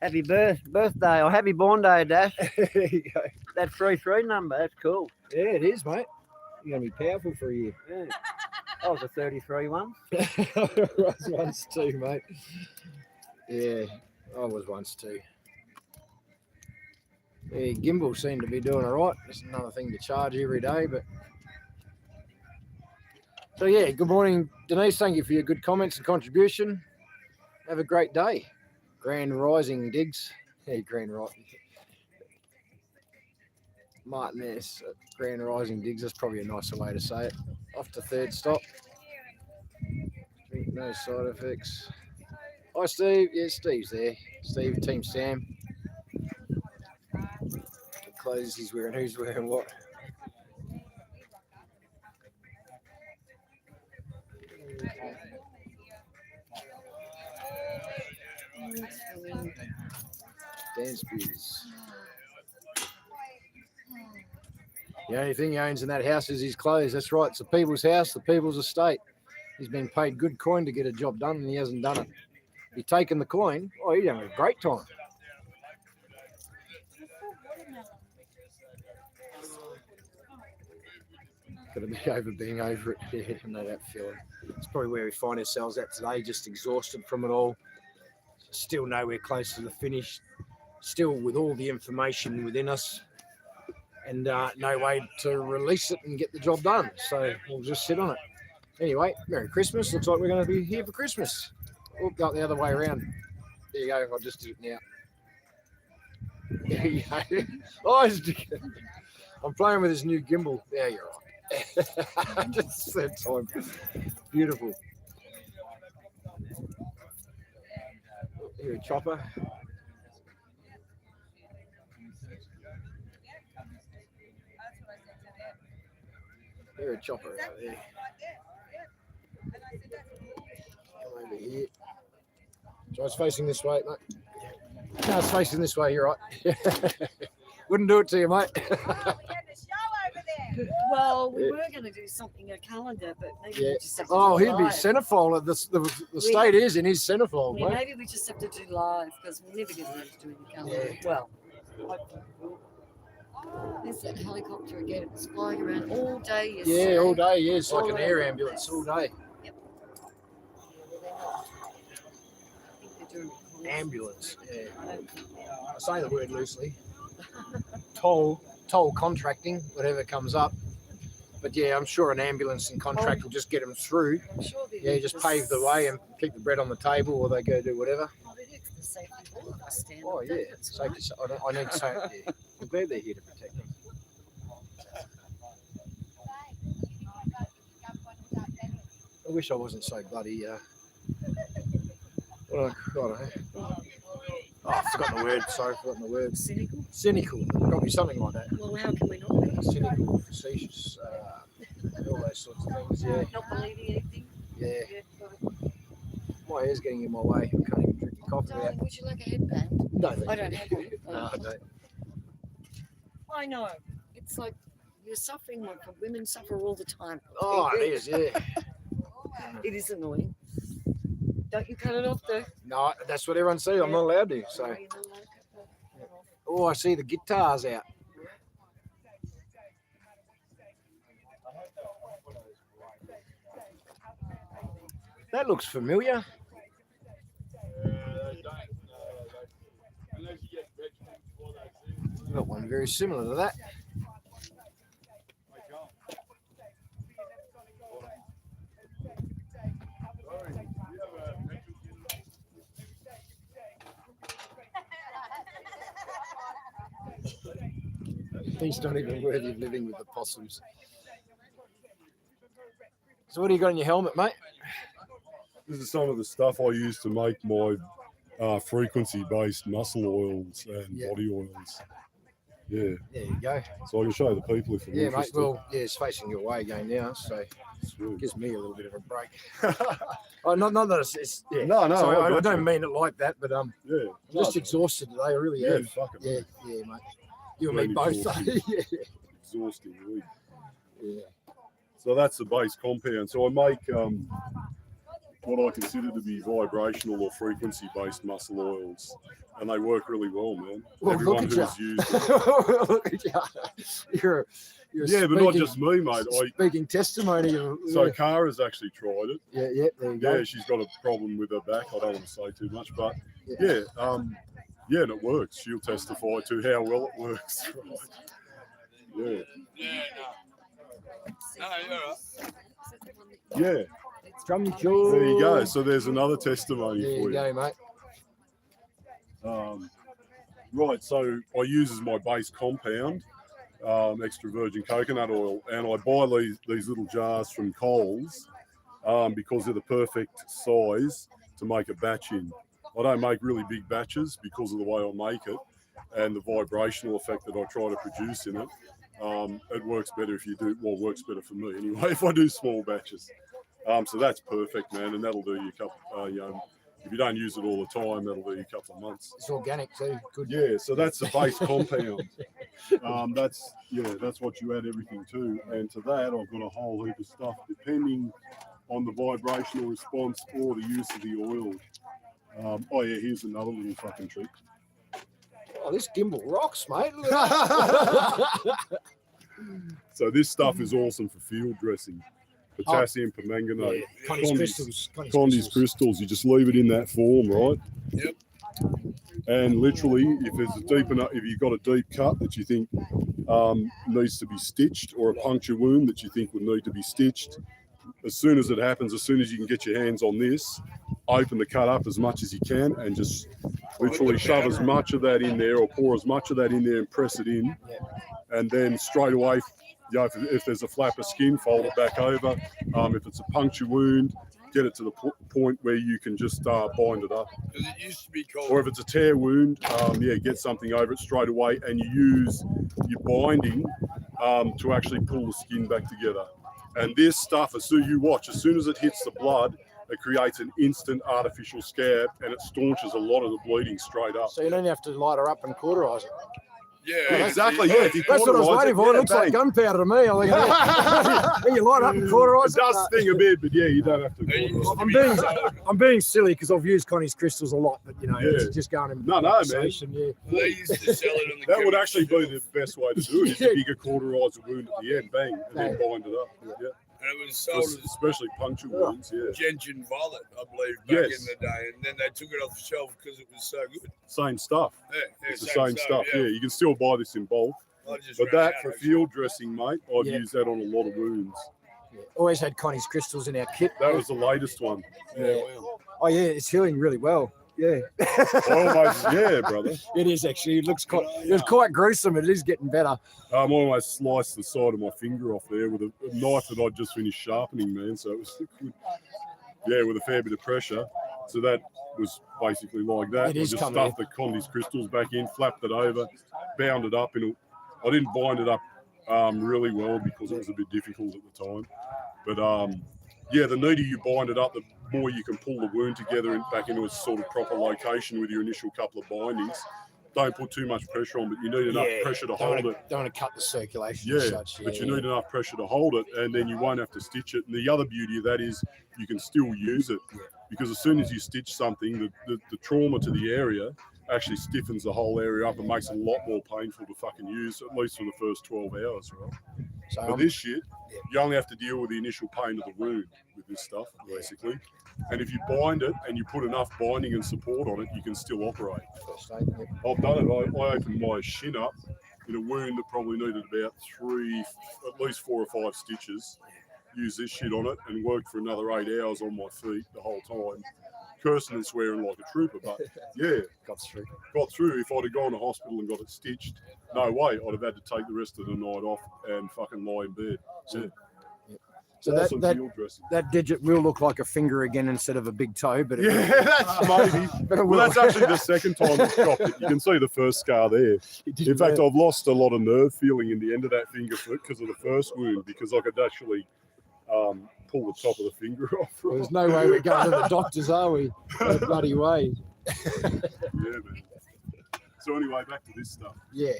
Happy birthday or happy born day, Dash. There you go. That 33 number, that's cool. Yeah, it is, mate. You're going to be powerful for a year. Yeah. I was a 33 once. I was once too, mate. Yeah, I was once too. Yeah, gimbal seemed to be doing all right. It's another thing to charge every day, but... So, yeah, good morning, Denise. Thank you for your good comments and contribution. Have a great day. Grand Rising, Diggs. Yeah, Grand Rising. Martin S. Grand Rising, Diggs. That's probably a nicer way to say it. Off to third stop. No side effects. Hi, Steve. Yeah, Steve's there. Steve, Team Sam. The clothes he's wearing, who's wearing what. Dance Biz. The only thing he owns in that house is his clothes. That's right. It's the people's house, the people's estate. He's been paid good coin to get a job done, and he hasn't done it. He's taken the coin. Oh, he's having a great time. Could be over being over it. Yeah, I know that feeling. It's probably where we find ourselves at today, just exhausted from it all. Still nowhere close to the finish. Still with all the information within us. And no way to release it and get the job done. So we'll just sit on it. Anyway, Merry Christmas. Looks like we're going to be here for Christmas. We'll go the other way around. There you go. I just did it now. There you go. Oh, I'm playing with this new gimbal. There you're right. Just third time. Beautiful. Here, a chopper. Here, a chopper right there. Come over here. So it's facing this way, mate. No, it's facing this way. You're right. Wouldn't do it to you, mate. Well, we Yeah. were going to do something, a calendar, but maybe Yeah. we just have to Oh, do he'd be live. centerfold. The state is in his centerfold, Yeah, mate. maybe we just have to do live because we're never going to have to do any calendar. Yeah. Well, hopefully we will. There's that helicopter again. It was flying around all day yesterday. Yeah, all day. Yeah, it's like All an around air the ambulance place. all day. Yep. I think they're doing it. Ambulance. Yeah. I don't think they are. I say the word loosely. Toll contracting, whatever comes up. But yeah, I'm sure an ambulance and contract will just get them through. I'm sure they Yeah, do just for pave the way and keep the bread on the table, or they go do whatever. Oh, they do for the safety of all of us, Stan. Oh yeah, That's safety. I need safety. Yeah. I'm glad they're here to protect them. I wish I wasn't so bloody. What I don't know. Oh, I've forgotten the word. Sorry, forgotten the word. Cynical? Cynical. Got me something like that. Well, how can we not be? Cynical, facetious, all those sorts of things. Yeah. Not believing anything? Yeah. Right. My hair's getting in my way. I can't even drink the coffee out. Darling, would you like a headband? No, thank I you. don't have one. No, I don't. I know. It's like you're suffering like women suffer all the time. Oh, it is, yeah. It is annoying. Don't you cut it off though? No, that's what everyone says. I'm not allowed to. So, No, you're not allowed to cut it off. oh, I see the guitars out. That looks familiar. Got one very similar to that. He's not even worthy of living with the possums. So what do you got in your helmet, mate? This is some of the stuff I use to make my frequency-based muscle oils and body oils. Yeah. There you go. So I can show the people if they're Yeah, mate. interested. Well, yeah, it's facing your way again now, so Sweet. gives me a little bit of a break. Oh, not that it's yeah. No, no, Sorry, I I got don't you. mean it like that, but Yeah. I'm just exhausted today. I really Yeah, am. fucking Yeah, yeah, mate. You and Really me both. exhausting. yeah. Exhausting week. Yeah. So that's the base compound. So I make what I consider to be vibrational or frequency-based muscle oils, and they work really well, man. Well, Everyone look at who's you. used them. Look at you. You're Yeah, but not just me, mate. Speaking testimony of So Kara's actually tried it. yeah, yeah, there you go. Yeah, she's got a problem with her back. I don't want to say too much, but yeah, and it works. She'll testify to how well it works. Right. Yeah. Yeah. Drum joy. There you go. So there's another testimony There for you you. go, mate. Right, so I use as my base compound extra virgin coconut oil, and I buy these little jars from Coles, because they're the perfect size to make a batch in. I don't make really big batches because of the way I make it and the vibrational effect that I try to produce in it. It works better if you do, well, works better for me anyway, if I do small batches. So that's perfect, man, and that'll do you a couple, you know, if you don't use it all the time, that'll do you a couple of months. It's organic too. Good. Yeah, so that's the base compound. That's what you add everything to. And to that, I've got a whole heap of stuff depending on the vibrational response or the use of the oil. Oh yeah, here's another little fucking trick. Oh, this gimbal rocks, mate. Look at that. So this stuff is awesome for field dressing. Potassium permanganate. Yeah. Connie's crystals. Connie's crystals. You just leave it in that form, right? Yep. And literally, if there's a deep enough, if you've got a deep cut that you think needs to be stitched, or a puncture wound that you think would need to be stitched, as soon as it happens, as soon as you can get your hands on this, open the cut up as much as you can and just literally shove as much of that in there, or pour as much of that in there and press it in. And then straight away, you know, if there's a flap of skin, fold it back over. If it's a puncture wound, get it to the point where you can just bind it up. Because it used to be called. Or if it's a tear wound, get something over it straight away, and you use your binding to actually pull the skin back together. And this stuff, as soon as it hits the blood, it creates an instant artificial scab, and it staunches a lot of the bleeding straight up. So you don't have to light her up and cauterize it. Yeah, exactly. Yeah, that's what I was waiting for. It looks like gunpowder to me. I think, when you light up and cauterize it, does sting a bit, but yeah, you don't have to. I'm being silly because I've used Connie's crystals a lot, but you know, it's just going in conversation. Man. Yeah. They used to sell it on the. That would actually be the best way to do it. Is a bigger cauterizer wound at the end, bang, and then bind it up. Yeah. And it was sold as especially puncture wounds, Gentian Violet, I believe, back in the day, and then they took it off the shelf because it was so good. Same stuff. Yeah, it's the same stuff. Yeah, you can still buy this in bulk. But that for field dressing, mate, I've used that on a lot of wounds. Yeah. Always had Connie's crystals in our kit. That was the latest one. Yeah. Oh yeah, it's healing really well. Yeah. Almost, yeah, brother. It is actually. It was quite gruesome. It is getting better. I almost sliced the side of my finger off there with a knife that I'd just finished sharpening, man. So it was good. Yeah, with a fair bit of pressure. So that was basically like that. I just stuffed the Connie's crystals back in, flapped it over, bound it up. I didn't bind it up really well because it was a bit difficult at the time. But the neater you bind it up, the more you can pull the wound together and back into a sort of proper location with your initial couple of bindings. Don't put too much pressure on, but you need enough pressure to hold it. Don't want to cut the circulation Yeah, as such. but you need enough pressure to hold it, and then you won't have to stitch it. And the other beauty of that is you can still use it, because as soon as you stitch something, the trauma to the area actually stiffens the whole area up and makes it a lot more painful to fucking use, at least for the first 12 hours, right? So, but this shit, you only have to deal with the initial pain of the wound with this stuff, basically. And if you bind it and you put enough binding and support on it, you can still operate. I've done it. I opened my shin up in a wound that probably needed about at least 4 or 5 stitches. Used this shit on it and worked for another 8 hours on my feet the whole time. Cursing and swearing like a trooper, but yeah, got through. If I'd have gone to hospital and got it stitched, no way, I'd have had to take the rest of the night off and fucking lie in bed. So that digit will look like a finger again instead of a big toe, but that's maybe. Well, that's actually the second time it's dropped it. You can see the first scar there. In fact, I've lost a lot of nerve feeling in the end of that finger because of the first wound, because I could actually pull the top of the finger off. Well, there's no way we're going to the doctors, are we? No bloody way. Yeah, man. So anyway, back to this stuff. Yeah.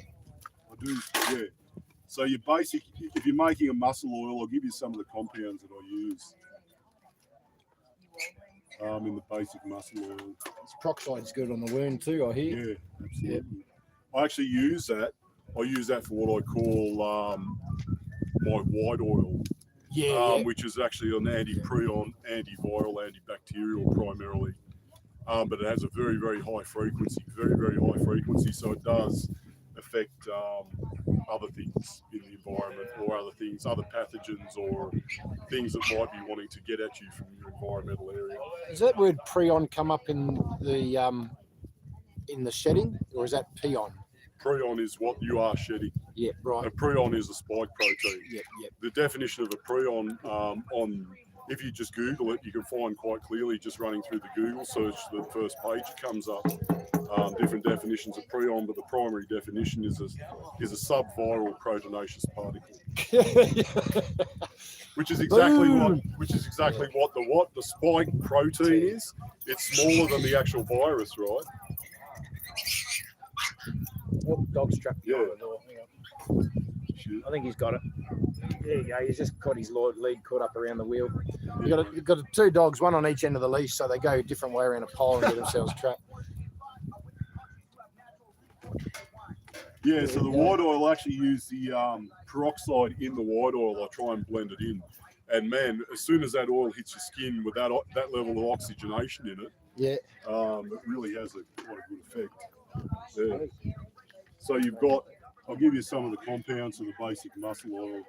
So your basic, if you're making a muscle oil, I'll give you some of the compounds that I use in the basic muscle oil. This peroxide's good on the wound too, I hear. Yeah, absolutely. I actually use that. I use that for what I call my white oil. Which is actually an anti-prion, antiviral, antibacterial primarily. But it has a very, very high frequency, so it does affect other things in the environment, or other things, other pathogens, or things that might be wanting to get at you from your environmental area. Does that word prion come up in the shedding, or is that peon? Prion is what you are shedding. Yeah, right. A prion is a spike protein. Yeah. The definition of a prion on if you just Google it, you can find quite clearly, just running through the Google search, the first page comes up, different definitions of prion, but the primary definition is a subviral proteinaceous particle. Which is exactly what the spike protein is. It's smaller than the actual virus, right? Oh, dog's trapped behind Yeah. the door. Hang on. I think he's got it. There you go. He's just got his lead caught up around the wheel. You've got two dogs, one on each end of the leash, so they go a different way around a pole and get themselves trapped. Yeah, so the white oil, actually use the peroxide in the white oil. I try and blend it in. And man, as soon as that oil hits your skin with that level of oxygenation in it, it really has quite a good effect. Yeah. So you've got, I'll give you some of the compounds of the basic muscle oil.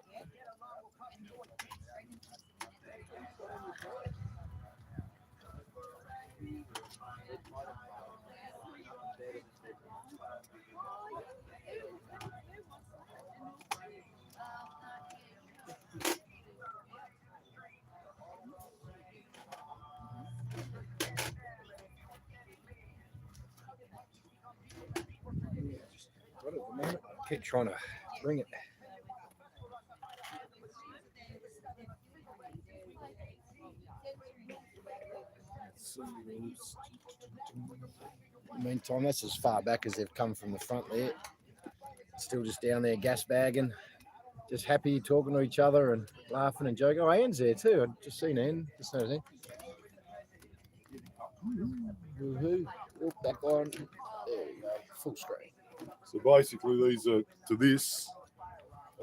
Keep trying to bring it. In the meantime, that's as far back as they've come from the front there. Still just down there gas bagging, just happy talking to each other and laughing and joking. Oh, Anne's there too. I've just seen Anne. Just noticed Anne. Oh, back on. There we go. Full screen. So basically these are, to this,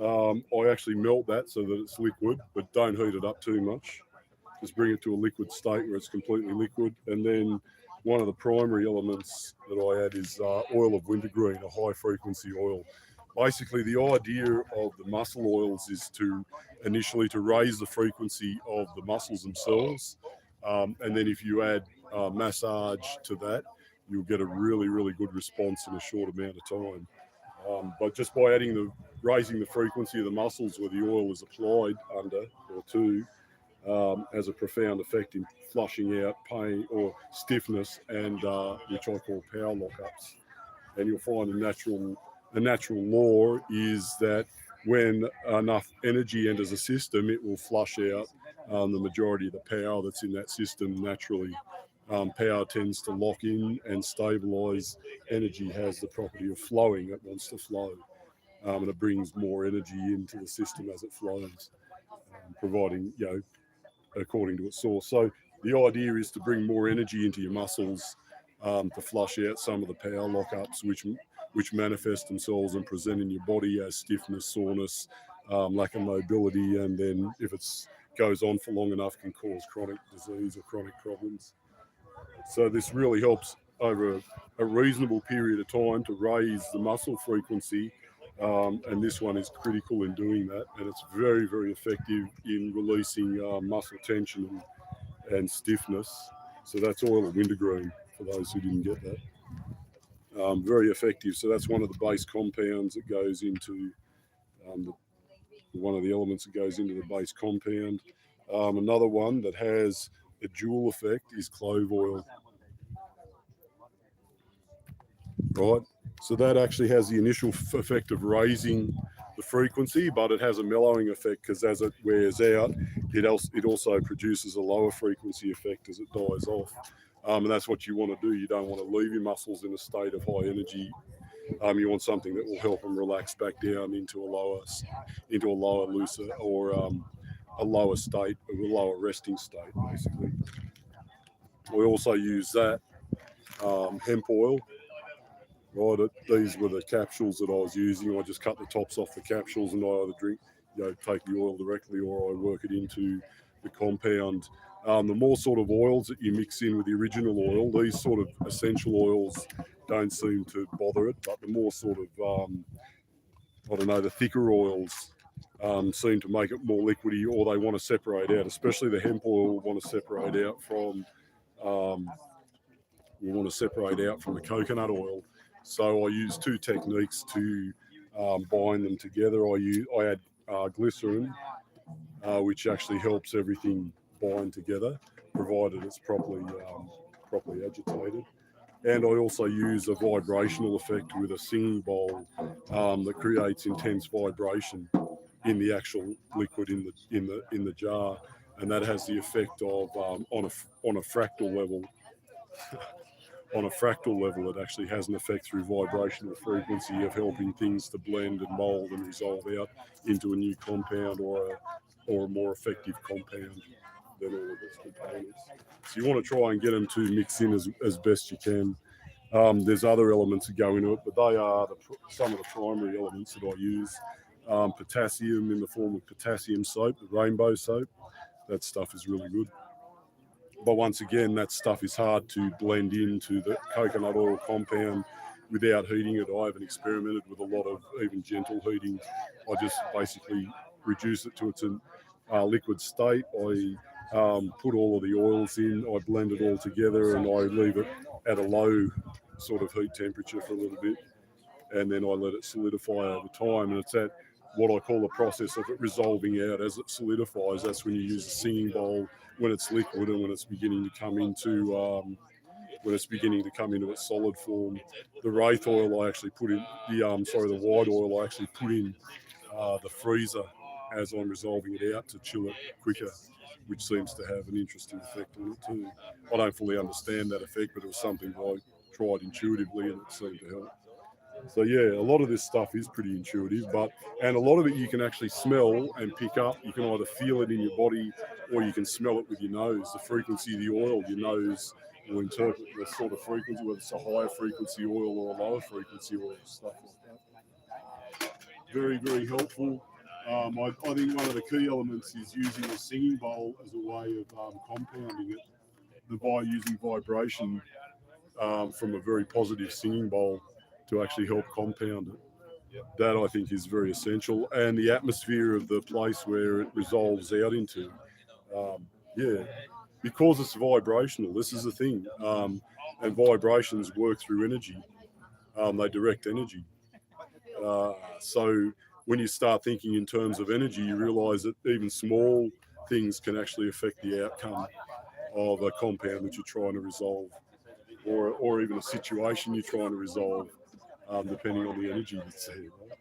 I actually melt that so that it's liquid, but don't heat it up too much. Just bring it to a liquid state where it's completely liquid. And then one of the primary elements that I add is oil of wintergreen, a high frequency oil. Basically the idea of the muscle oils is to initially to raise the frequency of the muscles themselves. And then if you add massage to that, you'll get a really, really good response in a short amount of time. But just by raising the frequency of the muscles where the oil is applied under or to, has a profound effect in flushing out pain or stiffness and which I call power lockups. And you'll find a natural law is that when enough energy enters a system, it will flush out the majority of the power that's in that system naturally. Power tends to lock in and stabilise. Energy has the property of flowing. It wants to flow, and it brings more energy into the system as it flows, providing, according to its source. So the idea is to bring more energy into your muscles to flush out some of the power lockups, which manifest themselves and present in your body as stiffness, soreness, lack of mobility, and then if it goes on for long enough, can cause chronic disease or chronic problems. So this really helps over a reasonable period of time to raise the muscle frequency, and this one is critical in doing that, and it's very, very effective in releasing muscle tension and stiffness. So that's oil of wintergreen for those who didn't get that. Very effective. So that's one of the base compounds that goes into one of the elements that goes into the base compound. Another one that has a dual effect is clove oil. Right, so that actually has the initial effect of raising the frequency, but it has a mellowing effect because as it wears out, it also produces a lower frequency effect as it dies off. And that's what you want to do. You don't want to leave your muscles in a state of high energy. You want something that will help them relax back down into a lower, looser, or a lower state, a lower resting state, basically. We also use that hemp oil. Right, these were the capsules that I was using. I just cut the tops off the capsules and I either take the oil directly or I work it into the compound. The more sort of oils that you mix in with the original oil, these sort of essential oils don't seem to bother it, but the more sort of, the thicker oils seem to make it more liquidy, or they want to separate out, especially the hemp oil want to separate out from, the coconut oil. So I use two techniques to bind them together. I add glycerin, which actually helps everything bind together, provided it's properly agitated. And I also use a vibrational effect with a singing bowl that creates intense vibration in the actual liquid in the jar, and that has the effect of on a fractal level. On a fractal level, it actually has an effect through vibrational frequency of helping things to blend and mold and resolve out into a new compound or a more effective compound than all of its components. So you want to try and get them to mix in as best you can. There's other elements that go into it, but they are some of the primary elements that I use. Potassium in the form of potassium soap, the rainbow soap. That stuff is really good. But once again, that stuff is hard to blend into the coconut oil compound without heating it. I haven't experimented with a lot of even gentle heating. I just basically reduce it to its liquid state. I put all of the oils in, I blend it all together, and I leave it at a low sort of heat temperature for a little bit, and then I let it solidify over time. And it's at what I call the process of it resolving out. As it solidifies, that's when you use the singing bowl, when it's liquid and when it's beginning to come into its solid form. The wraith oil I actually put in the white oil I actually put in the freezer as I'm resolving it out to chill it quicker, which seems to have an interesting effect on it too. I don't fully understand that effect, but it was something I tried intuitively and it seemed to help. So yeah, a lot of this stuff is pretty intuitive, and a lot of it you can actually smell and pick up. You can either feel it in your body or you can smell it with your nose. The frequency of the oil, your nose will interpret the sort of frequency, whether it's a higher frequency oil or a lower frequency oil, stuff like that. Very, very helpful. I think one of the key elements is using the singing bowl as a way of compounding it by using vibration from a very positive singing bowl to actually help compound it. That I think is very essential, and the atmosphere of the place where it resolves out into. Because it's vibrational, this is the thing, and vibrations work through energy. They direct energy. So when you start thinking in terms of energy, you realise that even small things can actually affect the outcome of a compound that you're trying to resolve, or even a situation you're trying to resolve. Depending on the energy that's there. Right?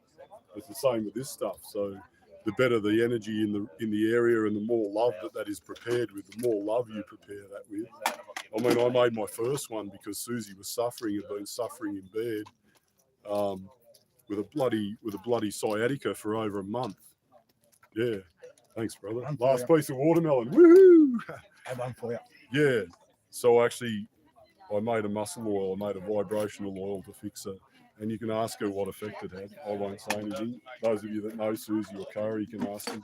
It's the same with this stuff. So the better the energy in the area and the more love that is prepared with, the more love you prepare that with. I mean, I made my first one because Susie was had been suffering in bed with a bloody sciatica for over a month. Yeah. Thanks, brother. Last piece of watermelon. Woohoo! Have one for you. Yeah. So actually, I made a muscle oil, I made a vibrational oil to fix her. And you can ask her what effect it had. I won't say anything. Those of you that know Susie or Cara, you can ask them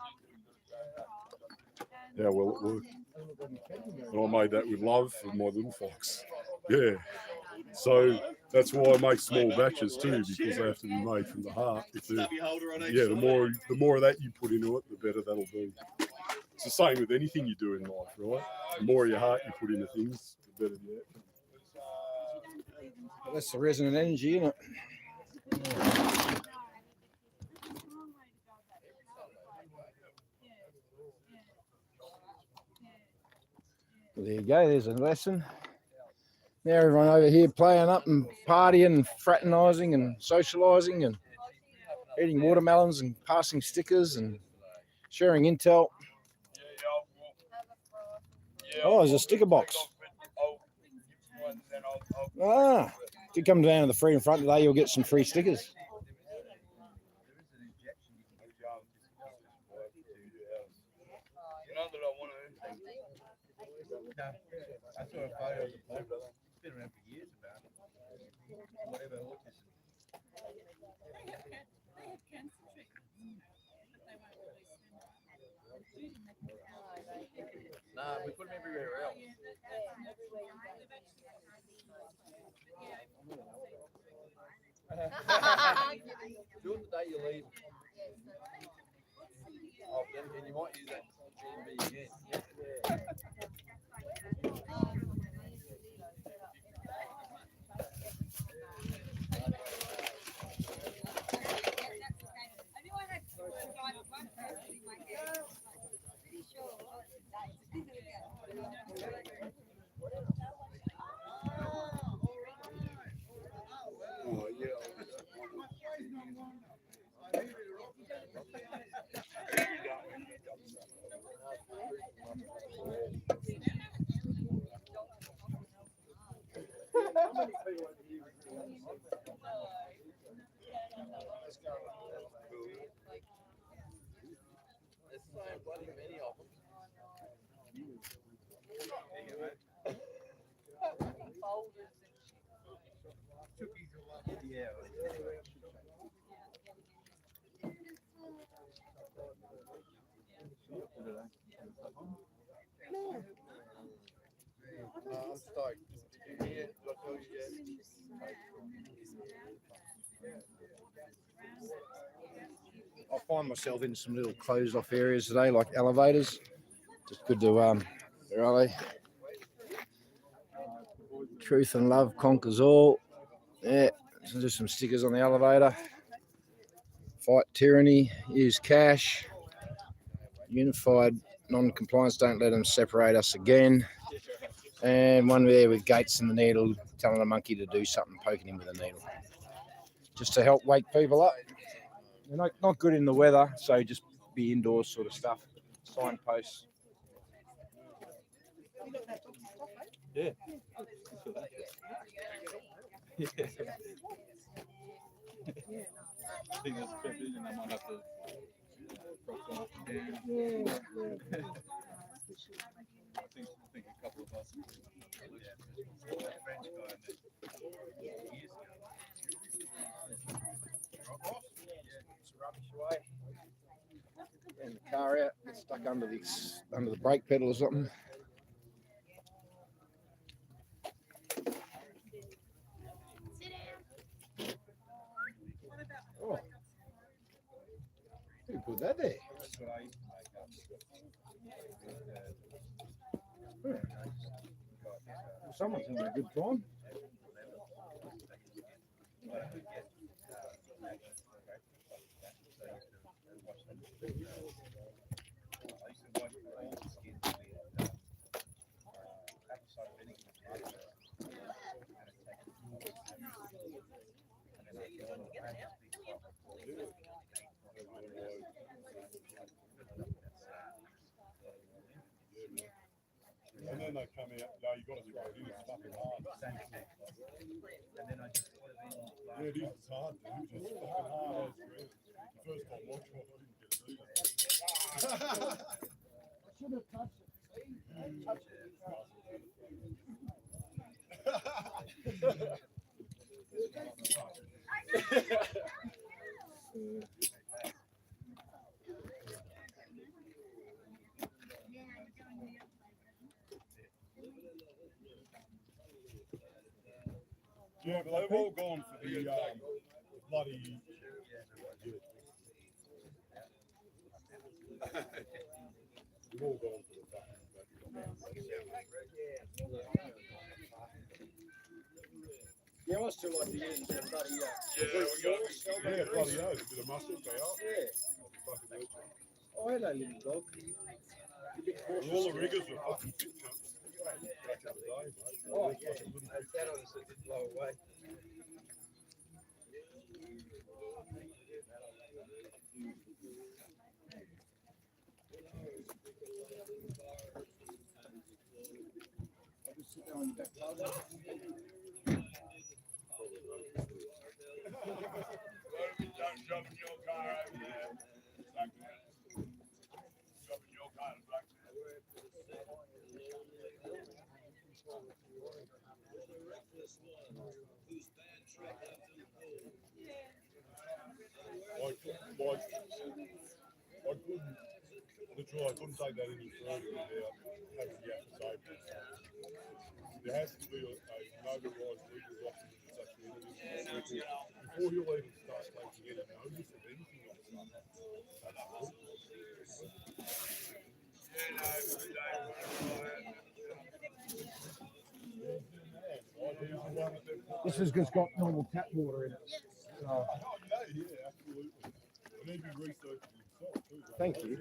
how well it worked. And I made that with love for my little fox. Yeah. So that's why I make small batches too, because they have to be made from the heart. The more of that you put into it, the better that'll be. It's the same with anything you do in life, right? The more of your heart you put into things, the better the outcome. That's the resonant energy, isn't it? Well, there you go, there's a lesson. Now everyone over here playing up and partying and fraternising and socialising and eating watermelons and passing stickers and sharing intel. Oh, there's a sticker box. If you come down to the Freedom Front today, you'll get some free stickers. I saw a photo of the bloke. It's been around for years about whatever autism. Nah, we put them everywhere else. Do it the day you leave. Oh, then again, you might use that GMB again. There's so bloody many of them. I'm stoked. Did you hear? Did I tell you yet? I find myself in some little closed off areas today, like elevators. Just good to where are they? Truth and love conquers all. Yeah, so just some stickers on the elevator. Fight tyranny, use cash. Unified non-compliance, don't let them separate us again. And one there with Gates and the needle, telling a monkey to do something, poking him with a needle. Just to help wake people up. They're not good in the weather, so just be indoors sort of stuff. Signposts. Yeah. I think that's a bit big and I might have to cross one up again. I think a couple of us. And the car out, get stuck under the brake pedal or something. Oh, who put that there? Someone's having a good time. And then they come out, no, you got to throw it in, it's fucking hard. Yeah, it is, it's hard, dude. It's fucking hard. The first time I tried, I didn't get it either. I should have touched Yeah, but they've all gone for the bloody. They've all gone for the fucking. Yeah, I still like to use the bloody. Yeah, bloody oath, a bit of mustard, they are. Yeah. Oh, hello, little dog. And all the riggers were fucking fit cunts back in the day, mate. Oh, yeah. That honestly did blow away. Don't shove in your car over there. Shove in your car and black I couldn't take that any further without having the act of safety. There has to be a notarized legal document that's actually in it. Before you'll even start taking any notice of anything like that. This has just got normal tap water in it. Oh, yeah, absolutely. And he'd be researching himself too. Thank you.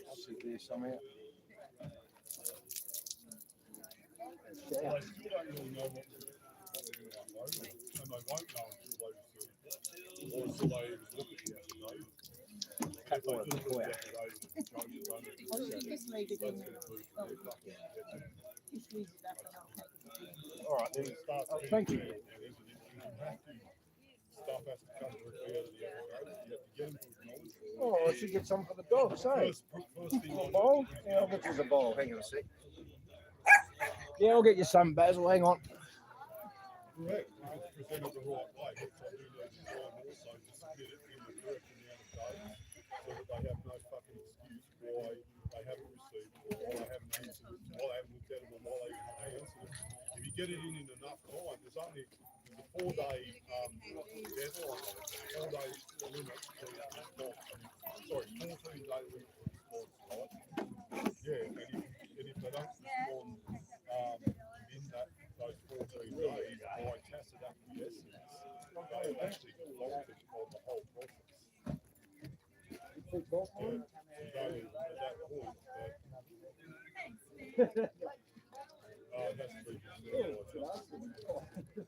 I'll sit there somewhere. Well, they still don't really know what they're going to upload, and they won't know until they receive, or until they even look at the affidavit. If they just look at the affidavit and show you done it, Oh, you just leave it in. that's going to prove Oh, their fucking just leave it up and I'll take it. All right. when it starts Oh, getting thank you. bad, and stuff has to come directly out of the apparatus. You have to get them to acknowledge it. Oh, I should get some for the dogs, eh? First thing A on bowl? Yeah, which is a bowl? Hang on a sec. Yeah, I'll get you some, Basil. Hang on. correct, if it's presented the right way, which I do need to try and also to submit it in the correct amount of days, so that they have no fucking excuse why they haven't received it, or why they haven't answered it, why they haven't looked at it, or why they haven't answered it. If you get it in enough time, there's a 4-day deadline, 4-day limit to response. Sorry, 14-day limit to response, right? Yeah, and if they don't respond in those 14 days by tacit acquiescence, they have actually defaulted on the whole process. Yeah, so they, at that point, it has to be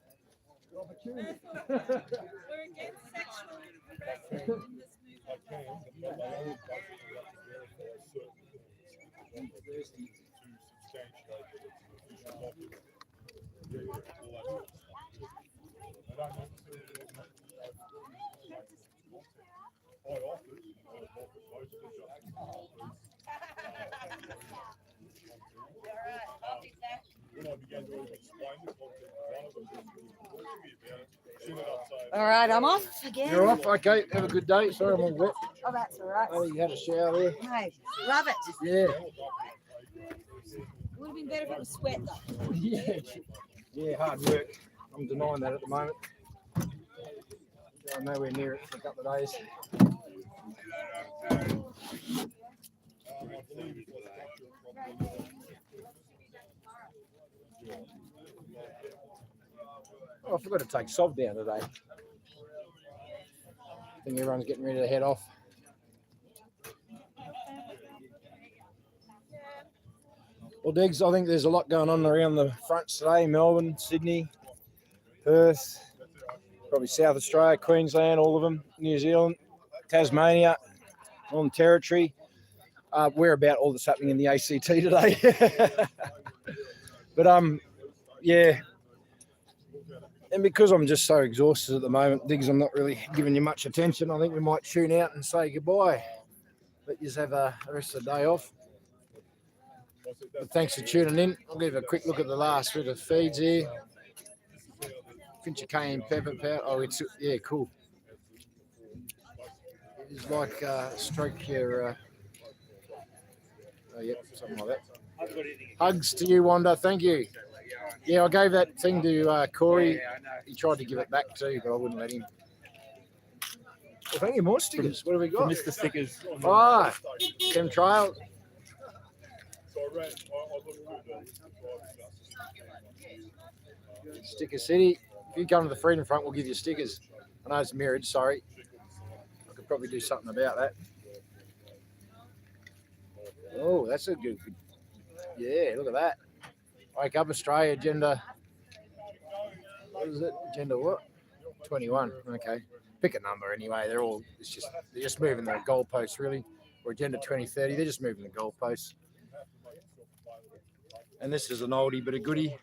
opportunity. We're against sexual harassment in this movement. I can, but they only basically have to verify certain things to substantiate that it's an official document. Yeah, all that sort of stuff. They don't necessarily have to I offered most of the justice when I began to explain the content, one of them was really talking to me about it. She ended up saying, All right, I'm off again. You're off? Okay, have a good day. Sorry I'm all wet. Oh, that's all right. Oh, you had a shower there? Hey, love it. Yeah. It would have been better if it was sweat though. Yeah. Yeah, hard work. I'm denying that at the moment. I'm nowhere near it for a couple of days. Oh, I forgot to take Sob down today. I think everyone's getting ready to head off. Well, Diggs, I think there's a lot going on around the fronts today. Melbourne, Sydney, Perth, probably South Australia, Queensland, all of them, New Zealand, Tasmania, Northern Territory. We're about all that's happening in the ACT today. But, yeah. And because I'm just so exhausted at the moment, Diggs, I'm not really giving you much attention. I think we might tune out and say goodbye. Let you have the rest of the day off. But thanks for tuning in. I'll give a quick look at the last bit of feeds here. Fincher cayenne pepper powder. Oh, it's, yeah, cool. It's like stroke your, oh, yep, something like that. Hugs to you, Wanda. Thank you. Yeah, I gave that thing to Corey. He tried to give it back too, but I wouldn't let him. Well, thank you. More stickers. What have we got? Mr. Stickers. Ah, chemtrail. Sticker City. If you come to the Freedom Front, we'll give you stickers. I know it's mirrored, sorry. I could probably do something about that. Oh, that's a good. Yeah, look at that. Wake Up Australia, agenda. What is it? Agenda what? 21. Okay. Pick a number anyway. They're just moving the goalposts really. Or Agenda 2030. They're just moving the goalposts. And this is an oldie but a goodie.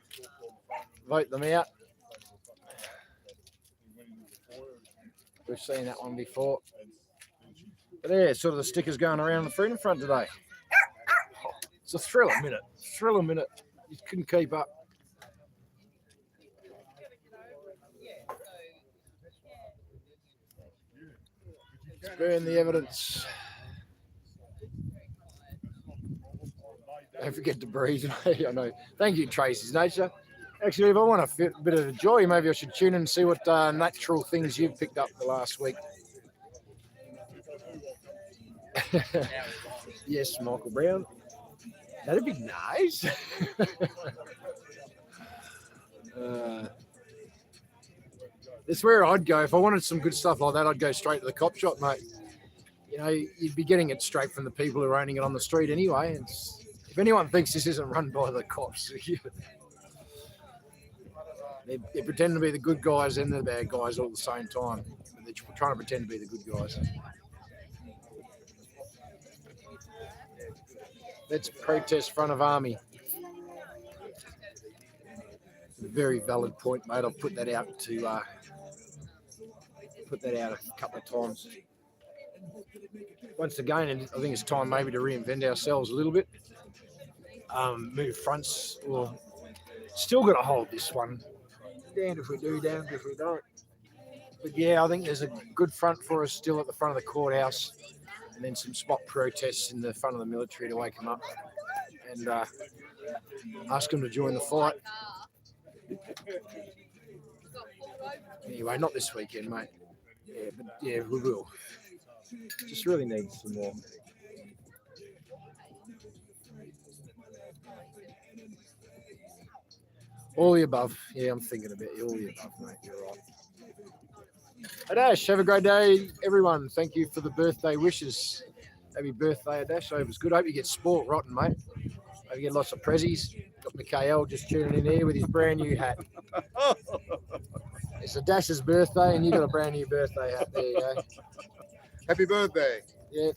Vote them out. We've seen that one before. But yeah, sort of the stickers going around the Freedom Front today. It's a thrill a minute. Thrill a minute. You couldn't keep up. Burn the evidence. Don't forget to breathe. I know. Thank you, Tracy's Nature. Actually, if I want a bit of joy, maybe I should tune in and see what natural things you've picked up the last week. Yes, Michael Brown. That'd be nice. That's where I'd go. If I wanted some good stuff like that, I'd go straight to the cop shop, mate. You know, you'd be getting it straight from the people who are owning it on the street anyway. If anyone thinks this isn't run by the cops, they pretend to be the good guys and the bad guys all at the same time. They're trying to pretend to be the good guys. Let's protest front of army. Very valid point, mate. I've put that out a couple of times. Once again, I think it's time maybe to reinvent ourselves a little bit. Move fronts. Well, still got to hold this one. Damned if we do, damned if we don't. But yeah, I think there's a good front for us still at the front of the courthouse, and then some spot protests in the front of the military to wake them up and ask them to join the fight. Anyway, not this weekend, mate. Yeah, but yeah, we will. Just really need some more. All the above. Yeah, I'm thinking about you. All the above, mate. You're right. Adash, have a great day, everyone. Thank you for the birthday wishes. Happy birthday, Adash. Hope it's good. Hope you get sport rotten, mate. Hope you get lots of prezzies. Got Mikhail just tuning in here with his brand new hat. It's Adash's birthday, and you got a brand new birthday hat. There you go. Happy birthday. Yeah.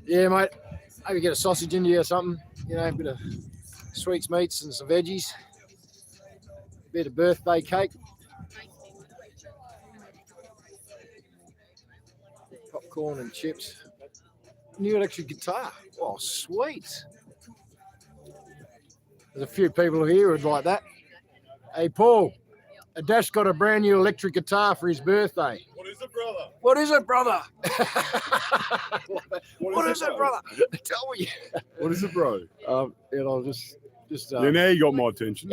Yeah, mate. Hope you get a sausage in you or something. You know, a bit of sweets, meats, and some veggies. A bit of birthday cake. Popcorn and chips. New electric guitar. Oh, sweet. There's a few people here who'd like that. Hey, Paul. Adash got a brand new electric guitar for his birthday. What is it, brother? What is it, brother? What is it, brother? Tell me. What is it, bro? I'll just. Yeah, now you got my attention.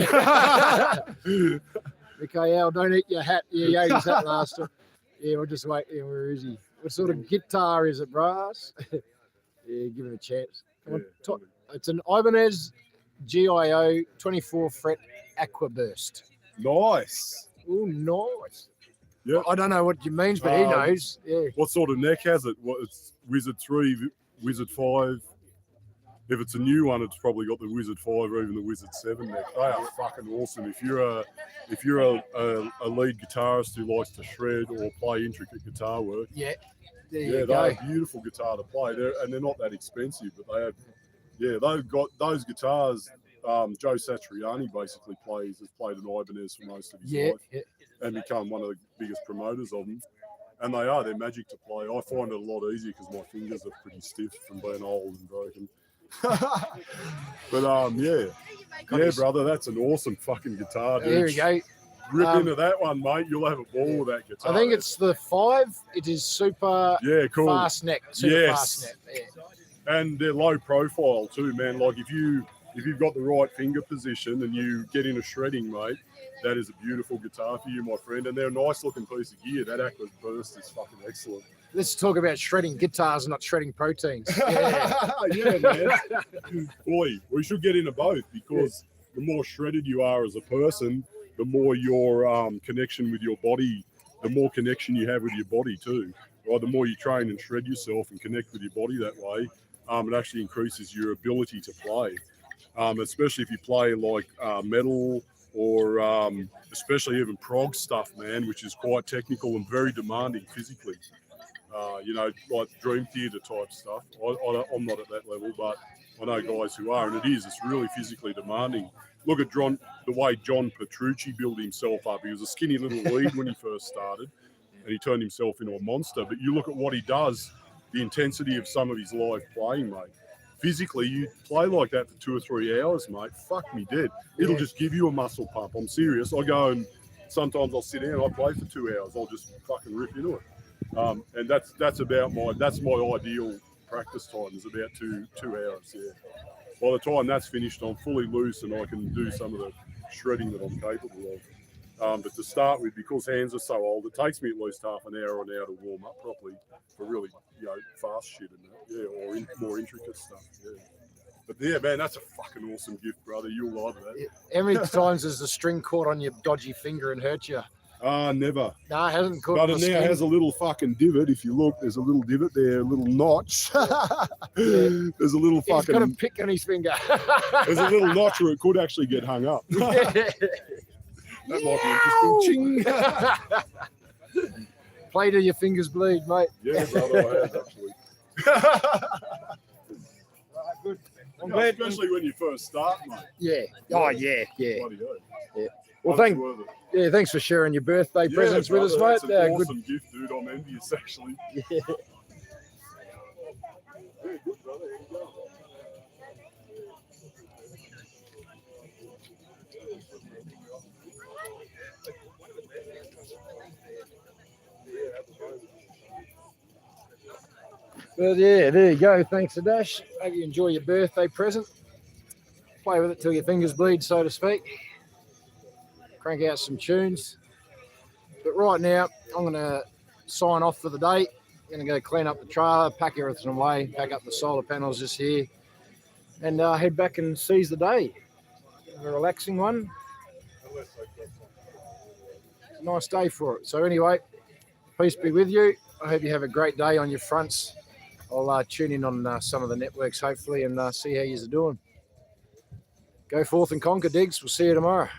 Mikhail, don't eat your hat. Yeah, you ate his hat last time. Yeah, we'll just wait. Yeah, where is he? What sort of guitar is it, brass? Yeah, give him a chance. Come on, it's an Ibanez GIO 24 fret Aquaburst. Nice. Oh, nice. Yeah. I don't know what it means, but he knows. Yeah. What sort of neck has it? What, it's Wizard 3, Wizard 5. If it's a new one, it's probably got the Wizard 5 or even the Wizard 7 neck. They are fucking awesome. If you're a lead guitarist who likes to shred or play intricate guitar work, there you they're go. a beautiful guitar to play. They're not that expensive, but they've got those guitars. Joe Satriani basically has played an Ibanez for most of his life and become one of the biggest promoters of them. And they're magic to play. I find it a lot easier because my fingers are pretty stiff from being old and broken. But brother, that's an awesome fucking guitar, dude. There we go. Rip into that one, mate. You'll have a ball with that guitar. I think it's the 5. It is super cool. fast neck. Fast neck. Yeah. And they're low profile too, man. Like if you've got the right finger position and you get into shredding, mate, that is a beautiful guitar for you, my friend. And they're a nice looking piece of gear. That Aquaburst is fucking excellent. Let's talk about shredding guitars, not shredding proteins. Yeah, man. Boy, we should get into both because the more shredded you are as a person, the more your connection with your body, the more connection you have with your body too. Right? The more you train and shred yourself and connect with your body that way, it actually increases your ability to play. Especially if you play like metal or especially even prog stuff, man, which is quite technical and very demanding physically. Like Dream Theater type stuff. I'm not at that level, but I know guys who are, and it's really physically demanding. Look at the way John Petrucci built himself up. He was a skinny little lead when he first started, and he turned himself into a monster. But you look at what he does, the intensity of some of his live playing, mate. Physically, you play like that for 2 or 3 hours, mate. Fuck me dead. It'll just give you a muscle pump. I'm serious. I go and sometimes I'll sit down and I play for 2 hours. I'll just fucking rip into it. And that's my ideal practice time is about two hours. Yeah. By the time that's finished, I'm fully loose and I can do some of the shredding that I'm capable of. But to start with, because hands are so old, it takes me at least half an hour to warm up properly for really, fast shit and that. Yeah, or more intricate stuff. Yeah. But yeah, man, that's a fucking awesome gift, brother. You'll love that. How many times has the string caught on your dodgy finger and hurt you? Never. No, it hasn't caught. But it now has a little fucking divot. If you look, there's a little divot there, a little notch. There's a little fucking. He's got a pick on his finger. There's a little notch where it could actually get hung up. That might be interesting. Play till your fingers bleed, mate. Yeah, brother, I have actually. Right, good. I'm glad. Especially when you first start, mate. Yeah. Oh, yeah. Bloody hell. Yeah. Well, thanks for sharing your birthday presents with us, mate. It's an awesome gift, dude. I'm envious, actually. Yeah. Yeah, good, brother. There you go. But yeah, there you go. Thanks, Adash. Hope you enjoy your birthday present. Play with it till your fingers bleed, so to speak. Crank out some tunes. But right now, I'm going to sign off for the day. I'm going to go clean up the trailer, pack everything away, pack up the solar panels just here, and head back and seize the day. A relaxing one. It's a nice day for it. So anyway, peace be with you. I hope you have a great day on your fronts. I'll tune in on some of the networks, hopefully, and see how you're doing. Go forth and conquer, Diggs. We'll see you tomorrow.